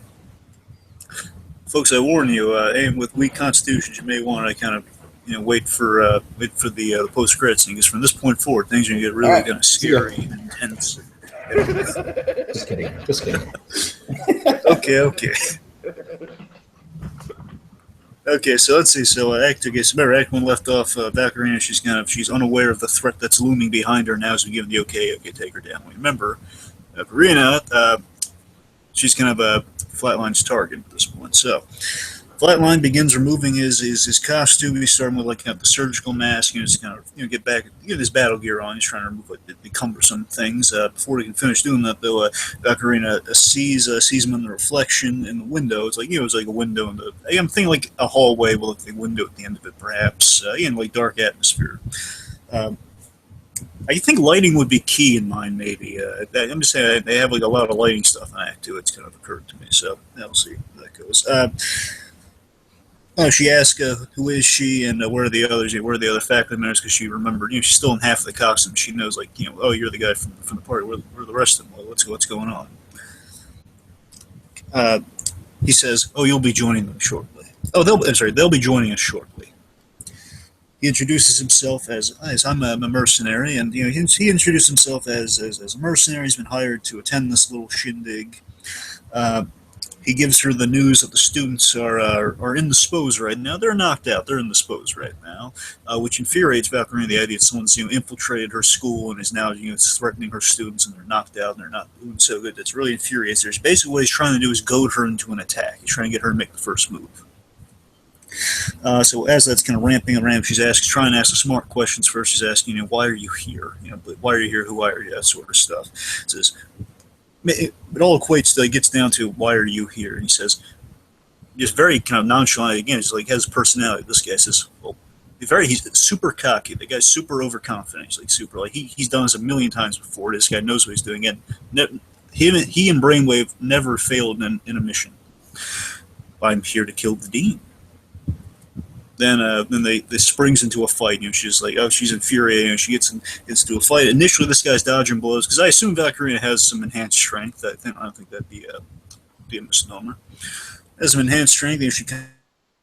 Folks, I warn you, with weak constitutions, you may want to kind of wait for the post credit scene, because from this point forward, things are going to get really kind of scary and intense. Just kidding. Okay. Okay, so let's see. So Act 1 left off. Valkyria, she's unaware of the threat that's looming behind her now. As we give the okay, take her down. Remember, Valkyria, she's kind of a Flatline's target at this point. So Flatline begins removing his costume. He's starting with the surgical mask. Just kind of get his battle gear on. He's trying to remove the cumbersome things. Before he can finish doing that, though, Valkyria sees him in the reflection in the window. It's it's like a window in the. I'm thinking like a hallway with a window at the end of it, perhaps. Dark atmosphere. I think lighting would be key in mine, maybe. I'm just saying they have a lot of lighting stuff in Act 2. It's kind of occurred to me, so we'll see how that goes. She asks who is she and where are the others? Where are the other faculty members? Because she remembered, she's still in half of the costume. She knows, oh, you're the guy from the party. Where are the rest of them? Well, what's going on? He says, "Oh, you'll be joining them shortly." Oh, they'll be joining us shortly. He introduces himself as I'm a mercenary, and he introduced himself as a mercenary. He's been hired to attend this little shindig. He gives her the news that the students are indisposed right now. They're knocked out. They're indisposed right now, which infuriates Valkyrie. The idea that someone's infiltrated her school and is now threatening her students, and they're knocked out and they're not doing so good. That's really infuriates her. Basically, what he's trying to do is goad her into an attack. He's trying to get her to make the first move. So as that's kind of ramping around, she's trying to ask the smart questions first. She's asking, why are you here? Why are you here? Who are you? That sort of stuff. It says. It all equates to, gets down to, why are you here? And he says, just very kind of nonchalant, again, he's has personality. This guy says, well, he's super cocky. The guy's super overconfident. He's super, he's done this a million times before. This guy knows what he's doing. And he and Brainwave never failed in a mission. I'm here to kill the Dean. Then they springs into a fight. She's she's infuriated. She gets into a fight. Initially, this guy's dodging blows because I assume Valkyria has some enhanced strength. I don't think that'd be a misnomer. Has some enhanced strength, and she kind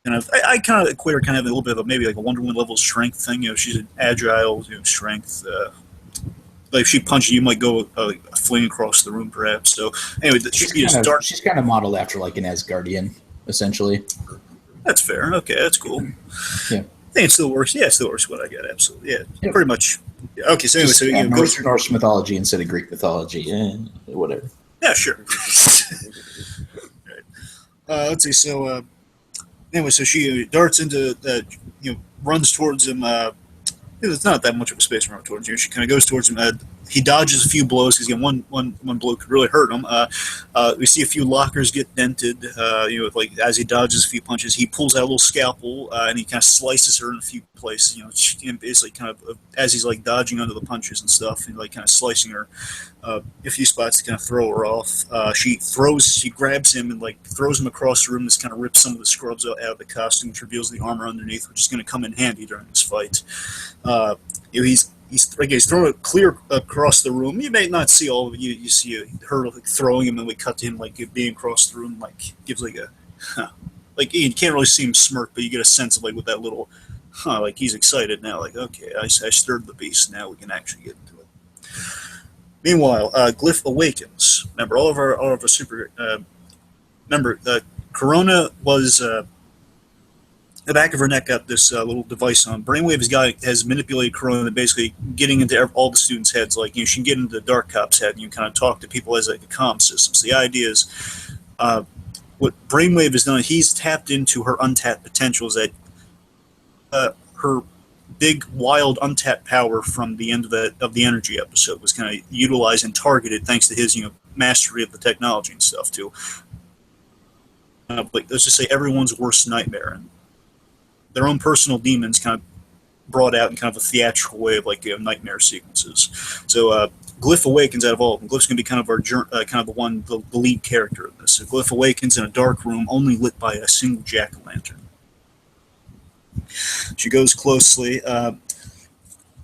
of I kind of equate her kind of a little bit of maybe like a Wonder Woman level strength thing. She's an agile strength. If she punches, you might go fling across the room, perhaps. So anyway, she's kind of modeled after an Asgardian, essentially. That's fair. Okay, that's cool. Yeah. I think it still works. Yeah, it still works. What I got, absolutely. Yeah, pretty much. Okay, so anyway, Norse mythology instead of Greek mythology. Whatever. Yeah, sure. Right. Let's see. So anyway, so she darts into runs towards him. It's not that much of a space run towards you. She kind of goes towards him. He dodges a few blows because one blow could really hurt him. We see a few lockers get dented. As he dodges a few punches, he pulls out a little scalpel and he kind of slices her in a few places. Basically kind of as he's dodging under the punches and stuff, and kind of slicing her a few spots to kind of throw her off. She grabs him and throws him across the room. This kind of rips some of the scrubs out of the costume, which reveals the armor underneath, which is going to come in handy during this fight. He's throwing it clear across the room. You may not see all of it. You see her throwing him, and we cut to him being across the room. Gives a you can't really see him smirk, but you get a sense of with that little he's excited now. Okay, I stirred the beast. Now we can actually get into it. Meanwhile, Glyph awakens. Remember, all of our super. Remember, Corona was. The back of her neck got this little device on. Brainwave has manipulated Corona, basically getting into all the students' heads. She can get into the Dark Cop's head, and you kind of talk to people as a comm system. So the idea is, what Brainwave has done, he's tapped into her untapped potentials. That her big, wild, untapped power from the end of the energy episode was kind of utilized and targeted thanks to his mastery of the technology and stuff too. Like, let's just say everyone's worst nightmare, and their own personal demons kind of brought out in kind of a theatrical way of like nightmare sequences. So Glyph awakens out of all of them. Glyph's going to be kind of our the lead character of this. So Glyph awakens in a dark room only lit by a single jack-o'-lantern. She goes closely.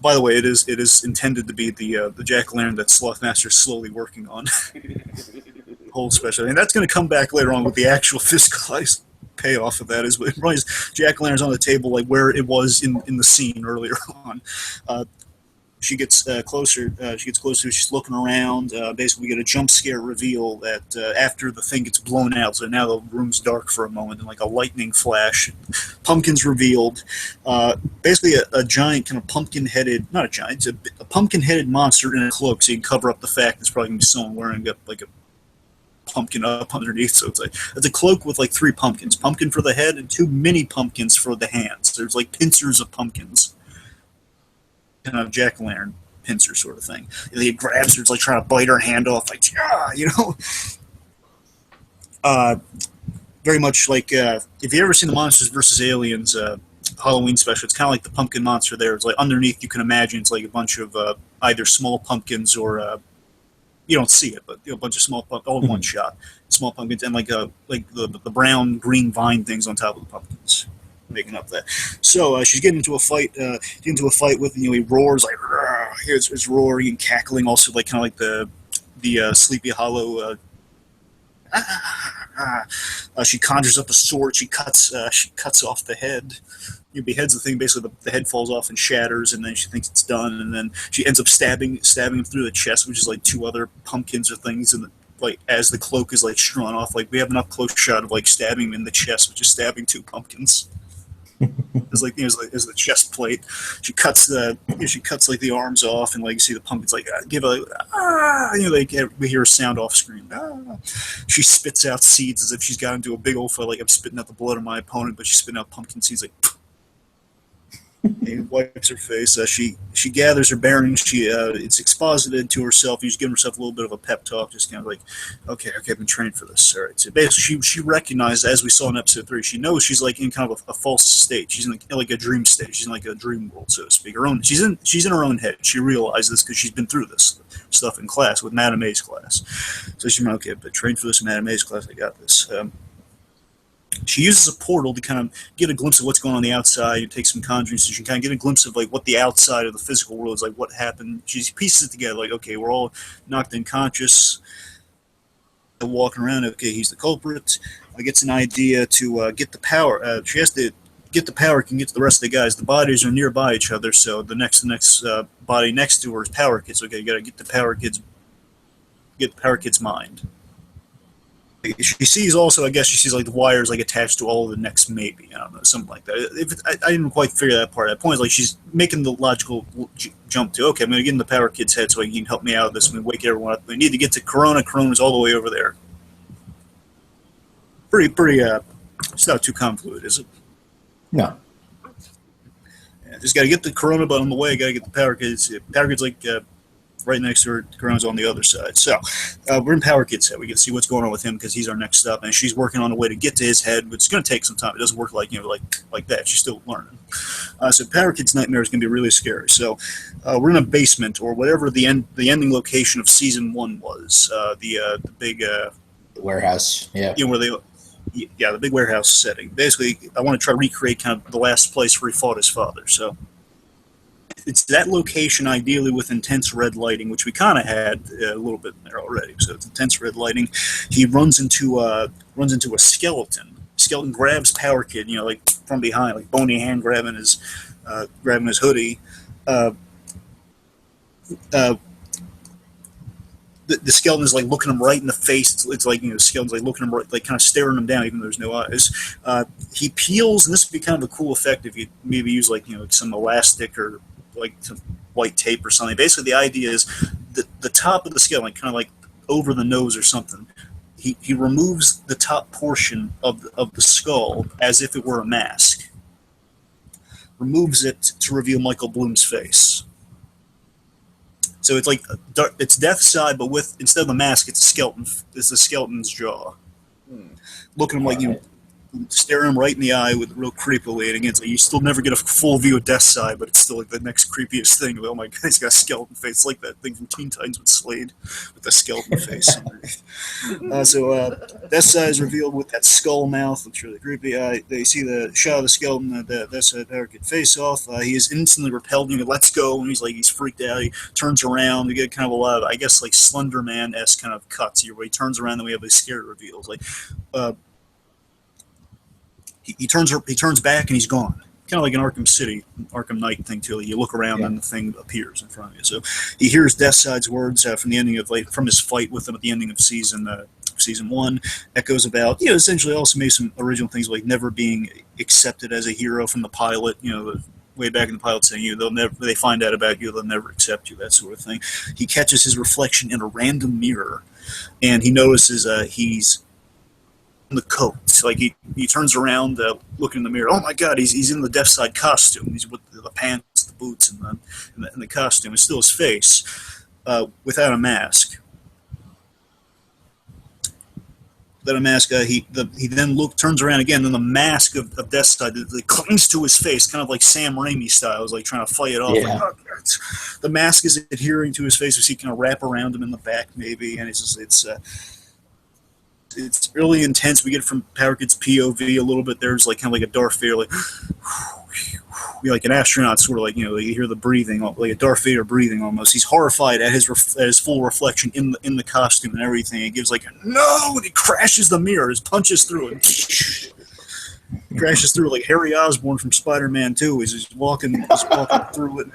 By the way, it is intended to be the jack-o'-lantern that Sloth Master is slowly working on. Whole special, and that's going to come back later on with the actual physicalized payoff of that. Is jack-o'-lantern's on the table, like where it was in the scene earlier on. She gets closer. She's looking around. Basically, we get a jump scare reveal that after the thing gets blown out, so now the room's dark for a moment, and like a lightning flash, pumpkin's revealed. Basically, a giant kind of pumpkin-headed, not a giant, it's a pumpkin-headed monster in a cloak, so you can cover up the fact there's probably going to be someone wearing like a pumpkin up underneath. So it's a cloak with like 3 pumpkins: pumpkin for the head and 2 mini pumpkins for the hands. There's like pincers of pumpkins. Kind of jack-o'-lantern pincer sort of thing. And he grabs her, it's like trying to bite her hand off, like, you know. Very much like if you ever seen the Monsters vs. Aliens Halloween special, it's kind of like the pumpkin monster there. It's like underneath, you can imagine it's like a bunch of either small pumpkins or you don't see it, but a bunch of small pumpkins, all in one shot. Small pumpkins and like the brown green vine things on top of the pumpkins, making up that. So she's getting into a fight. With, you know, he roars like, here's his roaring and cackling, also like kind of like the Sleepy Hollow. She conjures up a sword. She cuts off the head. You beheads the thing. Basically, the head falls off and shatters, and then she thinks it's done, and then she ends up stabbing him through the chest, which is like 2 other pumpkins or things, and like as the cloak is like drawn off, like we have enough close shot of like stabbing him in the chest, which is stabbing 2 pumpkins. It's like, as the chest plate. She cuts like the arms off, and like you see the pumpkins like give a like we hear a sound off screen. She spits out seeds as if she's got into a big old fight, like I'm spitting out the blood of my opponent, but she's spitting out pumpkin seeds like. And wipes her face. She gathers her bearings. It's exposited to herself. She's giving herself a little bit of a pep talk, just kind of like, okay, I've been trained for this. All right. So basically, she recognized, as we saw in episode 3, she knows she's like in kind of a false state. She's in like a dream state. She's in like a dream world, so to speak. She's in her own head. She realized this because she's been through this stuff in class with Madame A's class. So she's like, okay, I've been trained for this in Madame A's class. I got this. She uses a portal to kind of get a glimpse of what's going on the outside. You take some conjuring, so she can kind of get a glimpse of like what the outside of the physical world is, like what happened. She pieces it together, like, okay, we're all knocked unconscious, walking around. Okay, he's the culprit. Gets an idea to get the power. She has to get the power, can get to the rest of the guys. The bodies are nearby each other, so the next body next to her is Power Kid's. Okay, you got to get the Power Kid's mind. She sees also, I guess she sees like the wires like attached to all of the necks, maybe, I don't know, something like that. I didn't quite figure that part out. The point is like she's making the logical jump to, okay, I'm going to get in the Power Kid's head so he can help me out of this. I'm going to wake everyone up. We need to get to Corona. Corona's all the way over there. Pretty. It's not too convoluted, is it? No. Yeah, just got to get the Corona, but on the way, got to get the Power Kid's. Power Kid's like right next to her. Corona's on the other side. So we're in Power Kid's head. We get to see what's going on with him because he's our next stop, and she's working on a way to get to his head, but it's going to take some time. It doesn't work like that. She's still learning. So Power Kid's nightmare is going to be really scary. So we're in a basement or whatever the ending location of season 1 was. The big warehouse. Yeah. You know, where the big warehouse setting. Basically, I want to try to recreate kind of the last place where he fought his father. So it's that location, ideally with intense red lighting, which we kind of had a little bit there already. So it's intense red lighting. He runs into a skeleton. Skeleton grabs Power Kid, like from behind, like bony hand grabbing his hoodie. The skeleton is like looking him right in the face. It's like, the skeleton's like looking him right, like kind of staring him down, even though there's no eyes. He peels, and this would be kind of a cool effect if you maybe use like some elastic or like some white tape or something. Basically, the idea is the top of the skeleton, kind of like over the nose or something. He removes the top portion of the skull as if it were a mask. Removes it to reveal Michael Bloom's face. So it's like it's Death's side, but with instead of the mask, it's a skeleton. It's the skeleton's jaw, looking like staring him right in the eye with real creepily. And again, it's like you still never get a full view of Death's side, but it's still like the next creepiest thing. Oh my god, he's got a skeleton face. It's like that thing from Teen Titans with Slade, with the skeleton face. Death's side is revealed with that skull mouth. Looks really creepy. They see the shot of the skeleton. Death's side get face off. He is instantly repelled. He lets go, and he's freaked out. He turns around. We get kind of a lot of, I guess, like Slender Man-esque kind of cuts here, where he turns around and we have these scary reveals. Like, he turns back and he's gone. Kind of like an Arkham Knight thing too. You look around and the thing appears in front of you. So he hears Deathside's words from the ending of from his fight with him at the ending of season 1. Echoes about essentially also made some original things like never being accepted as a hero from the pilot. Way back in the pilot saying they find out about you, they'll never accept you, that sort of thing. He catches his reflection in a random mirror, and he notices he's in the coat. Like he turns around, looking in the mirror. Oh my god, he's in the Death Side costume. He's with the pants, the boots, and the costume. It's still his face, without a mask. Without a mask, he then turns around again, and the mask of Death Side clings to his face, kind of like Sam Raimi style. He's like trying to fight it off. Yeah. Like, the mask is adhering to his face, as he kind of wrap around him in the back, maybe, and it's really intense. We get from Power Kid's POV a little bit. There's like kind of like a Darth Vader, like an astronaut, sort of like you hear the breathing, like a Darth Vader breathing almost. He's horrified at his full reflection in the costume and everything. He gives like a no, and he crashes the mirror, punches through it. Crashes through like Harry Osborn from Spider-Man 2. He's just walking through it.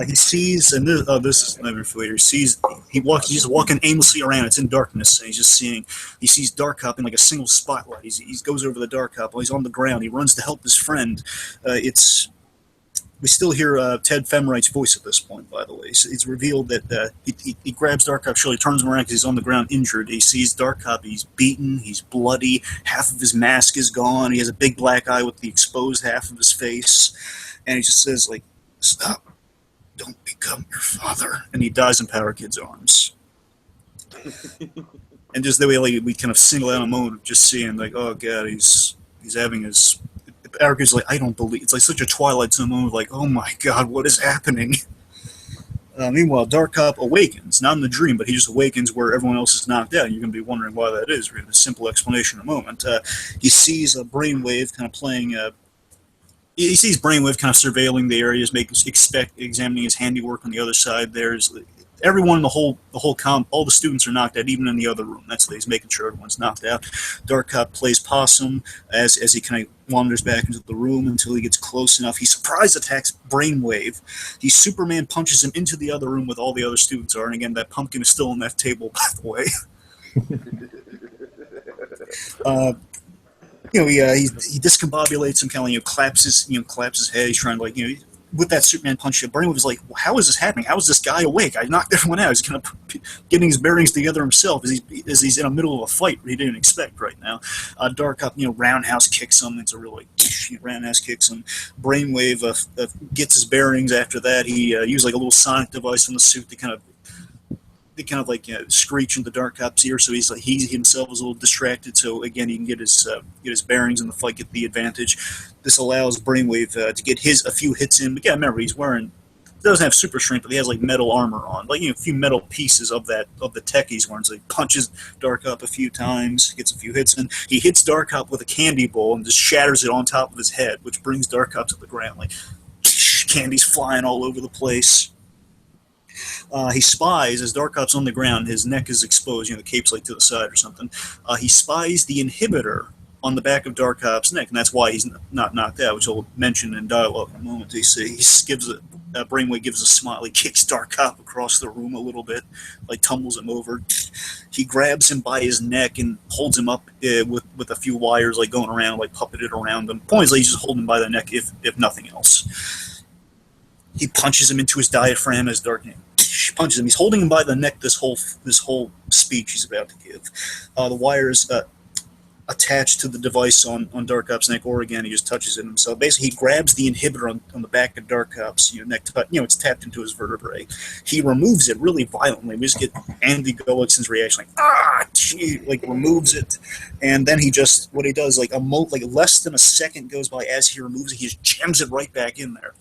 He sees, and this is never familiar. He's just walking aimlessly around. It's in darkness, and he sees Dark Cop in like a single spotlight. He goes over to the Dark Cop while he's on the ground. He runs to help his friend. We still hear Ted Femright's voice at this point, by the way. It's revealed that he grabs Dark Cop's shoulder, he turns him around because he's on the ground injured. He sees Dark Cop, he's beaten, he's bloody, half of his mask is gone, he has a big black eye with the exposed half of his face, and he just says, like, stop, don't become your father. And he dies in Power Kid's arms. And just the way we kind of single out a moment of just seeing, like, oh god, he's having his... Power Kid's like, I don't believe... It's like such a Twilight Zone moment of like, oh my god, what is happening? Meanwhile, Dark Cop awakens, not in the dream, but he just awakens where everyone else is knocked out. And you're going to be wondering why that is. We have a simple explanation in a moment. He sees a brainwave kind of playing... he sees Brainwave kind of surveilling the areas, examining his handiwork on the other side. There's everyone in the whole all the students are knocked out, even in the other room. That's what he's making sure everyone's knocked out. Dark Cop plays possum as he kind of wanders back into the room until he gets close enough. He surprise attacks Brainwave. He Superman punches him into the other room with all the other students are. And again, that pumpkin is still on that table, by the way. He discombobulates him, kind of claps his head. He's trying to with that Superman punch. Brainwave is like, how is this happening? How is this guy awake? I knocked everyone out. He's kind of getting his bearings together himself as he's in the middle of a fight he didn't expect right now. Dark Cop, roundhouse kicks him. It's a real roundhouse kicks him. Brainwave gets his bearings after that. He used like a little sonic device from the suit to kind of screech into Dark Cop's ear, so he himself is a little distracted. So again, he can get his bearings in the fight, get the advantage. This allows Brainwave to get a few hits in. But yeah, remember he doesn't have super strength, but he has like metal armor on, a few metal pieces of the tech he's wearing. So he punches Dark Cop a few times, gets a few hits in. He hits Dark Cop with a candy bowl and just shatters it on top of his head, which brings Dark Cop to the ground. Like candy's flying all over the place. He spies, as Dark Cop's on the ground, his neck is exposed, the cape's like to the side or something. He spies the inhibitor on the back of Dark Cop's neck, and that's why he's not knocked out, which I'll mention in dialogue in a moment. Brainwave gives a smile. He kicks Dark Cop across the room a little bit, tumbles him over. He grabs him by his neck and holds him up with a few wires, going around, puppeted around him. Point is, he's just holding him by the neck, if nothing else. He punches him into his diaphragm as Dark punches him. He's holding him by the neck this whole speech he's about to give. The wires attached to the device on Dark Op's neck, or again, he just touches it himself. Basically, he grabs the inhibitor on the back of Dark Op's neck. It's tapped into his vertebrae. He removes it really violently. We just get Andy Gullickson's reaction, removes it, and then what he does, less than a second goes by as he removes it, he just jams it right back in there.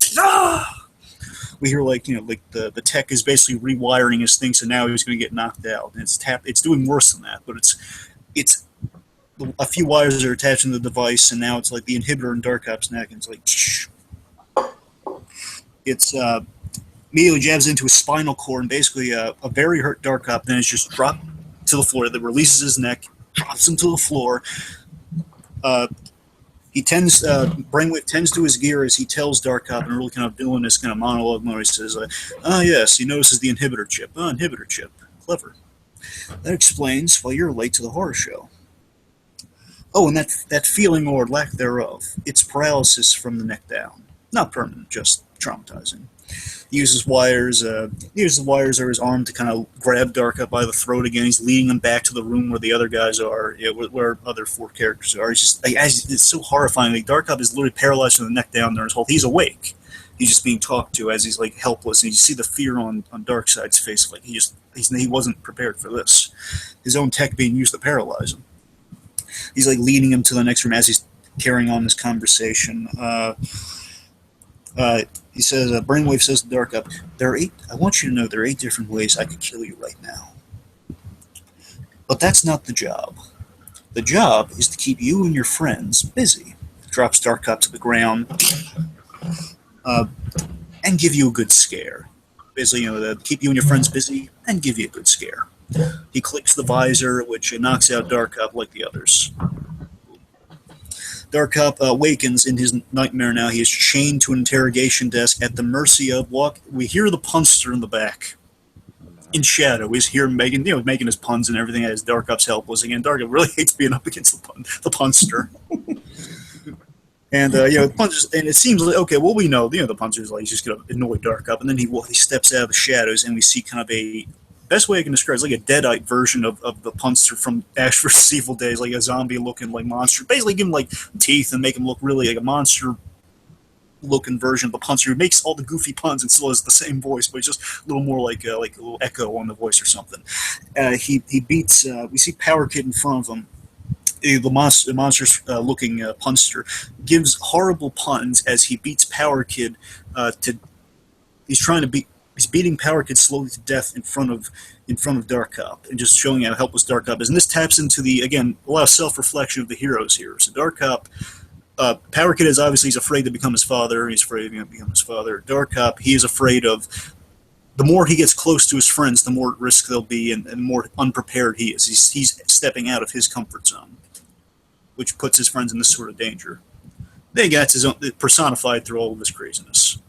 We hear the tech is basically rewiring his thing, so now he's going to get knocked out. And it's doing worse than that, but it's a few wires are attached to the device, and now it's like the inhibitor in Dark Op's neck, and it's immediately jabs into his spinal cord, and basically a very hurt Dark Op then is just dropped to the floor. That releases his neck, drops him to the floor. Brainwave tends to his gear as he tells Dark Op, and really kind of doing this kind of monologue where he says, yes, he notices the inhibitor chip. Inhibitor chip. Clever. That explains why you're late to the horror show. Oh, and that feeling or lack thereof, it's paralysis from the neck down. Not permanent, just traumatizing. He uses wires. The wires or his arm to kind of grab Dark Up by the throat again. He's leading him back to the room where the other guys are, where other 4 characters are. It's so horrifying. Like, Dark Up is literally paralyzed from the neck down. He's awake. He's just being talked to as he's helpless, and you see the fear on Darkseid's face. He wasn't prepared for this. His own tech being used to paralyze him. He's leading him to the next room as he's carrying on this conversation. He says, Brainwave says to Dark Up, I want you to know there are 8 different ways I could kill you right now. But that's not the job. The job is to keep you and your friends busy. Drops Dark Up to the ground, and give you a good scare. Basically, keep you and your friends busy and give you a good scare. He clicks the visor, which knocks out Dark Up like the others. Dark Up awakens in his nightmare now. He is chained to an interrogation desk at the mercy of we hear the punster in the back. In shadow, we hear him making his puns and everything as Dark Up's helpless. Again, Dark Up really hates being up against the punster. And the punster's, and it seems like, okay, well, we know, the punster's he's just going to annoy Dark Up, and then he steps out of the shadows, and we see kind of best way I can describe it is like a Deadite version of the punster from Ash vs. Evil Days, like a zombie-looking monster. Basically give him teeth and make him look really like a monster-looking version of the punster who makes all the goofy puns and still has the same voice, but he's just a little more like a little echo on the voice or something. He beats, we see Power Kid in front of him. The monstrous looking punster gives horrible puns as he beats Power Kid He's beating Power Kid slowly to death in front of Dark Op, and just showing how helpless Dark Op is. And this taps into a lot of self-reflection of the heroes here. So Dark Op, Power Kid is obviously he's afraid to become his father. He's afraid to become his father. Dark Op, he is afraid of the more he gets close to his friends, the more at risk they'll be, and the more unprepared he is. He's stepping out of his comfort zone, which puts his friends in this sort of danger. Then again, that's his own personified through all of his craziness.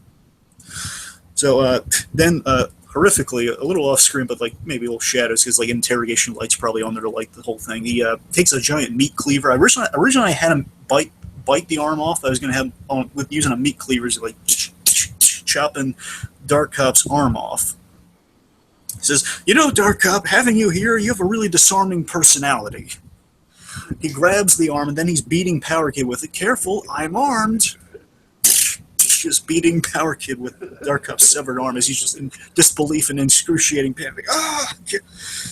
So then, horrifically, a little off screen, but maybe a little shadows, because interrogation lights probably on there to light the whole thing. He takes a giant meat cleaver. Originally I had him bite the arm off. I was going to have with using a meat cleaver, chopping Dark Op's arm off. He says, Dark Op, having you here, you have a really disarming personality. He grabs the arm, and then he's beating Power Kid with it. Careful, I'm armed. Just beating Power Kid with Dark Op's severed arm as he's just in disbelief and excruciating pain.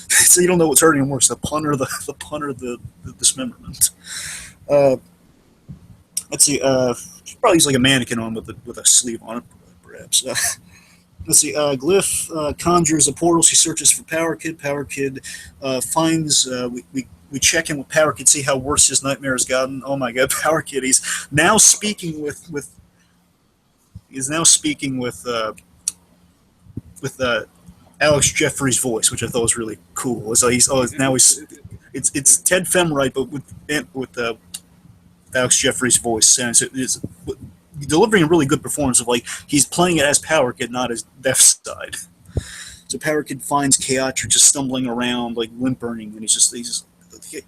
So you don't know what's hurting him worse, the pun or the dismemberment. Let's see. Probably use a mannequin on with a sleeve on it, perhaps. Let's see. Glyph conjures a portal. She searches for Power Kid. Power Kid finds. We check in with Power Kid, see how worse his nightmare has gotten. Oh my God, Power Kid! He's now speaking with Alex Jeffries' voice, which I thought was really cool. It's Ted Femright, but with Alex Jeffries' voice, and it's delivering a really good performance of he's playing it as Power Kid, not as Death's side. So Power Kid finds Chaotrix just stumbling around, whimpering, and he's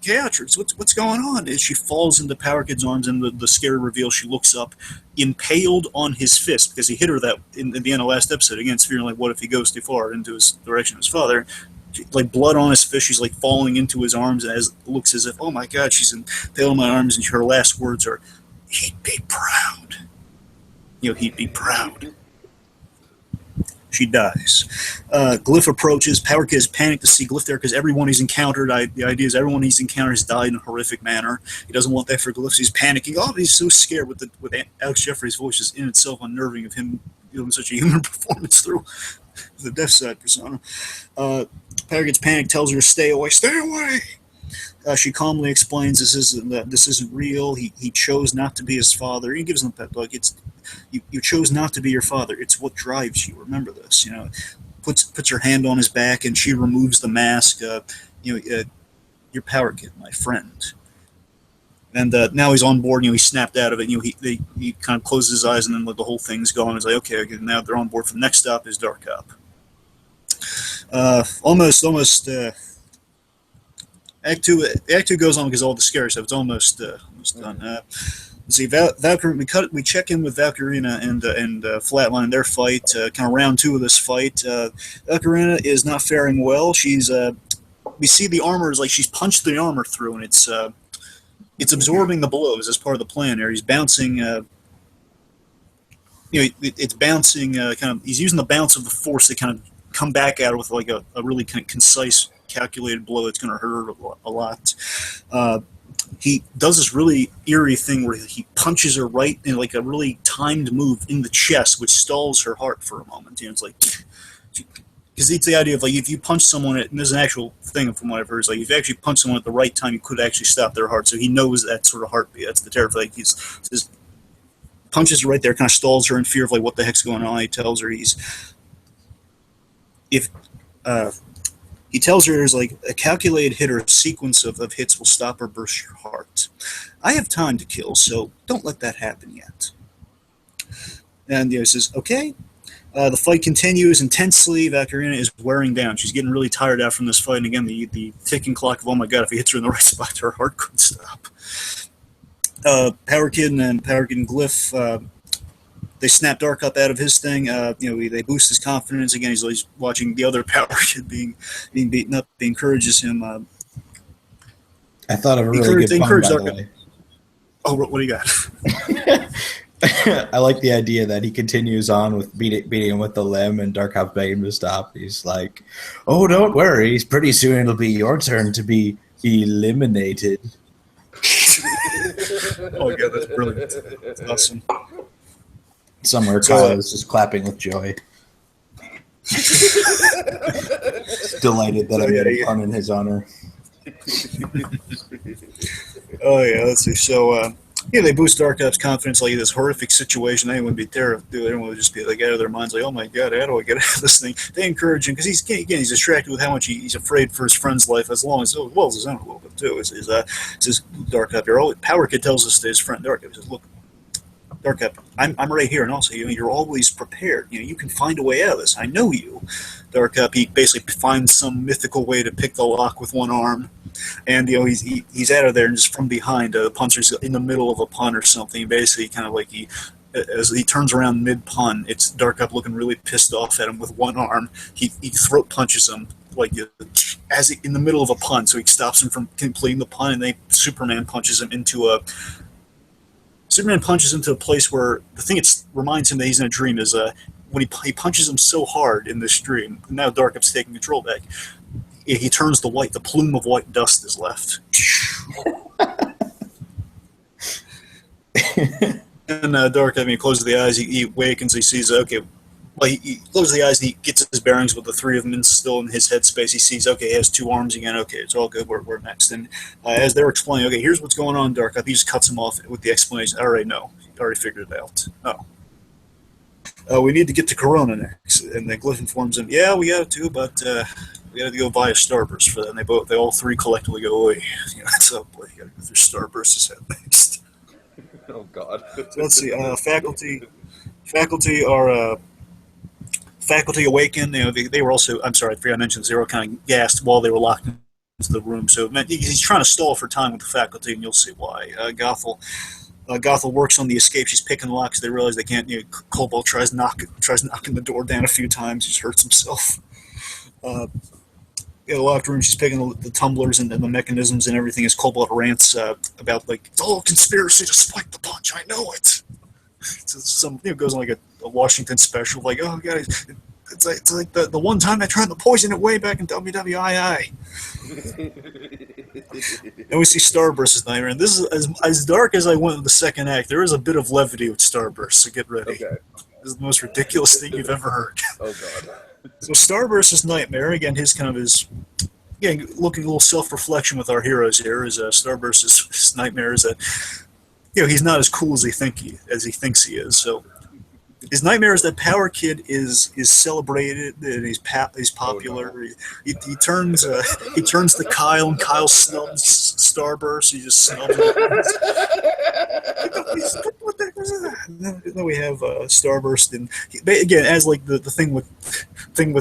Chaotrix, what's going on? And she falls into Power Kid's arms, and the scary reveal, she looks up, impaled on his fist, because he hit her that in the end of last episode, again, fearing what if he goes too far into his direction of his father. like blood on his fist. She's like falling into his arms, and looks as if, oh my God, she's impaled in my arms. And her last words are, "He'd be proud." He'd be proud. She dies. Glyph approaches. Power Kid is panicked to see Glyph there because everyone he's encountered, the idea is everyone he's encountered has died in a horrific manner. He doesn't want that for Glyph, so he's panicking. Oh, he's so scared with Alex Jeffrey's voice is in itself unnerving of him doing such a human performance through the Death Side persona. Power Kid's panicked, tells her to stay away. Stay away! She calmly explains this isn't real. He chose not to be his father. He gives him a pep talk. You chose not to be your father. It's what drives you. Remember this. Puts her hand on his back, and she removes the mask. Your Power Kid, my friend. And now he's on board. He snapped out of it. He kind of closes his eyes, and then the whole thing's gone. He's like, okay, now they're on board for the next stop is Dark Cop. Almost. Act two goes on because all the scary stuff. It's almost done. Let's see, Valkyrie. We check in with Valkyrina and Flatline their fight. Kind of round two of this fight. Valkyrina is not faring well. We see the armor is like she's punched the armor through, and it's absorbing the blows as part of the plan. There, he's bouncing. It's bouncing. He's using the bounce of the force to kind of come back at it with like a really kind of concise, calculated blow that's going to hurt her a lot. He does this really eerie thing where he punches her right in like a really timed move in the chest, which stalls her heart for a moment. It's like, because it's the idea of like if you punch someone, and there's an actual thing from what I've heard, is like if you actually punch someone at the right time, you could actually stop their heart. So he knows that sort of heartbeat. That's the terror. Like he's punches her right there, kind of stalls her in fear of like what the heck's going on. He tells her he tells her there's like a calculated hit or a sequence of hits will stop or burst your heart. I have time to kill, so don't let that happen yet. And he says, okay. The fight continues intensely. Valkyrina is wearing down. She's getting really tired out from this fight. And again, the ticking clock of, oh my God, if he hits her in the right spot, her heart could stop. Power Kid and Glyph, they snap Dark up out of his thing. They boost his confidence. Again, he's watching the other Power Kid being beaten up. He encourages him. I thought of a really good pun, by the way. Oh, what do you got? I like the idea that he continues on with beating him with the limb, and Dark Cop begging him to stop. He's like, "Oh, don't worry. Pretty soon it'll be your turn to be eliminated." Oh yeah, that's brilliant. That's awesome. Somewhere Kyle is just clapping with joy. Delighted that I made a pun in his honor. Oh yeah, let's see. So they boost Dark Cop's confidence like this horrific situation. Anyone would be terrified. Everyone would just be like out of their minds, like, oh my God, how do I get out of this thing? They encourage him because he's distracted with how much he's afraid for his friend's life, as well as his own a little bit too. Says Dark Cop, Power Kid tells us to his friend Dark Cop. He says, look, Dark Cop, I'm right here, and also you're always prepared. You can find a way out of this. I know you. Dark Cop, he basically finds some mythical way to pick the lock with one arm, and he's out of there, and just from behind, the puncher's in the middle of a pun or something. Basically, kind of like as he turns around mid pun, it's Dark Cop looking really pissed off at him with one arm. He throat punches him in the middle of a pun, so he stops him from completing the pun, and then Superman punches him into a place where the thing it reminds him that he's in a dream is when he punches him so hard in this dream. Now Dark Cop's taking control back. He turns the plume of white dust is left. And Dark Cop, he closes the eyes. He awakens. He sees he closes the eyes and he gets his bearings with the three of them still in his headspace. He sees, he has two arms again. Okay, it's all good. We're next. And as they're explaining, okay, here's what's going on, Dark Cop, he just cuts him off with the explanation. I already know. He already figured it out. We need to get to Corona next. And then Glyph informs him, yeah, we got to, but we got to go via Starburst for that. And they all three collectively go, oi, that's up. You got to go through Starburst is head next. Oh, God. So let's see. Faculty awaken. They were also. I'm sorry, I forgot to mention. They were kind of gassed while they were locked into the room. So he's trying to stall for time with the faculty, and you'll see why. Gothel works on the escape. She's picking locks. They realize they can't. Cobalt tries knocking the door down a few times. He just hurts himself. in the locker room, she's picking the tumblers and the mechanisms and everything as Cobalt rants about, like, it's all a conspiracy to spike the punch, I know it. Goes on like a Washington special, like, oh, guys, it's like the one time I tried to poison it way back in WWII. And we see Starburst's nightmare, and this is as dark as I went with the second act. There is a bit of levity with Starburst, so get ready. Okay. This is the most ridiculous thing you've ever heard. Oh god. So Starburst's nightmare, again, looking a little self-reflection with our heroes here, is Starburst's nightmare is that, he's not as cool as he thinks he is. So his nightmare is that Power Kid is celebrated and he's popular. Oh, no. He turns to Kyle, and Kyle snubs Starburst. He just snubs him. What the heck was that? And then we have Starburst, and again, as like the thing with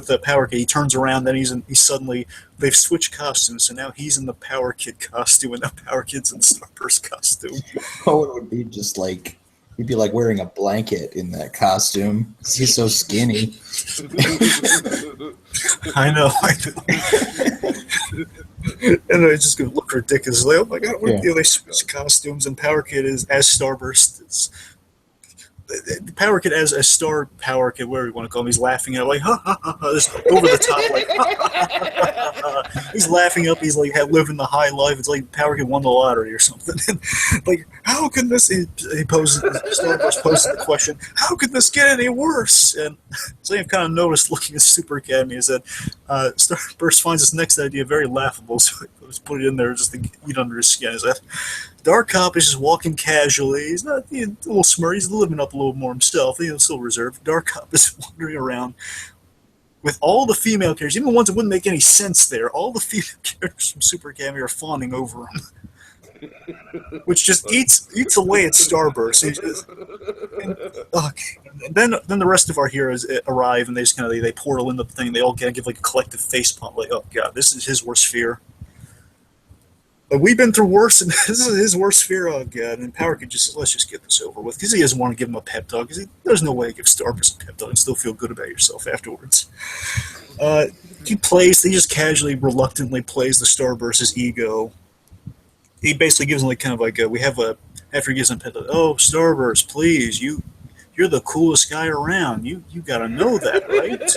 the Power Kid, he turns around. Then they've switched costumes, so now he's in the Power Kid costume, and now Power Kid's in the Starburst costume. Oh, it would be just like. He'd be like wearing a blanket in that costume. He's so skinny. I know. And it's just going to look ridiculous. Like, oh my god, they switch costumes, and Power Kid is as Starburst. Power Kid as a Star Power Kid, whatever you want to call him, he's laughing at, like, ha ha ha ha, this over the top, like, ha, ha, ha, ha. He's laughing up, he's like living the high life. It's like Power Kid won the lottery or something. Like, how can this, Starburst poses the question, how could this get any worse? And something I've kind of noticed looking at Super Academy is that Starburst finds this next idea very laughable, so let's put it in there just to eat under his skin. Is that Dark Cop is just walking casually. He's not a little smirky. He's living up a little more himself. He's still reserved. Dark Cop is wandering around with all the female characters, even the ones that wouldn't make any sense there. All the female characters from Super Academy are fawning over him, which just eats away at Starburst. And then the rest of our heroes arrive, and they just they portal into the thing. They all give like a collective face pump, like, oh god, this is his worst fear. Like, we've been through worse, and this is his worst fear. Oh god! And Power Kid just let's just get this over with, because he doesn't want to give him a pep talk. Because there's no way to give Starburst a pep talk and still feel good about yourself afterwards. He just casually, reluctantly plays the Starburst's ego. He basically gives him after he gives him a pep talk. Oh, Starburst, please, you're the coolest guy around. You got to know that, right?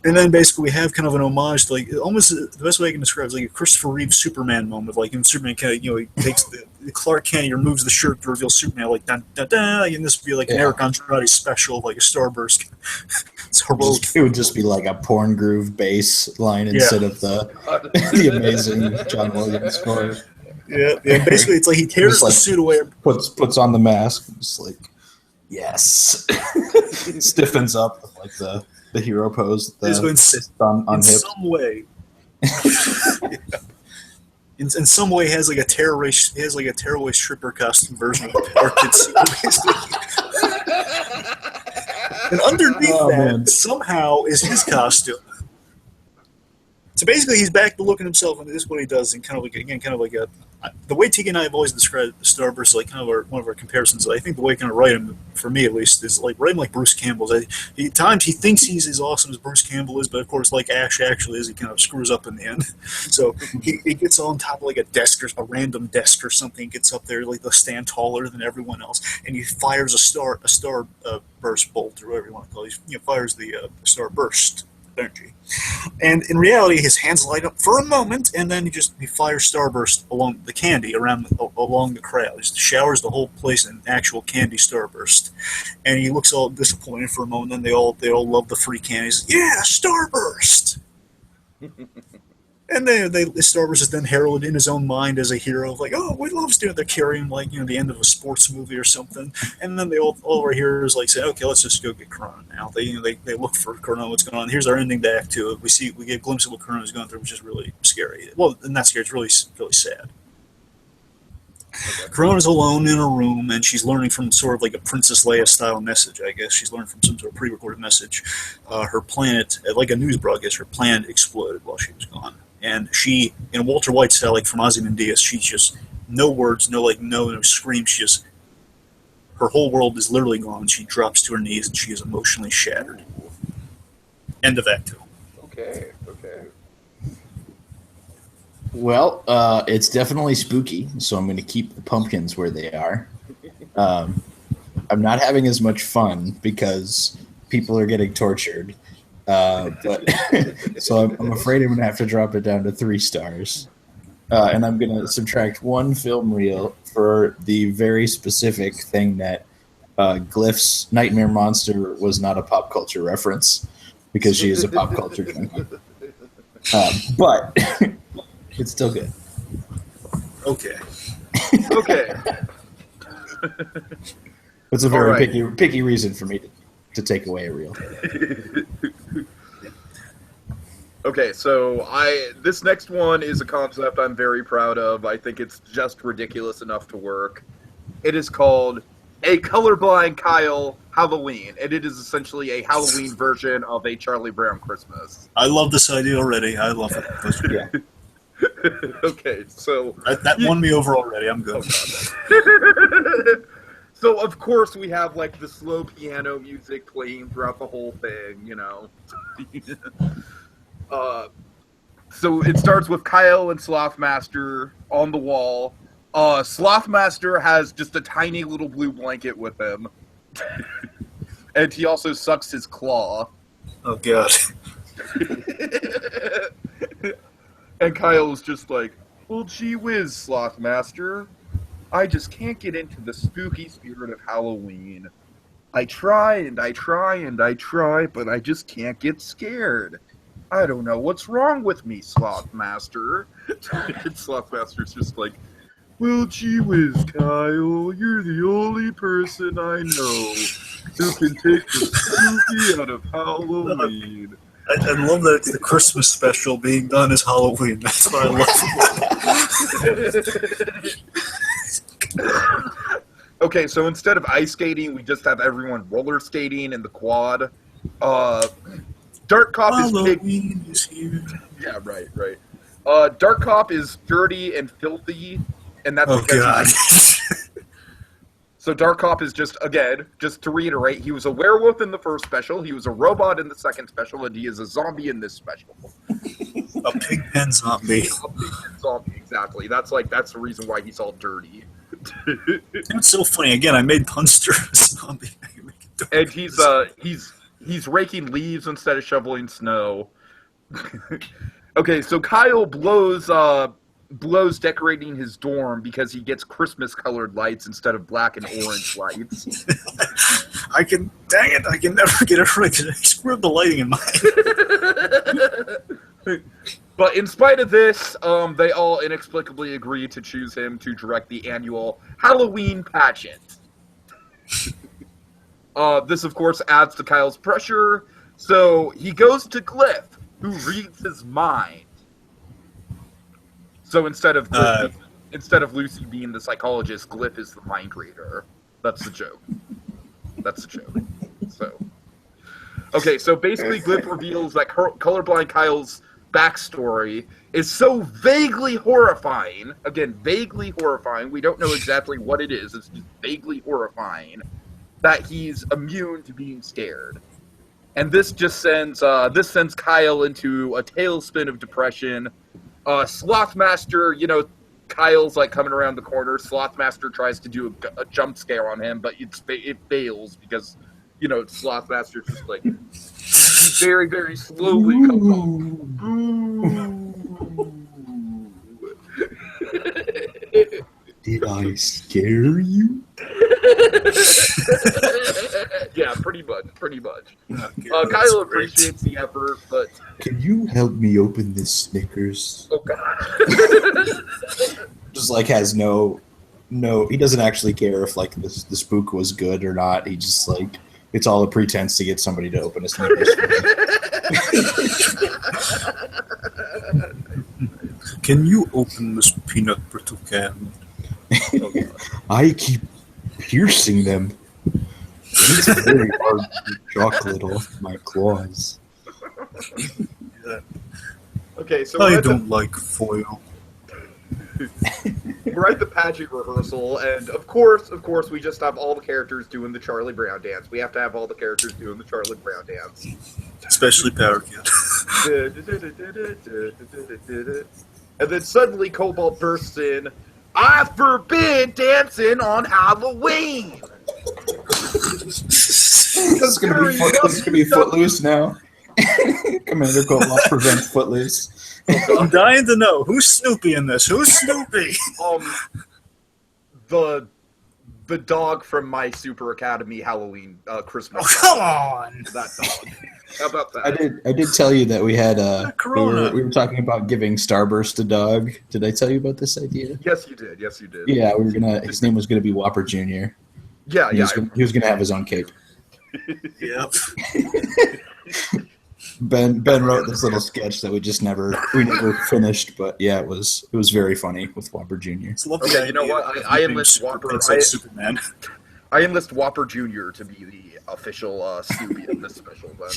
And then basically we have kind of an homage to, like, almost the best way I can describe it is like a Christopher Reeve Superman moment. Like, in Superman he takes the Clark Kent, he removes the shirt to reveal Superman, like, dun, dun, dun, and this would be like an Eric Andrade special, like a Starburst. It's heroic. It would just be like a porn groove bass line instead of the amazing John Williams score. Yeah, basically it's like he tears the suit away. Puts on the mask, just like, yes. Stiffens up with like the hero pose. In hip. Some way. In some way, he has like a terrorist. He has like a terrorist stripper costume version of the Power Kid suit. And underneath somehow is his costume. So basically, he's back to looking himself, and this is what he does. And kind of like the way Tiki and I have always described Starburst, like kind of one of our comparisons. I think the way I kind of write him, for me at least, is like write him like Bruce Campbell. At times he thinks he's as awesome as Bruce Campbell is, but of course, like Ash actually is, he kind of screws up in the end. So he gets on top of like a desk or a random desk or something. Gets up there like the stand taller than everyone else, and he fires a star burst bolt or whatever you want to call it. He fires the star burst energy. And in reality, his hands light up for a moment, and then he fires Starburst along the candy along the crowd. He just showers the whole place in actual candy Starburst, and he looks all disappointed for a moment. Then they all love the free candy. He's like, yeah, Starburst. And Starburst is then heralded in his own mind as a hero, like, oh, we love doing. They're carrying like the end of a sports movie or something, and then all our heroes like say, okay, let's just go get Corona now. They look for Corona, what's going on. Here's our ending to Act 2. We get a glimpse of what Corona's going through, which is really scary. Well, not scary. It's really really sad. Okay. Corona's alone in a room, and she's learning from sort of like a Princess Leia style message. I guess she's learning from some sort of pre-recorded message. Her planet, like a news broadcast, her planet exploded while she was gone. And she, in Walter White style, like from Ozymandias, she's just no words, no screams. She just, her whole world is literally gone. She drops to her knees and she is emotionally shattered. End of Act 2. Okay. Well, it's definitely spooky, so I'm going to keep the pumpkins where they are. I'm not having as much fun because people are getting tortured. But so I'm afraid I'm going to have to drop it down to 3 stars. And I'm going to subtract 1 film reel for the very specific thing that Glyph's Nightmare Monster was not a pop culture reference because she is a pop culture junkie. But it's still good. Okay. Okay. It's a very Alright. picky reason for me to take away a reel. Okay, so this next one is a concept I'm very proud of. I think it's just ridiculous enough to work. It is called A Colorblind Kyle Halloween, and it is essentially a Halloween version of a Charlie Brown Christmas. I love this idea already. I love it. Yeah. Okay, so That won me over already. I'm good. So of course we have like the slow piano music playing throughout the whole thing, you know. So it starts with Kyle and Sloth Master on the wall. Sloth Master has just a tiny little blue blanket with him. And he also sucks his claw. Oh, God. And Kyle's just like, well, gee whiz, Sloth Master. I just can't get into the spooky spirit of Halloween. I try and I try and I try, but I just can't get scared. I don't know what's wrong with me, Sloth Master. And Sloth Master's just like, well, gee whiz, Kyle, you're the only person I know who can take the spooky out of Halloween. I love that it's the Christmas special being done as Halloween. That's what I love. Okay, so instead of ice skating, we just have everyone roller skating in the quad. Dark Cop Halloween is here. Yeah, right. Dark Cop is dirty and filthy, and that's Oh, God. So Dark Cop is just to reiterate, he was a werewolf in the first special, he was a robot in the second special, and he is a zombie in this special. A pigpen zombie. Zombie, exactly. That's the reason why he's all dirty. It's so funny. Again, I made Punster a zombie. And he's raking leaves instead of shoveling snow. Okay, so Kyle blows decorating his dorm because he gets Christmas-colored lights instead of black and orange lights. Dang it, I can never get it right. I screwed the lighting in mine. But in spite of this, they all inexplicably agree to choose him to direct the annual Halloween pageant. This, of course, adds to Kyle's pressure, so he goes to Glyph, who reads his mind. So instead of Lucy being the psychologist, Glyph is the mind reader. That's the joke. So, okay, so basically Glyph reveals that colorblind Kyle's backstory is so vaguely horrifying. Again, vaguely horrifying. We don't know exactly what it is. It's just vaguely horrifying that he's immune to being scared. And this just sends Kyle into a tailspin of depression. Sloth Master, Kyle's like coming around the corner. Sloth Master tries to do a jump scare on him, but it fails because, Sloth Master's just like very, very slowly comes on. Did I scare you? Yeah, pretty much. Kyle appreciates the effort, but... Can you help me open this Snickers? Oh, God. Just has no, he doesn't actually care if the spook was good or not. He just it's all a pretense to get somebody to open a Snickers. Can you open this peanut brittle can? Oh, I keep piercing them. It's very hard to get chocolate off my claws. Yeah. Okay, so I don't like foil. we're at the pageant rehearsal, and of course, we just have all the characters doing the Charlie Brown dance. We have to have all the characters doing the Charlie Brown dance. Especially Power Kid. And then suddenly Cobalt bursts in, I forbid dancing on Halloween! It's gonna be Footloose now. Commander Cobalt prevents Footloose. I'm dying to know, who's Snoopy in this? Who's Snoopy? The dog from my Super Academy Halloween Christmas. Oh, come on! That dog. How about that? I did tell you that we had Corona. we were talking about giving Starburst a dog. Did I tell you about this idea? Yes, you did. Yes, you did. Yeah, his name was gonna be Whopper Jr. Yeah, He was gonna have his own cape. Yep. Ben wrote this little sketch that we never finished, but yeah, it was very funny with Whopper Jr. Okay, you know what? I enlist Whopper. Superman. I enlist Whopper Jr. to be the official Snoopy in this special. Then.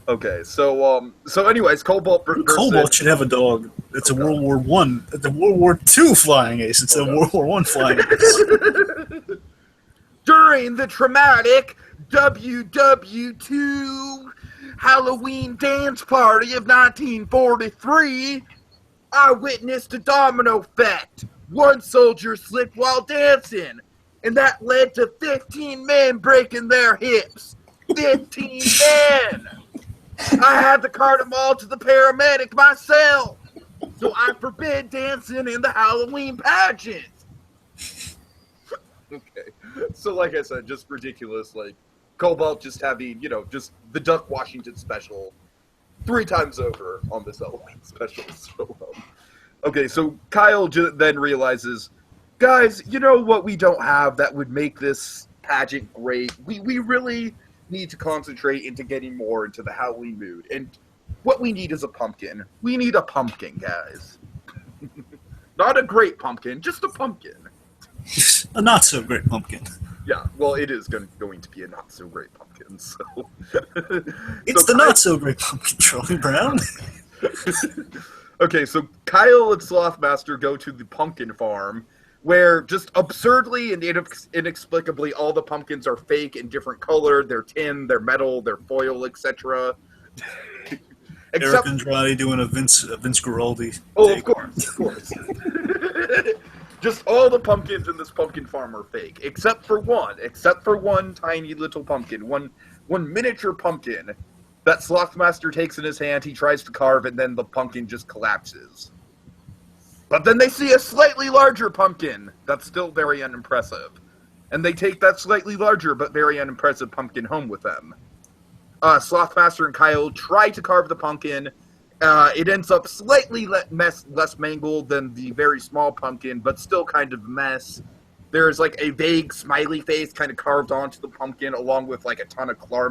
Okay, so anyways, Cobalt. Cobalt should have a dog. It's a World War One. It's a World War II flying ace. It's a World War One flying ace. During the traumatic WW2 Halloween dance party of 1943, I witnessed a domino effect. One soldier slipped while dancing, and that led to 15 men breaking their hips. 15 men! I had to cart them all to the paramedic myself, so I forbid dancing in the Halloween pageant. Okay, so like I said, just ridiculous, like, Cobalt just having, just the Duck Washington special 3 times over on this Halloween special. So, okay, so Kyle then realizes, guys, you know what we don't have that would make this pageant great? We really need to concentrate into getting more into the Halloween mood, and what we need is a pumpkin. We need a pumpkin, guys. Not a great pumpkin, just a pumpkin. A not-so-great pumpkin. Yeah, well, it is going to be a not-so-great pumpkin, so... It's the not-so-great pumpkin, Charlie Brown. Okay, so Kyle and Sloth Master go to the pumpkin farm, where just absurdly and inexplicably all the pumpkins are fake and different colored. They're tin, they're metal, they're foil, etc. Eric Andrade doing a Vince Guaraldi. Oh, of course. Just all the pumpkins in this pumpkin farm are fake, except for one tiny little pumpkin, one miniature pumpkin that Sloth Master takes in his hand. He tries to carve, and then the pumpkin just collapses. But then they see a slightly larger pumpkin that's still very unimpressive, and they take that slightly larger but very unimpressive pumpkin home with them. Sloth Master and Kyle try to carve the pumpkin. It ends up slightly less mangled than the very small pumpkin, but still kind of a mess. There's like a vague smiley face kind of carved onto the pumpkin, along with like a ton of claw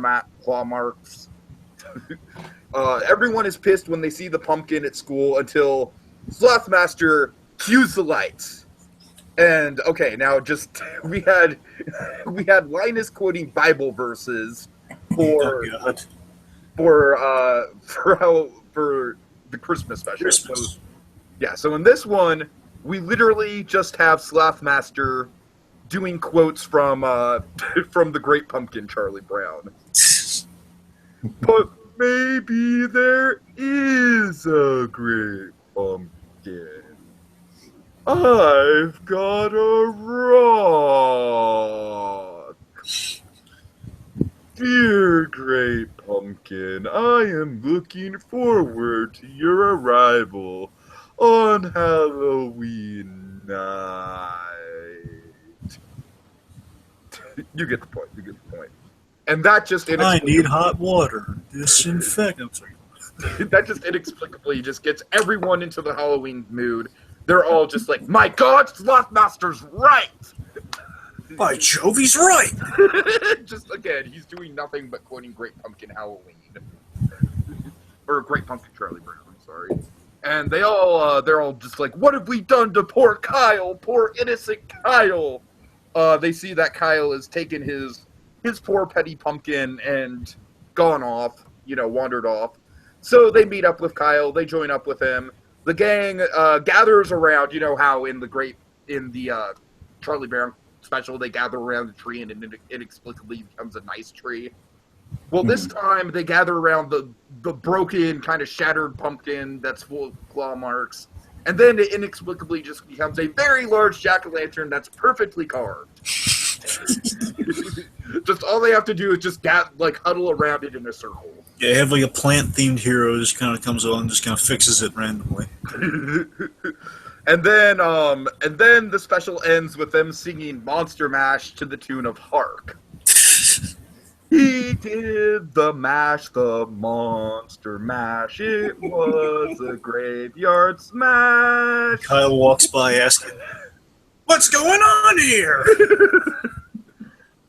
marks. Everyone is pissed when they see the pumpkin at school until Sloth Master cues the lights. And okay, now just we had Linus quoting Bible verses for the Christmas special. So, yeah, so in this one, we literally just have Sloth Master doing quotes from the Great Pumpkin, Charlie Brown. But maybe there is a great pumpkin. I've got a rock. Dear Great Pumpkin, I am looking forward to your arrival on Halloween night. You get the point. And that just I need hot water. Disinfect. I'm sorry. That just inexplicably just gets everyone into the Halloween mood. They're all just like, my God, Sloth Master's right! By Jove, he's right! Just, again, he's doing nothing but quoting Great Pumpkin Halloween. Or Great Pumpkin Charlie Brown, I'm sorry. And they're all just like, what have we done to poor Kyle? Poor innocent Kyle! They see that Kyle has taken his poor petty pumpkin and gone off, wandered off. So they meet up with Kyle, they join up with him. The gang gathers around, how in the Charlie Brown special, they gather around the tree and it inexplicably becomes a nice tree. Well, this time they gather around the broken, kind of shattered pumpkin that's full of claw marks, and then it inexplicably just becomes a very large jack-o'-lantern that's perfectly carved. Just all they have to do is just huddle around it in a circle. Yeah, have like a plant-themed hero just kind of comes on and just kind of fixes it randomly. And then the special ends with them singing Monster Mash to the tune of Hark. He did the monster mash. It was a graveyard smash. Kyle walks by asking, "What's going on here?"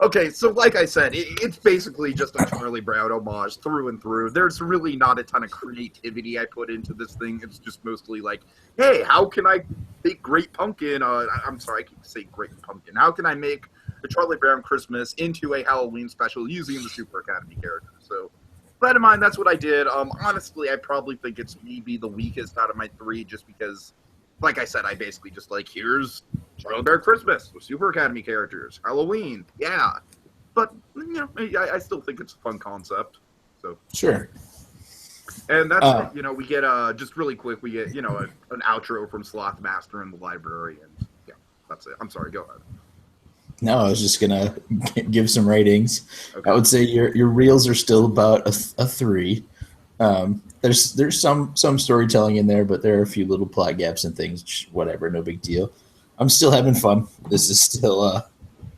Okay, so like I said, it's basically just a Charlie Brown homage through and through. There's really not a ton of creativity I put into this thing. It's just mostly like, hey, how can I make Great Pumpkin? I'm sorry, I keep saying Great Pumpkin. How can I make the Charlie Brown Christmas into a Halloween special using the Super Academy characters? So, with that in mind, that's what I did. Honestly, I probably think it's maybe the weakest out of my three, just because, like I said, I basically just here's Charlie Brown Christmas with Super Academy characters, Halloween, yeah. But I still think it's a fun concept. So Sure. And that's it. We get just really quick, we get an outro from Sloth Master in the library, and yeah, that's it. I'm sorry, go ahead. No, I was just gonna give some ratings. Okay. I would say your reels are still about a 3. There's some storytelling in there, but there are a few little plot gaps and things. Whatever, no big deal. I'm still having fun. This is still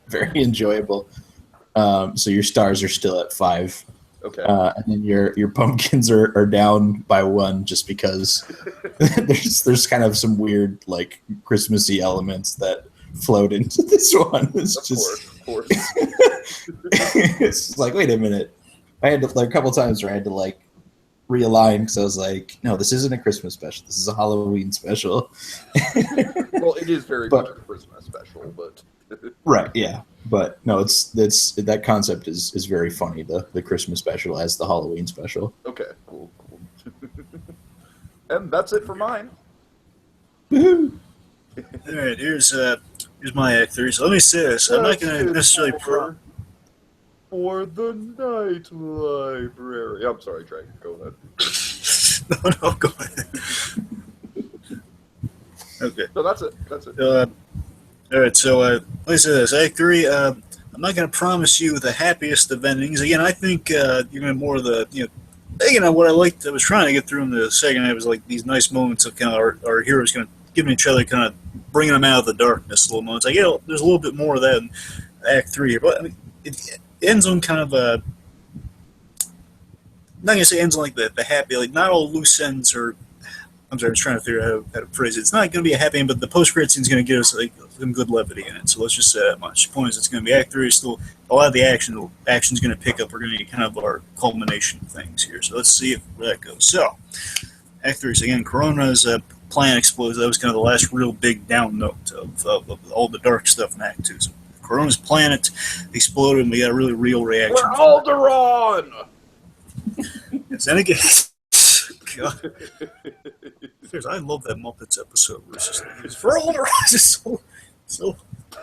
very enjoyable. So your stars are still at 5. Okay. And then your pumpkins are down by 1 just because there's kind of some weird Christmassy elements that float into this one. It's of course. It's like, wait a minute. I had to a couple times where I had to realign because I was like, no, this isn't a Christmas special. This is a Halloween special. Well, it is very much a Christmas special, but right, yeah. But no, it's that concept is very funny. The Christmas special as the Halloween special. Okay, cool. And that's it for mine. Woohoo! All right, here's my act 3. So let me say this: I'm not going to necessarily for the night library. I'm sorry, Dragon. Go ahead. No, go ahead. Okay. No, that's it. That's it. All right, so let me say this: Act 3. I'm not going to promise you the happiest of endings. Again, I think you're going to more of the what I liked. I was trying to get through in the second half was these nice moments of kind of our heroes kind of giving each other, kind of bringing them out of the darkness. Little moments. There's a little bit more of that in Act 3 here, but I mean, it ends on kind of a. I'm not going to say ends on the happy. Not all loose ends are. I'm sorry, I was trying to figure out how to phrase it. It's not going to be a happy end, but the post-credit scene is going to give us some good levity in it. So let's just say that much. The point is, it's going to be Act 3. Still, a lot of the action's going to pick up. We're going to get kind of our culmination of things here. So let's see where that goes. So, Act 3. So again, Corona's plan explodes. That was kind of the last real big down note of all the dark stuff in Act 2. So Corona's planet exploded, and we got a really real reaction. We're Alderaan! Yes, and again, God. Seriously, I love that Muppets episode where it's for older eyes. So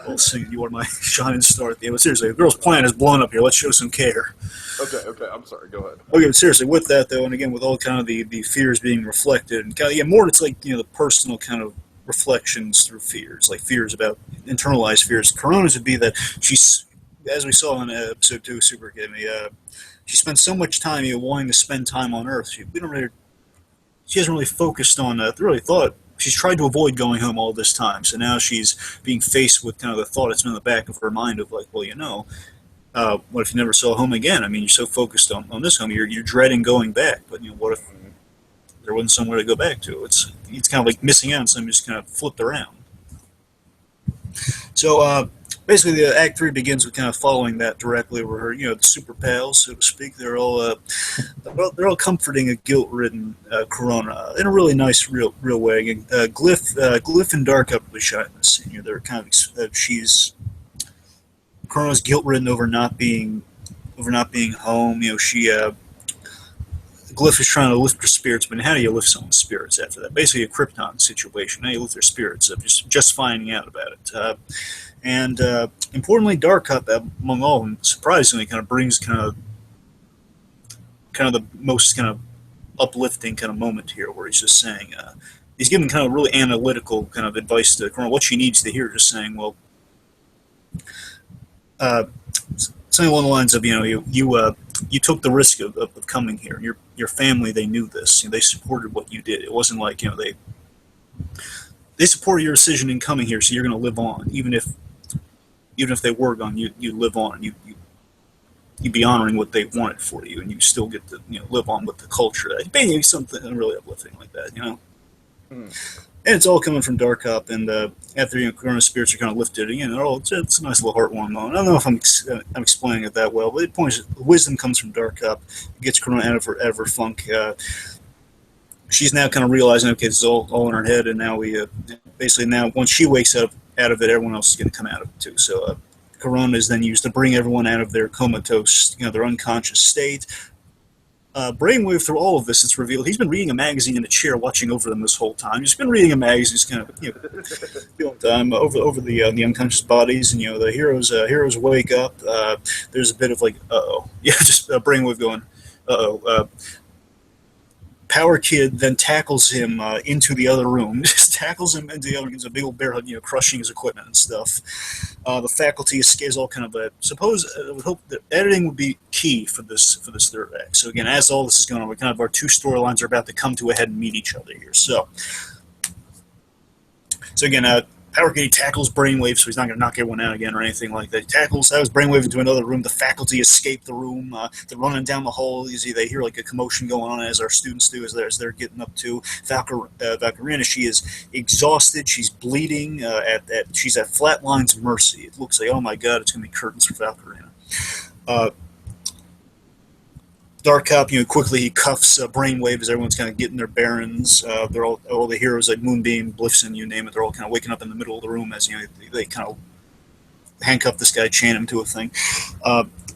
I'll sing you are my shining star at the end. But seriously, the girl's plan is blown up here. Let's show some care. Okay, I'm sorry, go ahead. Okay, but seriously, with that though, and again with all kind of the fears being reflected, and kind of, more it's the personal kind of reflections through fears, fears about internalized fears. Corona's would be that she's, as we saw in episode 2 of Super Academy, she spends so much time wanting to spend time on Earth. She hasn't really focused on, she's tried to avoid going home all this time. So now she's being faced with kind of the thought that's been in the back of her mind of what if you never saw home again? I mean, you're so focused on this home, you're dreading going back. But what if there wasn't somewhere to go back to? It's kind of like missing out on something just kind of flipped around. So basically, the Act 3 begins with kind of following that directly over her, the super pals, so to speak. They're all comforting a guilt-ridden Corona in a really nice, real way. And, Glyph and Darkup really shine in this scene. They're kind of Corona's guilt-ridden over not being home. Glyph is trying to lift her spirits, but how do you lift someone's spirits after that? Basically, a Krypton situation. How do you lift their spirits up? Just finding out about it. And importantly, Darkup, among all of them, surprisingly, kind of brings kind of kind of the most kind of uplifting kind of moment here, where he's just saying, he's giving kind of really analytical kind of advice to Corona, what she needs to hear, just saying, well, something along the lines of, you took the risk of coming here. Your family, they knew this. They supported what you did. It wasn't like, they supported your decision in coming here, so you're going to live on, even if they were gone, you live on, and you'd be honoring what they wanted for you, and you still get to live on with the culture. Maybe something really uplifting like that, And it's all coming from Dark Hop, and after Corona's spirits are kind of lifted again, it's a nice little heartwarming moment. I don't know if I'm explaining it that well, but it points wisdom comes from Dark Hop, gets Corona out of her funk. She's now kind of realizing, okay, this is all in her head, and now we basically once she wakes up out of it, everyone else is going to come out of it too. So Corona is then used to bring everyone out of their comatose, their unconscious state. Brainwave, through all of this, it's revealed he's been reading a magazine in a chair, watching over them this whole time. He's been reading a magazine, he's kind of feeling time over the unconscious bodies, and the heroes wake up. There's a bit of like, just Brainwave going, Power Kid then tackles him into the other room. Just tackles him into the other room. Gives a big old bear hug, crushing his equipment and stuff. The faculty is all kind of I would hope that editing would be key for this third act. So again, as all this is going on, our two storylines are about to come to a head and meet each other here. So again, Power Kid tackles Brainwave, so he's not going to knock everyone out again or anything like that. He tackles Brainwave into another room. The faculty escape the room. They're running down the hall. You see, they hear like a commotion going on, as our students do, as they're getting up to Valkyrina. She is exhausted. She's bleeding. She's at Flatline's mercy. It looks like, oh my god, it's going to be curtains for Valkyrina. Dark Cop, quickly he cuffs Brainwave as everyone's kind of getting their bearings. They're all the heroes like Moonbeam, Bliffson, you name it. They're all kind of waking up in the middle of the room as they kind of handcuff this guy, chain him to a thing.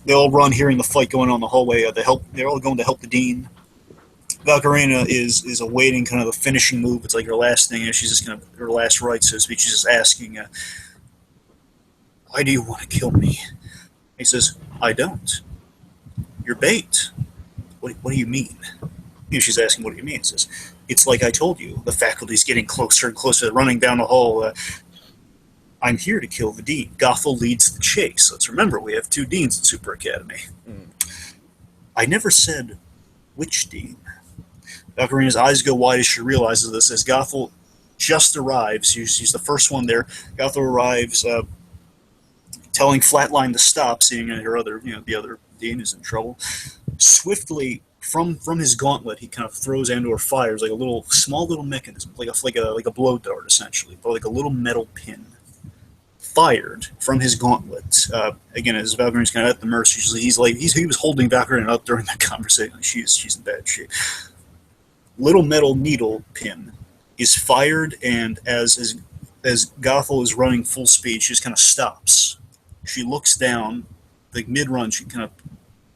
They all run, hearing the fight going on in the hallway. They're all going to help the dean. Valkyrina is awaiting kind of the finishing move. It's like her last thing. She's just kind of her last right, so to speak. She's just asking, "Why do you want to kill me?" He says, "I don't. You're bait." What do you mean? She's asking, what do you mean? He says, it's like I told you. The faculty's getting closer and closer, running down the hall. I'm here to kill the dean. Gothel leads the chase. Let's remember, we have two deans in Super Academy. I never said which dean. Valkyrina's eyes go wide as she realizes this. As Gothel just arrives, she's the first one there. Gothel arrives, telling Flatline to stop, seeing her other, the other dean is in trouble. Swiftly, from his gauntlet, he kind of throws and or fires like a small little mechanism, like a blow dart, essentially, but like a little metal pin. Fired from his gauntlet. Again, as Valkyrina's kind of at the mercy, he was holding Valkyrina up during that conversation. She's in bad shape. Little metal needle pin is fired, and as Gothel is running full speed, she just kind of stops. She looks down, like mid-run,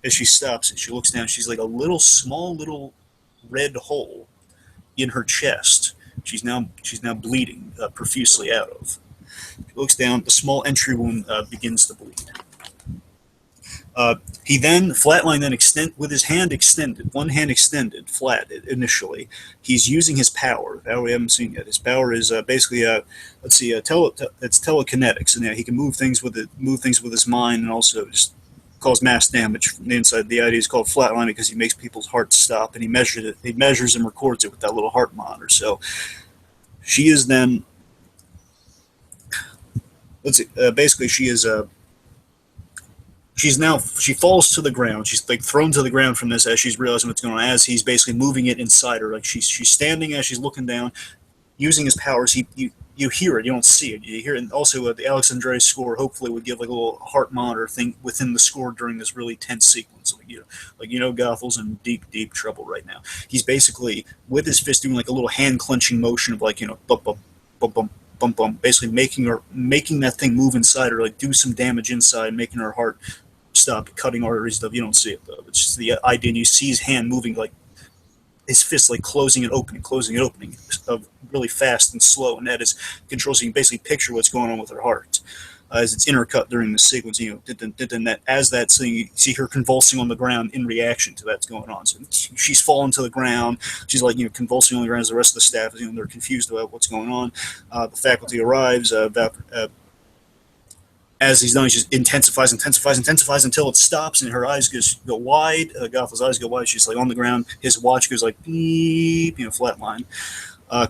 as she stops and she looks down, she's like a small little red hole in her chest. She's now bleeding profusely out of. She looks down, the small entry wound begins to bleed. Flatline then with his hand extended, one hand extended, flat initially. He's using his power. That we haven't seen yet. His power is basically it's telekinetics, and he can move things with his mind, and also just cause mass damage from the inside. The idea is called Flatline because he makes people's hearts stop, and he measures and records it with that little heart monitor. So she is then, basically she falls to the ground. She's like thrown to the ground from this as she's realizing what's going on, as he's basically moving it inside her. Like she's standing as she's looking down, using his powers. You hear it, you don't see it. You hear it. And also, the Alex Andre's score hopefully would give like a little heart monitor thing within the score during this really tense sequence. Gothel's in deep, deep trouble right now. He's basically with his fist doing like a little hand clenching motion of like bump, bump, bump, bump, bump, bump, basically making that thing move inside her, like do some damage inside, making her heart stop, cutting arteries stuff. You don't see it though. It's just the idea, and you see his hand moving like his fist like closing and opening really fast and slow, and that is control, so you can basically picture what's going on with her heart. as it's intercut during the sequence. That as that scene, you see her convulsing on the ground in reaction to that's going on. So she's fallen to the ground. She's like convulsing on the ground as the rest of the staff is they're confused about what's going on. The faculty arrives. As he's done, he just intensifies until it stops, and her eyes go wide. Gothel's eyes go wide. She's like on the ground. His watch goes like beep, flatline.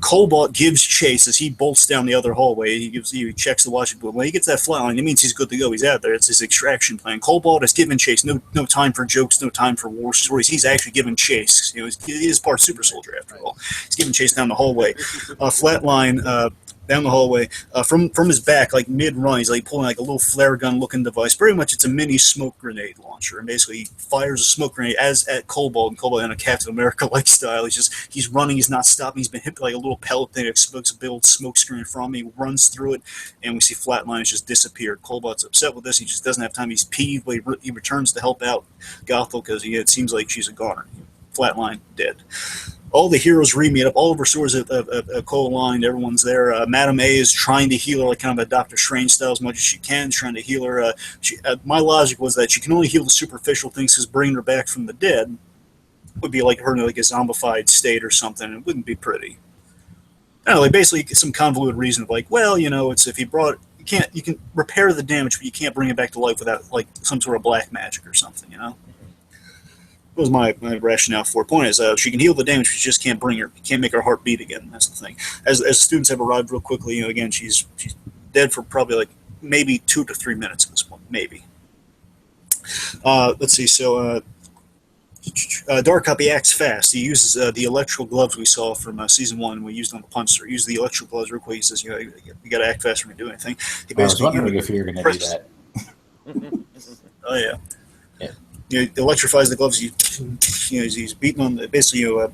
Cobalt gives chase as he bolts down the other hallway. He checks the watch. But when he gets that flatline, it means he's good to go. He's out there. It's his extraction plan. Cobalt has given chase. No time for jokes. No time for war stories. He's actually given chase. He is part super soldier after all. He's giving chase down the hallway. Flatline. Down the hallway, from his back, like mid-run, he's like pulling like a little flare gun-looking device. Pretty much, it's a mini smoke grenade launcher, and basically he fires a smoke grenade at Cobalt, and Cobalt in a Captain America-like style. He's running, he's not stopping. He's been hit by like a little pellet thing that smokes a big smoke screen from him. He runs through it, and we see Flatline has just disappeared. Cobalt's upset with this. He just doesn't have time. He's peeved, but he returns to help out Gothel because it seems like she's a goner. Flatline dead. All the heroes re-meet up. All of her swords are co-aligned. Everyone's there. Madame A is trying to heal her, like kind of a Doctor Strange style, as much as she can, trying to heal her. My logic was that she can only heal the superficial things, because bringing her back from the dead would be like her in like a zombified state or something. It wouldn't be pretty. I don't know, like basically some convoluted reason of like, well, it's if you brought you can repair the damage, but you can't bring it back to life without like some sort of black magic or something, was my rationale for it. Point is, she can heal the damage, but she just can't make her heart beat again. That's the thing. As students have arrived real quickly, again, she's dead for probably like maybe 2 to 3 minutes at this point, maybe. Let's see. So, Dark Copy acts fast. He uses the electrical gloves we saw from season 1. We used on the punster. He used the electrical gloves real quick. He says, you got to act fast when you do anything. I was wondering if you were going to do that. Oh yeah. Electrifies the gloves. He's beating on basically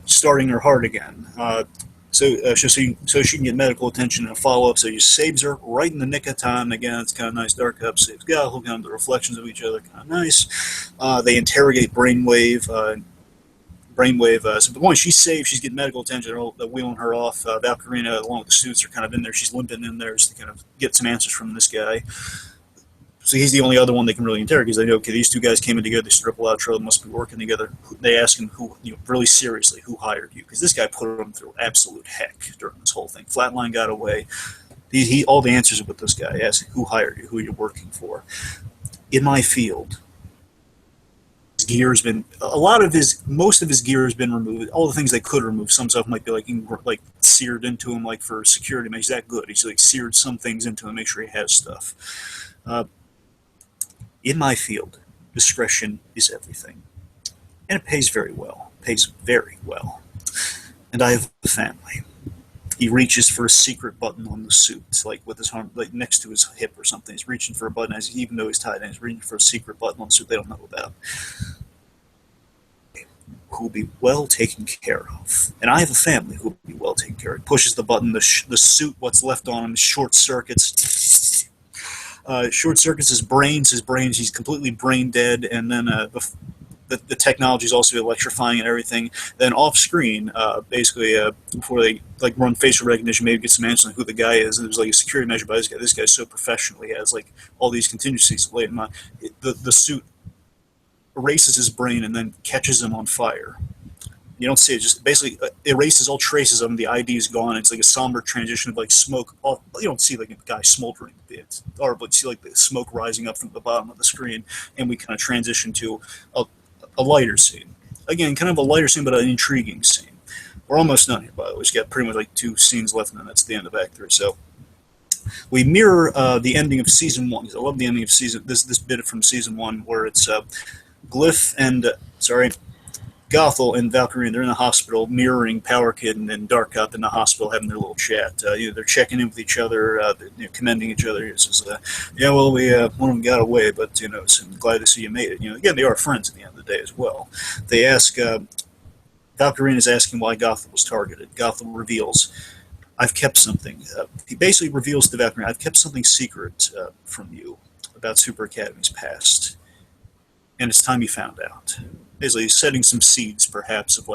starting her heart again. So she can get medical attention and a follow up. So he saves her right in the nick of time. Again, it's kind of nice. Dark Up saves Gothel, kind of the reflections of each other, kind of nice. They interrogate Brainwave. So the point she's saved, she's getting medical attention. They're wheeling her off. Valkyrina, along with the students, are kind of in there. She's limping in there to kind of get some answers from this guy. So he's the only other one they can really interrogate, because they know, okay, these two guys came in together, they stirred up a lot of trouble, must be working together. They ask him, really seriously, who hired you? Because this guy put him through absolute heck during this whole thing. Flatline got away. All the answers are with this guy, asking who hired you, who you're working for. In my field, his gear has been, most of his gear has been removed. All the things they could remove, some stuff might be like seared into him, like for security. He's that good. He's like seared some things into him, make sure he has stuff. In my field, discretion is everything. And it pays very well. And I have a family. He reaches for a secret button on the suit, like with his arm, like next to his hip or something. He's reaching for a button, even though he's tied in. He's reaching for a secret button on the suit they don't know about. Who will be well taken care of. And I have a family who will be well taken care of. He pushes the button, the suit, what's left on him, short circuits. Short circuits his brains. He's completely brain dead, and then the technology is also electrifying and everything. Then off screen, before they run facial recognition, maybe get some answers on who the guy is. There's like a security measure by this guy. This guy's so professional. He has like all these contingencies laid in mind. The suit erases his brain and then catches him on fire. You don't see it; just basically erases all traces of him. The ID is gone. It's like a somber transition of like smoke. You don't see like a guy smoldering, but you see like the smoke rising up from the bottom of the screen, and we kind of transition to a lighter scene. Again, kind of a lighter scene, but an intriguing scene. We're almost done here, by the way. We've got pretty much like 2 scenes left, and then that's the end of Act 3. So we mirror the ending of Season 1. I love the ending of this bit from Season 1, where it's Glyph and Gothel and Valkyrie, they're in the hospital, mirroring Power Kid and Dark Cop in the hospital, having their little chat. They're checking in with each other, commending each other. It says, one of them got away, but so I'm glad to see you made it. Again, they are friends at the end of the day as well. They ask, Valkyrie is asking why Gothel was targeted. Gothel reveals, I've kept something. He basically reveals to Valkyrie, I've kept something secret from you about Super Academy's past, and it's time you found out. Basically setting some seeds, perhaps, of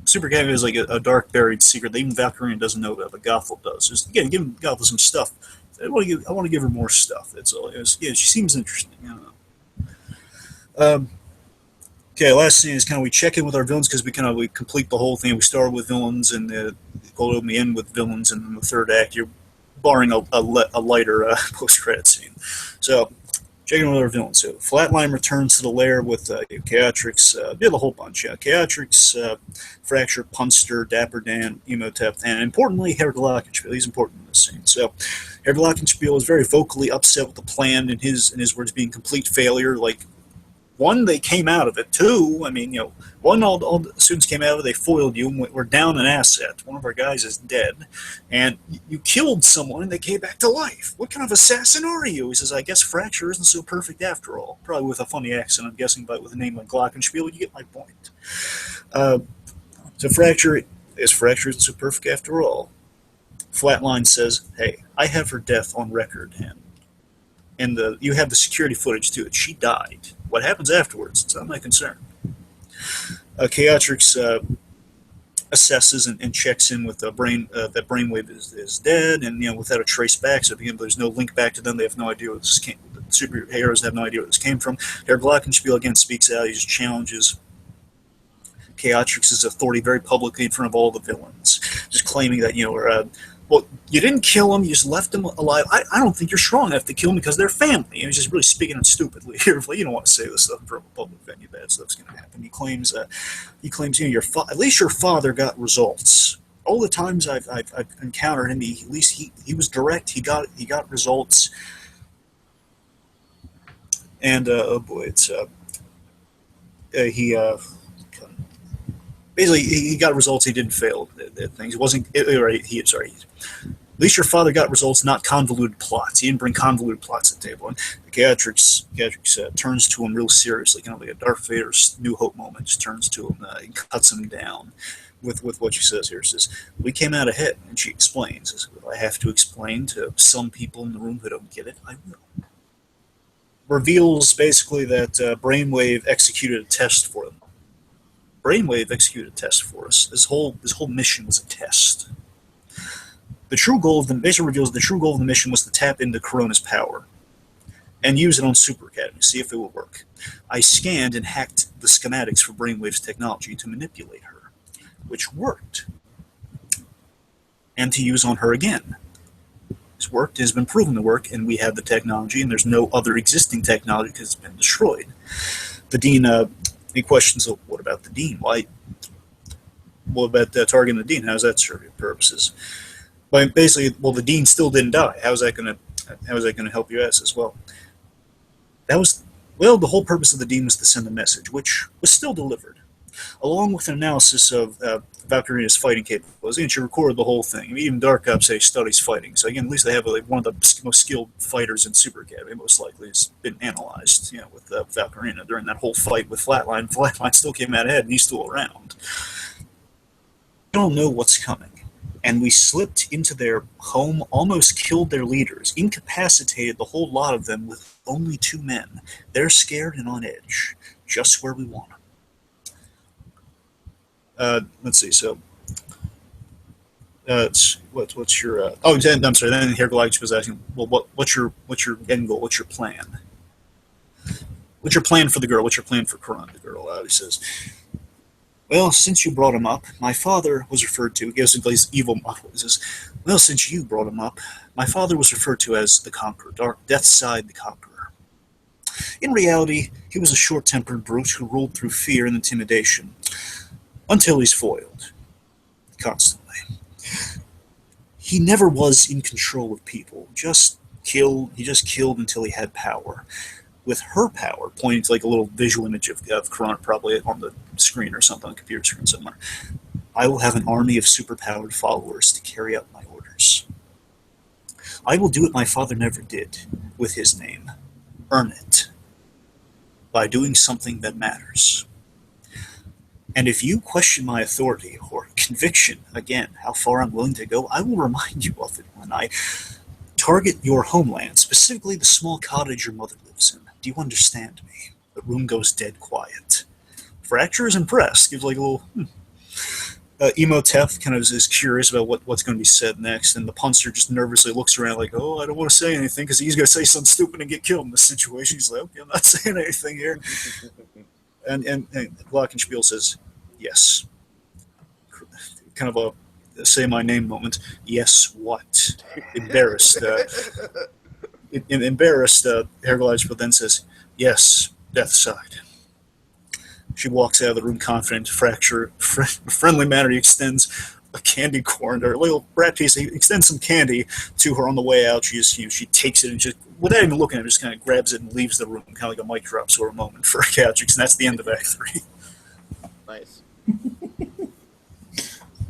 Super Academy is like a dark buried secret that even Valkyrie doesn't know about, but Gothel does. Just again, giving Gothel some stuff I want to give her more stuff. That's all. Yeah, she seems interesting. I don't know. Okay, last thing is kind of we check in with our villains because we complete the whole thing. We start with villains and go to the end with villains, and then the third act you're barring a lighter post credit scene. So checking with our villains. So Flatline returns to the lair with Chaotrix. We have a whole bunch. Chaotrix, Fracture, Punster, Dapper Dan, Emotep, and importantly Herr Glockenspiel. He's important in this scene. So Herr Glockenspiel is very vocally upset with the plan, in his words, being complete failure. Like, one, they came out of it. Two, I mean, one, all the students came out of it, they foiled you, and we're down an asset. One of our guys is dead, and you killed someone, and they came back to life. What kind of assassin are you? He says, I guess Fracture isn't so perfect after all. Probably with a funny accent, I'm guessing, but with a name like Glockenspiel, you get my point. So Fracture isn't so perfect after all. Flatline says, hey, I have her death on record, and you have the security footage to it. She died. What happens afterwards? It's not my concern. Chaotrix assesses and checks in with that Brainwave is dead, and without a trace back, so there's no link back to them. They have no idea where this came. The superheroes have no idea where this came from. Herr Glockenspiel again speaks out. He just challenges Chaotrix's authority very publicly in front of all the villains, just claiming that well, you didn't kill him, you just left him alive. I don't think you're strong enough to kill him because they're family. He's just really speaking stupidly here. You don't want to say this stuff in front of a public venue. Bad stuff's going to happen. He claims at least your father got results. All the times I've encountered him, at least he was direct. He got results. And oh boy, it's basically, he got results. He didn't fail at things. It wasn't right. At least your father got results, not convoluted plots. He didn't bring convoluted plots to the table. And Chaotrix turns to him real seriously, kind of like a Darth Vader's New Hope moment. Just turns to him and cuts him down with what she says here. She says, "We came out ahead," and she explains. Says, I have to explain to some people in the room who don't get it. I will. Reveals basically that Brainwave executed a test for them. Brainwave executed a test for us. This whole mission was a test. The true goal of the mission reveals the true goal of the mission was to tap into Corona's power and use it on Super Academy, see if it would work. I scanned and hacked the schematics for Brainwave's technology to manipulate her, which worked, and to use on her again. It's worked, it has been proven to work, and we have the technology, and there's no other existing technology because it's been destroyed. The Dean he questions, what about the Dean? Why? What about targeting the Dean? How does that serve your purposes? But basically, the Dean still didn't die. How is that going to help your ass as well? The whole purpose of the Dean was to send a message, which was still delivered, along with an analysis of Valkyrie's fighting capabilities. And she recorded the whole thing. I mean, even Dark Ops studies fighting. So again, at least they have one of the most skilled fighters in Super Academy. Most likely has been analyzed, with Valkyrie during that whole fight with Flatline. Flatline still came out ahead, and he's still around. We don't know what's coming. And we slipped into their home, almost killed their leaders, incapacitated the whole lot of them with only 2 men. They're scared and on edge, just where we want them. Let's see. So, what's your? I'm sorry. Then here, Galactus was asking, well, what's your end goal? What's your plan? What's your plan for the girl? What's your plan for Karan? The girl he says, well, since you brought him up, my father was referred to. He gives him these evil model. He says, well, since you brought him up, my father was referred to as the Conqueror, Death's Side, the Conqueror. In reality, he was a short-tempered brute who ruled through fear and intimidation, until he's foiled, constantly. He never was in control of people. He just killed until he had power. With her power, pointing to like a little visual image of Corona probably on the screen or something, on a computer screen somewhere. I will have an army of superpowered followers to carry out my orders. I will do what my father never did with his name. Earn it. By doing something that matters. And if you question my authority or conviction, again, how far I'm willing to go, I will remind you of it when I target your homeland, specifically the small cottage your mother lives in. Do you understand me? The room goes dead quiet. Fracture is impressed. Gives like a little, Emotep kind of is curious about what's going to be said next, and the punster just nervously looks around like, oh, I don't want to say anything because he's going to say something stupid and get killed in this situation. He's like, okay, I'm not saying anything here. And Glockenspiel says, yes. Kind of a say my name moment. Yes, what? Embarrassed. Embarrassed, Herr Glockenspiel then says, yes, death side. She walks out of the room confident, friendly manner. He extends a candy corn or a little brat piece. He extends some candy to her on the way out. She just, she takes it and just, without even looking at it, just kind of grabs it and leaves the room, kind of like a mic drop sort of moment for Couchix, and that's the end of Act 3. Nice.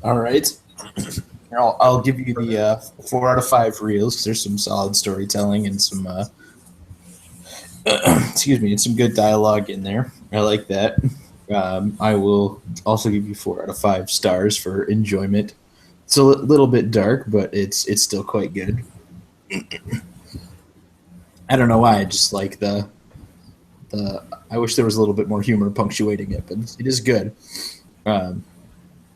All right. I'll give you the 4 out of 5 reels because there's some solid storytelling and some excuse me, and some good dialogue in there. I like that. I will also give you 4 out of 5 stars for enjoyment. It's a little bit dark, but it's still quite good. I don't know why. I just like the. I wish there was a little bit more humor punctuating it, but it is good. And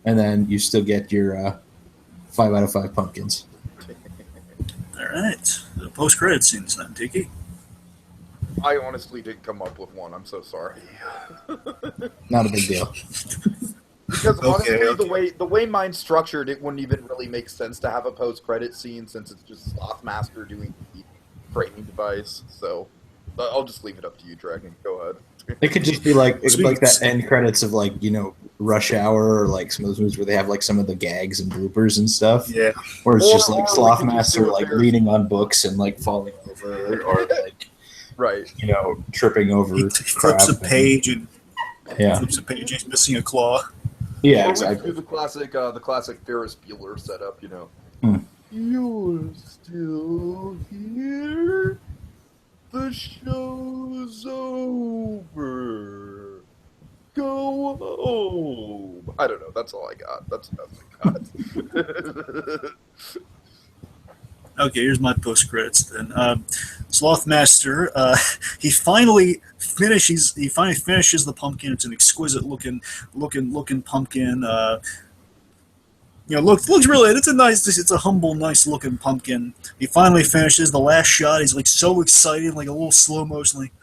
then you still get your 5 out of 5 pumpkins. All right. The post-credit scenes then, Tiki. I honestly didn't come up with one. I'm so sorry. Not a big deal. Because honestly, the way mine's structured, it wouldn't even really make sense to have a post-credit scene since it's just Sloth Master doing the framing device. So I'll just leave it up to you, Dragon. Go ahead. It could just be like that end credits of like, you know, Rush Hour or like some of those movies where they have like some of the gags and bloopers and stuff. Yeah. Or it's just like Sloth Master like reading on books and like falling over or like right, you know, tripping over. He flips a page and flips a page. He's missing a claw. Yeah, or exactly. we do the classic Ferris Bueller setup. You know, you're still here. The show's over. Go home. I don't know. That's all I got. That's the best I got. Okay, here's my post credits then. Sloth Master, he finally finishes the pumpkin. It's an exquisite looking pumpkin. You know, looks really. It's a humble, nice looking pumpkin. He finally finishes the last shot. He's like so excited, like a little slow motion, like.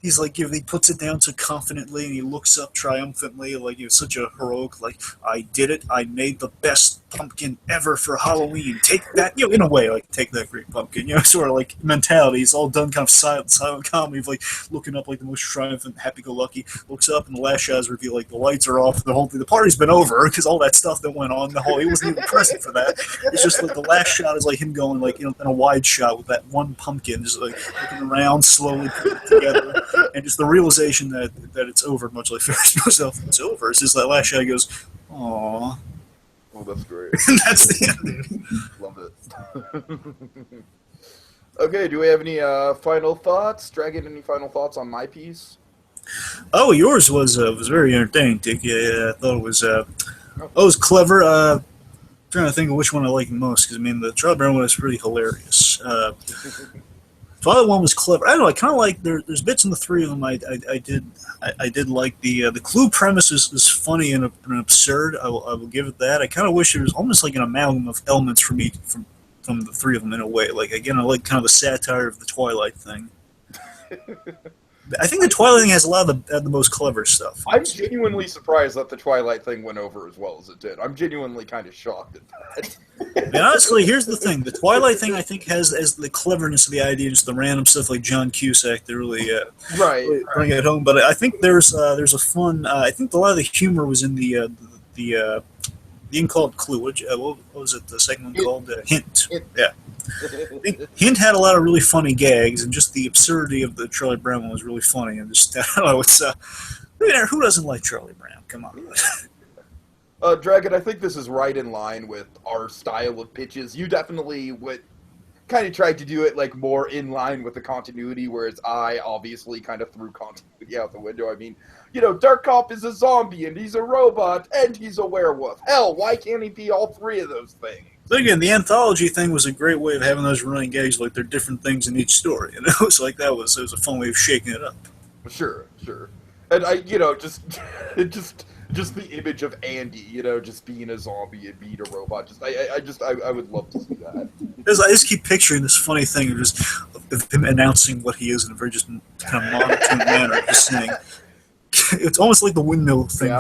He's like, he puts it down so confidently, and he looks up triumphantly, like he was such a heroic, like, I did it, I made the best pumpkin ever for Halloween. Take that, you know, in a way, like, take that great pumpkin, you know, sort of like mentality. It's all done kind of silent comedy of like looking up like the most triumphant, happy-go-lucky. Looks up, and the last shot is revealed, like the lights are off, the party's been over because all that stuff that went on. He wasn't even present for that. It's just like the last shot is like him going like, you know, in a wide shot with that one pumpkin, just like looking around, slowly putting it together. And just the realization that it's over, much like Ferris himself, it's over. It's just that last shot. He goes, "Aww." Oh, that's great. And that's the end. Love it. Okay, do we have any final thoughts? Dragon, any final thoughts on my piece? Oh, yours was very entertaining, Dick. Yeah, I thought it was clever. Trying to think of which one I liked the most because I mean the Charlie Brown one is really hilarious. The other one was clever. I don't know. I kind of like there's bits in the three of them. I did like the clue premise is funny and absurd. I will give it that. I kind of wish it was almost like an amalgam of elements from the three of them in a way. Like again, I like kind of the satire of the Twilight thing. I think the Twilight thing has a lot of the most clever stuff. I'm genuinely surprised that the Twilight thing went over as well as it did. I'm genuinely kind of shocked at that. And honestly, here's the thing: the Twilight thing, I think, has as the cleverness of the idea, just the random stuff like John Cusack that really really bring it home. But I think there's a fun. I think a lot of the humor was in the uncalled clue. What was it? The second one called Hint. Yeah. Hint had a lot of really funny gags, and just the absurdity of the Charlie Brown one was really funny. And just I don't know, it's who doesn't like Charlie Brown? Come on. Dragon, I think this is right in line with our style of pitches. You definitely would kind of tried to do it like more in line with the continuity, whereas I obviously kind of threw continuity out the window. I mean, you know, Dark Cop is a zombie, and he's a robot, and he's a werewolf. Hell, why can't he be all three of those things? But again, the anthology thing was a great way of having those running gags, like they're different things in each story. You know, it's like it was a fun way of shaking it up. Sure. And I, you know, just just the image of Andy, just being a zombie and being a robot. I would love to see that. I just keep picturing this funny thing of him announcing what he is in a very just kind of monotone manner, just saying. It's almost like the windmill thing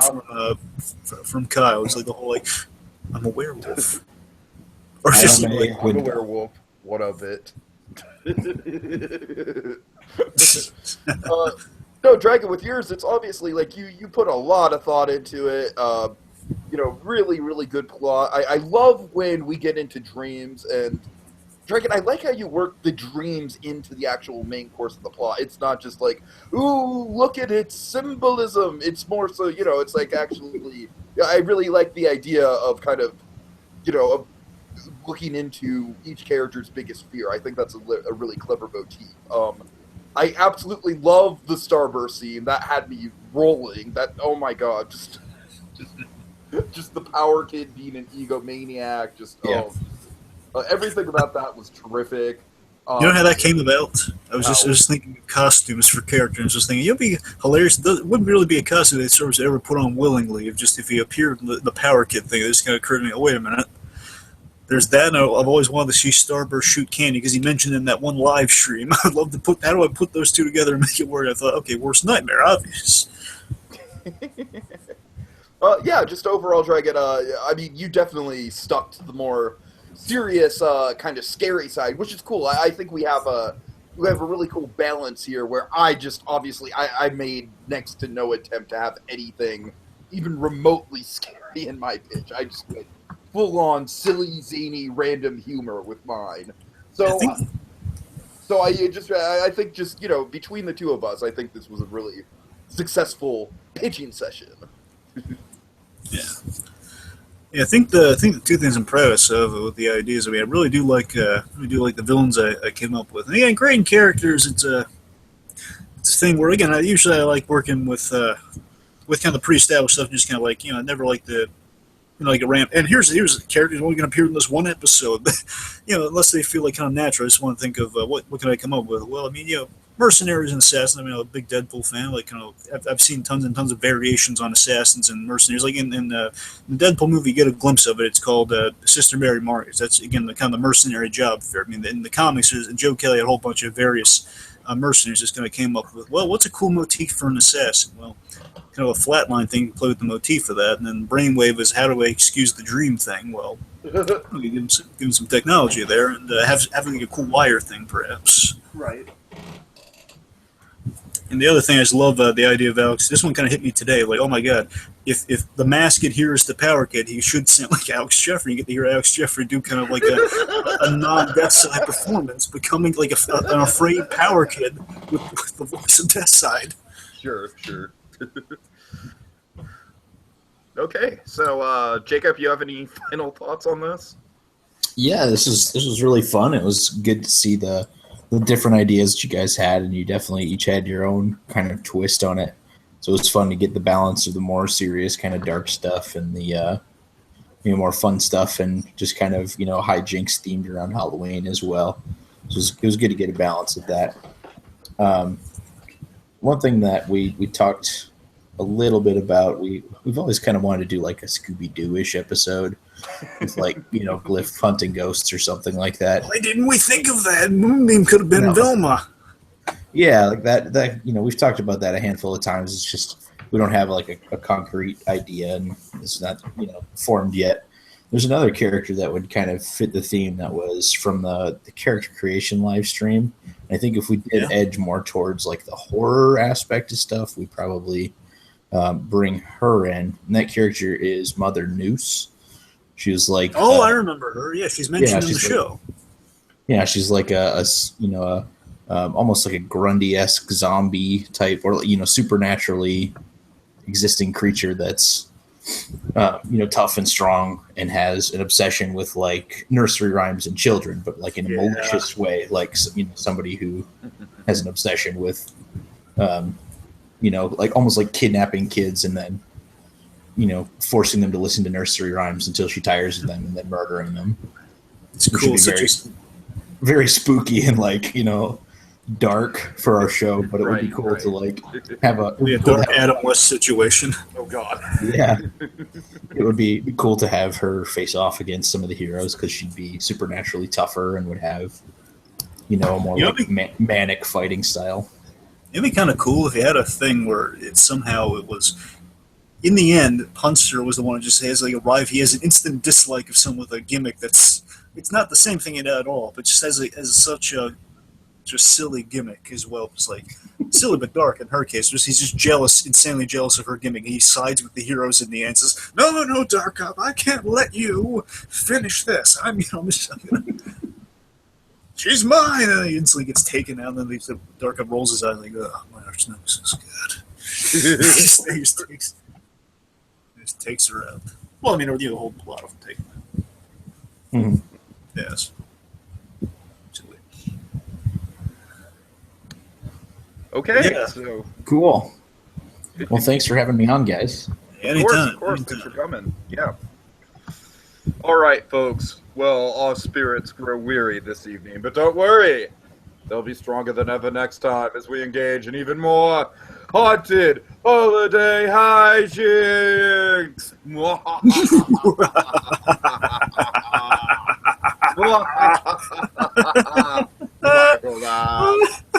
from Kyle. It's like the whole I'm a werewolf. Or just I'm a werewolf. What of it? No, Dragon, with yours, it's obviously you put a lot of thought into it. Really, really good plot. I love when we get into dreams, and Dragon, I like how you work the dreams into the actual main course of the plot. It's not just ooh, look at its symbolism. It's more so, it's actually, I really like the idea of kind of, of looking into each character's biggest fear. I think that's a really clever motif. I absolutely love the Starburst scene. That had me rolling. Oh my god, just the Power Kid being an egomaniac. Everything about that was terrific. You know how that came about? I was just thinking of costumes for characters. Just thinking, it'd be hilarious. It wouldn't really be a costume that Starburst ever put on willingly. If he appeared in the Power Kid thing, it just kind of occurred to me. Oh, wait a minute. There's that, and I've always wanted to see Starburst shoot candy because he mentioned in that one live stream. I'd love to how do I put those two together and make it work? I thought, okay, worst nightmare, obvious. Yeah, just overall, Dragon, you definitely stuck to the more serious, kind of scary side, which is cool. I think we have a really cool balance here where I made next to no attempt to have anything even remotely scary in my pitch. I just went full-on, silly, zany, random humor with mine. I think between the two of us, I think this was a really successful pitching session. Yeah. Yeah, I think the two things I'm proudest of with the ideas. I really do like the villains I came up with. And again, creating characters. It's a thing where again, I like working with kind of the pre-established stuff. Just kind of I never like the like a ramp. And here's a character who's only going to appear in this one episode. Unless they feel kind of natural. I just want to think of what can I come up with. Well, mercenaries and assassins. I'm a big Deadpool fan. I've seen tons and tons of variations on assassins and mercenaries. In the Deadpool movie, you get a glimpse of it. It's called Sister Mary Marcus. That's again the kind of the mercenary job fair. In the comics, Joe Kelly had a whole bunch of various mercenaries. Just kind of came up with, well, what's a cool motif for an assassin? Well, kind of a flatline thing to play with the motif of that, and then Brainwave is how do I excuse the dream thing? Well, give him some technology there, and having a cool wire thing, perhaps. Right. And the other thing I just love the idea of Alex. This one kind of hit me today. Oh my god, if the Masked hears the Power Kid, he should sound like Alex Jeffrey. You get to hear Alex Jeffrey do kind of a non-Deathside performance, becoming an afraid Power Kid with the voice of Deathside. Sure. Okay, so Jacob, you have any final thoughts on this? Yeah, this was really fun. It was good to see the different ideas that you guys had, and you definitely each had your own kind of twist on it. So it was fun to get the balance of the more serious kind of dark stuff and the more fun stuff, and just kind of hijinks themed around Halloween as well. So it was good to get a balance of that. One thing that we talked a little bit about, we've always kind of wanted to do a Scooby-Doo-ish episode with Glyph hunting ghosts or something like that. Why didn't we think of that? Moonbeam could have been Vilma. Yeah, that we've talked about that a handful of times. It's just we don't have a concrete idea, and it's not formed yet. There's another character that would kind of fit the theme that was from the character creation live stream. I think if we did edge more towards the horror aspect of stuff, we'd probably bring her in. And that character is Mother Noose. She was I remember her. Yeah, she's mentioned in the show. Yeah, she's almost like a Grundy-esque zombie type, or supernaturally existing creature that's tough and strong and has an obsession with nursery rhymes and children, but in a malicious way, somebody who has an obsession with almost like kidnapping kids and then forcing them to listen to nursery rhymes until she tires of them and then murdering them. It's cool. Very spooky and dark for our show, but it would be cool to have a Dark Adam West situation. God. Yeah. It would be cool to have her face off against some of the heroes because she'd be supernaturally tougher and would have, a more manic fighting style. It'd be kind of cool if you had a thing where it was, in the end, Punster was the one who just has he has an instant dislike of someone with a gimmick it's not the same thing at all, but just has such a just silly gimmick as well. It's like silly but dark in her case. He's just jealous, insanely jealous of her gimmick. He sides with the heroes in the end. Says, "No, Dark Up, I can't let you finish this. I'm gonna, she's mine." And he instantly gets taken out. And then Dark Up rolls his eyes like, "Oh, my arch nemesis is good." he just takes her out. Well, I mean, or the whole plot of taking her. Mm-hmm. Yes. Okay, Yeah. so Cool. Well, thanks for having me on, guys. Anytime. Of course, thanks for coming. Yeah. All right, folks. Well, our spirits grow weary this evening, but don't worry. They'll be stronger than ever next time as we engage in even more haunted holiday hijinks.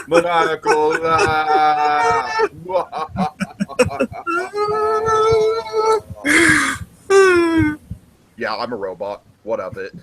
Maniacal laugh. Yeah, I'm a robot. What of it?